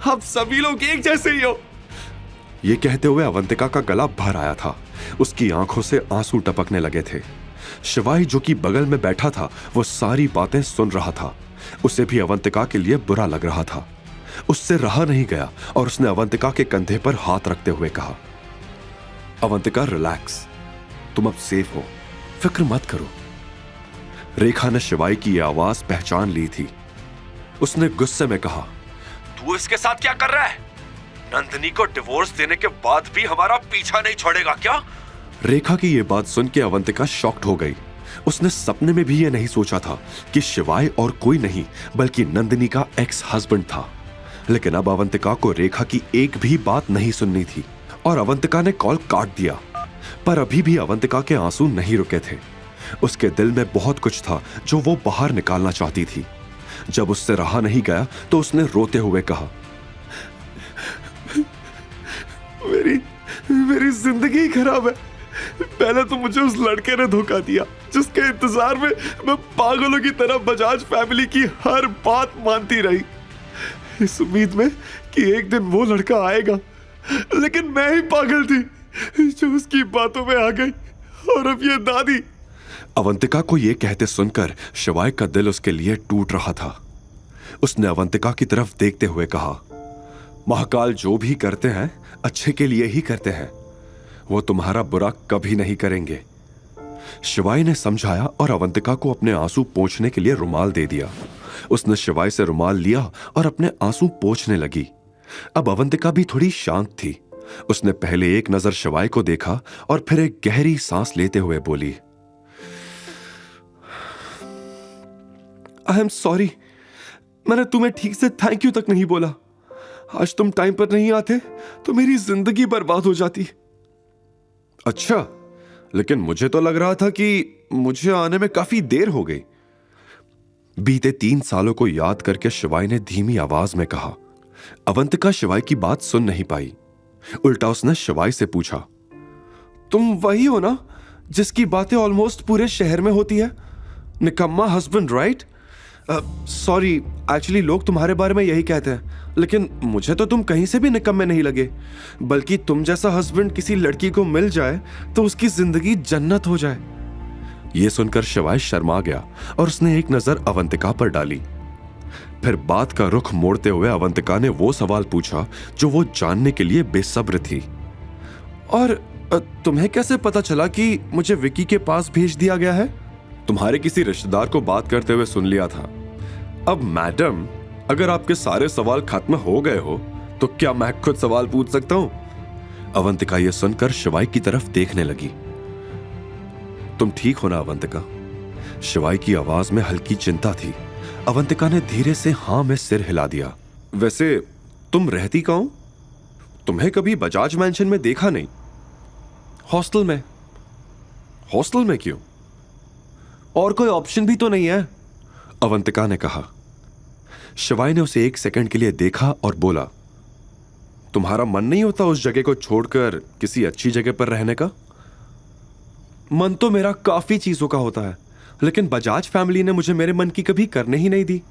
अब सभी लोग एक जैसे ही हो। ये कहते हुए अवंतिका का गला भर आया था। उसकी आंखों से आंसू टपकने लगे थे। शिवाय जो कि बगल में बैठा था वो सारी बातें सुन रहा था। उसे भी अवंतिका के लिए बुरा लग रहा था। उससे रहा नहीं गया और उसने अवंतिका के कंधे पर हाथ रखते हुए कहा, अवंतिका रिलैक्स, तुम अब सेफ हो, फिक्र मत करो। रेखा ने शिवाय की यह आवाज पहचान ली थी। उसने गुस्से में कहा, तू इसके साथ क्या कर रहा है? नंदिनी को डिवोर्स देने के बाद भी हमारा पीछा नहीं छोड़ेगा क्या? रेखा की यह बात सुन के अवंतिका शॉक्ड हो गई। उसने सपने में भी यह नहीं सोचा था कि शिवाय और कोई नहीं बल्कि नंदिनी का एक्स हस्बैंड था। लेकिन अब अवंतिका को रेखा की एक भी बात नहीं सुननी थी और अवंतिका ने कॉल काट दिया। पर अभी भी अवंतिका के आंसू नहीं रुके थे। उसके दिल में बहुत कुछ था जो वो बाहर निकालना चाहती थी। जब उससे रहा नहीं गया तो उसने रोते हुए कहा, मेरी जिंदगी खराब है। पहले तो मुझे उस लड़के ने धोखा दिया जिसके इंतजार में मैं पागलों की तरह बजाज फैमिली की हर बात मानती रही, इस उम्मीद में कि एक दिन वो लड़का आएगा। लेकिन मैं ही पागल थी जो उसकी बातों में आ गई। और अब ये दादी। अवंतिका को ये कहते सुनकर शिवाय का दिल उसके लिए टूट रहा था। उसने अवंतिका की तरफ देखते हुए कहा, महाकाल जो भी करते हैं अच्छे के लिए ही करते हैं, वो तुम्हारा बुरा कभी नहीं करेंगे। शिवाय ने समझाया और अवंतिका को अपने आंसू पोंछने के लिए रुमाल दे दिया। उसने शिवाय से रुमाल लिया और अपने आंसू पोंछने लगी। अब अवंतिका भी थोड़ी शांत थी। उसने पहले एक नजर शिवाय को देखा और फिर एक गहरी सांस लेते हुए बोली, आई एम सॉरी, मैंने तुम्हें ठीक से थैंक यू तक नहीं बोला। आज तुम टाइम पर नहीं आते तो मेरी जिंदगी बर्बाद हो जाती। अच्छा, लेकिन मुझे तो लग रहा था कि मुझे आने में काफी देर हो गई। बीते 3 सालों को याद करके शिवाय ने धीमी आवाज में कहा। अवंतिका शिवाय की बात सुन नहीं पाई। उल्टा उसने शिवाय से पूछा, तुम वही हो ना जिसकी बातें ऑलमोस्ट पूरे शहर में होती है? निकम्मा हस्बैंड, राइट? सॉरी, एक्चुअली लोग तुम्हारे बारे में यही कहते हैं, लेकिन मुझे तो तुम कहीं से भी निकम्मे नहीं लगे। बल्कि तुम जैसा हस्बैंड किसी लड़की को मिल जाए तो उसकी जिंदगी जन्नत हो जाए। यह सुनकर शिवाय शर्मा गया और उसने एक नजर अवंतिका पर डाली। फिर बात का रुख मोड़ते हुए अवंतिका ने वो सवाल पूछा जो वो जानने के लिए बेसब्र थी। और तुम्हें कैसे पता चला कि मुझे विकी के पास भेज दिया गया है? तुम्हारे किसी रिश्तेदार को बात करते हुए सुन लिया था। अब मैडम, अगर आपके सारे सवाल खत्म हो गए हो तो क्या मैं खुद सवाल पूछ सकता हूं? अवंतिका यह सुनकर शिवाय की तरफ देखने लगी। तुम ठीक हो ना अवंतिका? शिवाय की आवाज में हल्की चिंता थी। अवंतिका ने धीरे से हां में सिर हिला दिया। वैसे तुम रहती कहां हो? तुम्हें कभी बजाज मैंशन में देखा नहीं। हॉस्टल में? हॉस्टल में क्यों? और कोई ऑप्शन भी तो नहीं है, अवंतिका ने कहा। शिवाय ने उसे 1 सेकंड के लिए देखा और बोला, तुम्हारा मन नहीं होता उस जगह को छोड़कर किसी अच्छी जगह पर रहने का? मन तो मेरा काफी चीजों का होता है, लेकिन बजाज फैमिली ने मुझे मेरे मन की कभी करने ही नहीं दी।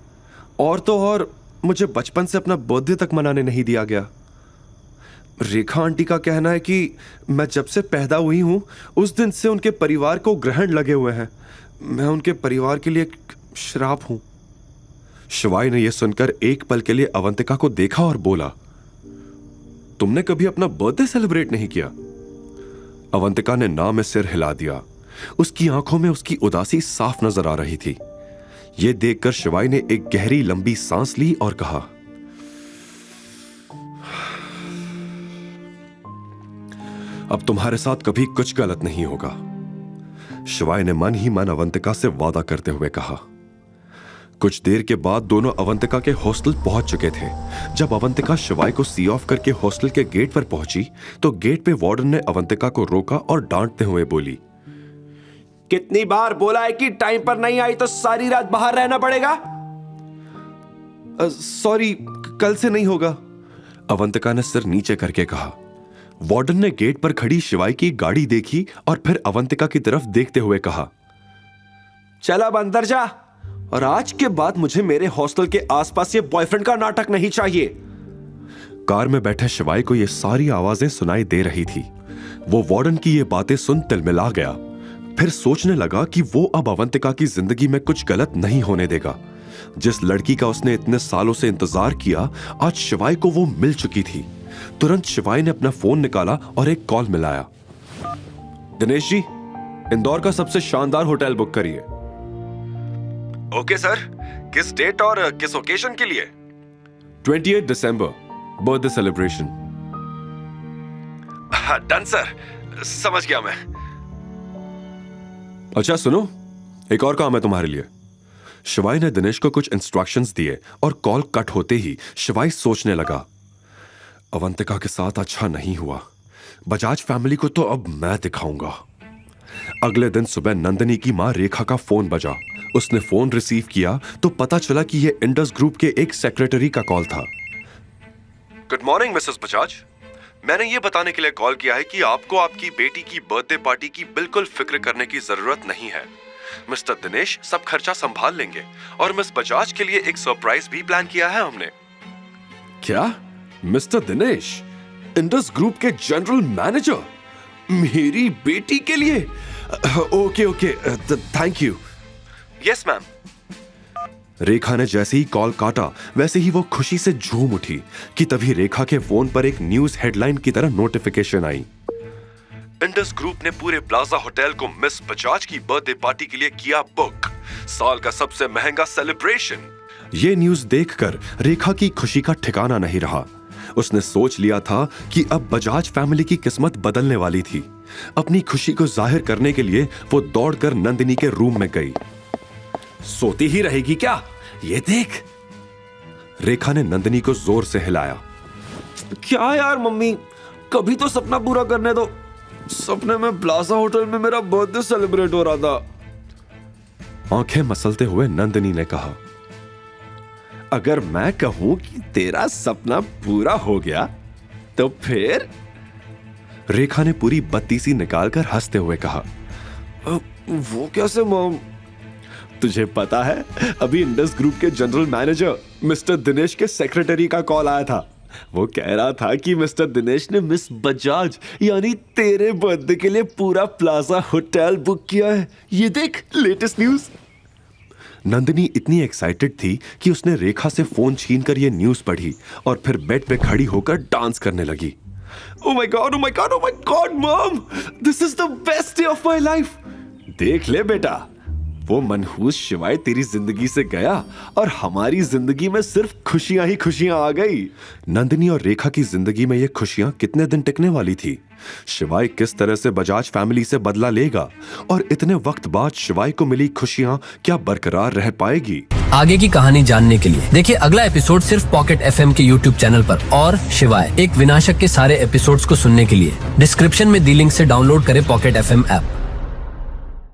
और तो और मुझे बचपन से अपना बर्थडे तक मनाने नहीं दिया गया। रेखा आंटी का कहना है कि मैं जब से पैदा हुई हूं उस दिन से उनके परिवार को ग्रहण लगे हुए हैं। मैं उनके परिवार के लिए एक श्राप हूं। शिवाय ने यह सुनकर एक पल के लिए अवंतिका को देखा और बोला, तुमने कभी अपना बर्थडे सेलिब्रेट नहीं किया? अवंतिका ने ना में सिर हिला दिया। उसकी आंखों में उसकी उदासी साफ नजर आ रही थी। यह देखकर शिवाय ने एक गहरी लंबी सांस ली और कहा, अब तुम्हारे साथ कभी कुछ गलत नहीं होगा। शिवाय ने मन ही मन अवंतिका से वादा करते हुए कहा। कुछ देर के बाद दोनों अवंतिका के हॉस्टल पहुंच चुके थे। जब अवंतिका शिवाय को सी ऑफ करके हॉस्टल के गेट पर पहुंची तो गेट पे वार्डन ने अवंतिका को रोका और डांटते हुए बोली, कितनी बार बोला है कि टाइम पर नहीं आई तो सारी रात बाहर रहना पड़ेगा? सॉरी, कल से नहीं होगा, अवंतिका ने सिर नीचे करके कहा। वार्डन ने गेट पर खड़ी शिवाय की गाड़ी देखी और फिर अवंतिका की तरफ देखते हुए कहा, चल अब अंदर जा, और आज के बाद मुझे मेरे हॉस्टल के आसपास ये बॉयफ्रेंड का नाटक नहीं चाहिए। कार में बैठे शिवाय को ये सारी आवाजें सुनाई दे रही थी। वो वार्डन की ये बातें सुन तिलमिला गया। फिर सोचने लगा कि वो अब अवंतिका की जिंदगी में कुछ गलत नहीं होने देगा। जिस लड़की का उसने इतने सालों से इंतजार किया, आज शिवाय को वो मिल चुकी थी। तुरंत शिवाय ने अपना फोन निकाला और एक कॉल मिलाया। दिनेश जी, इंदौर का सबसे शानदार होटल बुक करिए। ओके सर, किस डेट और किस ओकेजन के लिए? 28 दिसंबर, बर्थडे सेलिब्रेशन। डन सर, समझ गया मैं। अच्छा सुनो, एक और काम है तुम्हारे लिए। शिवाय ने दिनेश को कुछ इंस्ट्रक्शंस दिए और कॉल कट होते ही शिवाय सोचने लगा, अवंतिका के साथ अच्छा नहीं हुआ। बजाज फैमिली को तो अब मैं दिखाऊंगा। अगले दिन सुबह नंदिनी की मां रेखा का फोन बजा। उसने फोन रिसीव किया तो पता चला कि यह इंडस ग्रुप के एक सेक्रेटरी का कॉल था। गुड मॉर्निंग मिसेस बजाज, मैंने ये बताने के लिए कॉल किया है कि आपको आपकी बेटी की बर्थडे पार्टी की बिल्कुल फिक्र करने की जरूरत नहीं है। मिस्टर दिनेश सब खर्चा संभाल लेंगे और मिस बजाज के लिए एक सरप्राइज भी प्लान किया है हमने। क्या? मिस्टर दिनेश, इंडस ग्रुप के जनरल मैनेजर, मेरी बेटी के लिए? Okay okay, thank you. Yes ma'am. Rekha ने जैसे ही कॉल काटा वैसे ही वो खुशी से झूम उठी कि तभी रेखा के फोन पर एक न्यूज हेडलाइन की तरह नोटिफिकेशन आई। इंडस ग्रुप ने पूरे प्लाजा होटल को मिस बजाज की बर्थडे पार्टी के लिए किया बुक। साल का सबसे महंगा सेलिब्रेशन। ये न्यूज देखकर रेखा की खुशी का ठिकाना नहीं रहा। उसने सोच लिया था कि अब बजाज फैमिली की किस्मत बदलने वाली थी। अपनी खुशी को जाहिर करने के लिए वो दौड़कर नंदिनी के रूम में गई। सोती ही रहेगी क्या? ये देख। रेखा ने नंदिनी को जोर से हिलाया। क्या यार मम्मी, कभी तो सपना पूरा करने दो। सपने में प्लाजा होटल में मेरा बर्थडे सेलिब्रेट हो रहा था। आंखें मसलते हुए नंदिनी ने कहा, अगर मैं कहूं कि तेरा सपना पूरा हो गया तो फिर? रेखा ने पूरी बत्तीसी निकालकर हंसते हुए कहा, वो कैसे मॉम? तुझे पता है, अभी इंडस ग्रुप के जनरल मैनेजर मिस्टर दिनेश के सेक्रेटरी का कॉल आया था। वो कह रहा था कि मिस्टर दिनेश ने मिस बजाज यानी तेरे बर्थडे के लिए पूरा प्लाजा होटल बुक किया है। ये देख, लेटेस्ट न्यूज। नंदिनी इतनी एक्साइटेड थी कि उसने रेखा से फोन छीनकर यह न्यूज पढ़ी और फिर बेड पे खड़ी होकर डांस करने लगी। Oh my God, oh my God, oh my God, Mom! This is the best day of my life! देख ले बेटा, वो मनहूस शिवाय तेरी जिंदगी से गया और हमारी जिंदगी में सिर्फ खुशियां ही खुशियां आ गई। नंदिनी और रेखा की जिंदगी में ये खुशियां कितने दिन टिकने वाली थी? शिवाय किस तरह से बजाज फैमिली से बदला लेगा और इतने वक्त बाद शिवाय को मिली खुशियां क्या बरकरार रह पाएगी? आगे की कहानी जानने के लिए देखिए अगला एपिसोड सिर्फ पॉकेट एफएम के यूट्यूब चैनल पर। और शिवाय एक विनाशक के सारे एपिसोड्स को सुनने के लिए डिस्क्रिप्शन में दी लिंक से डाउनलोड करें पॉकेट एफएम ऐप।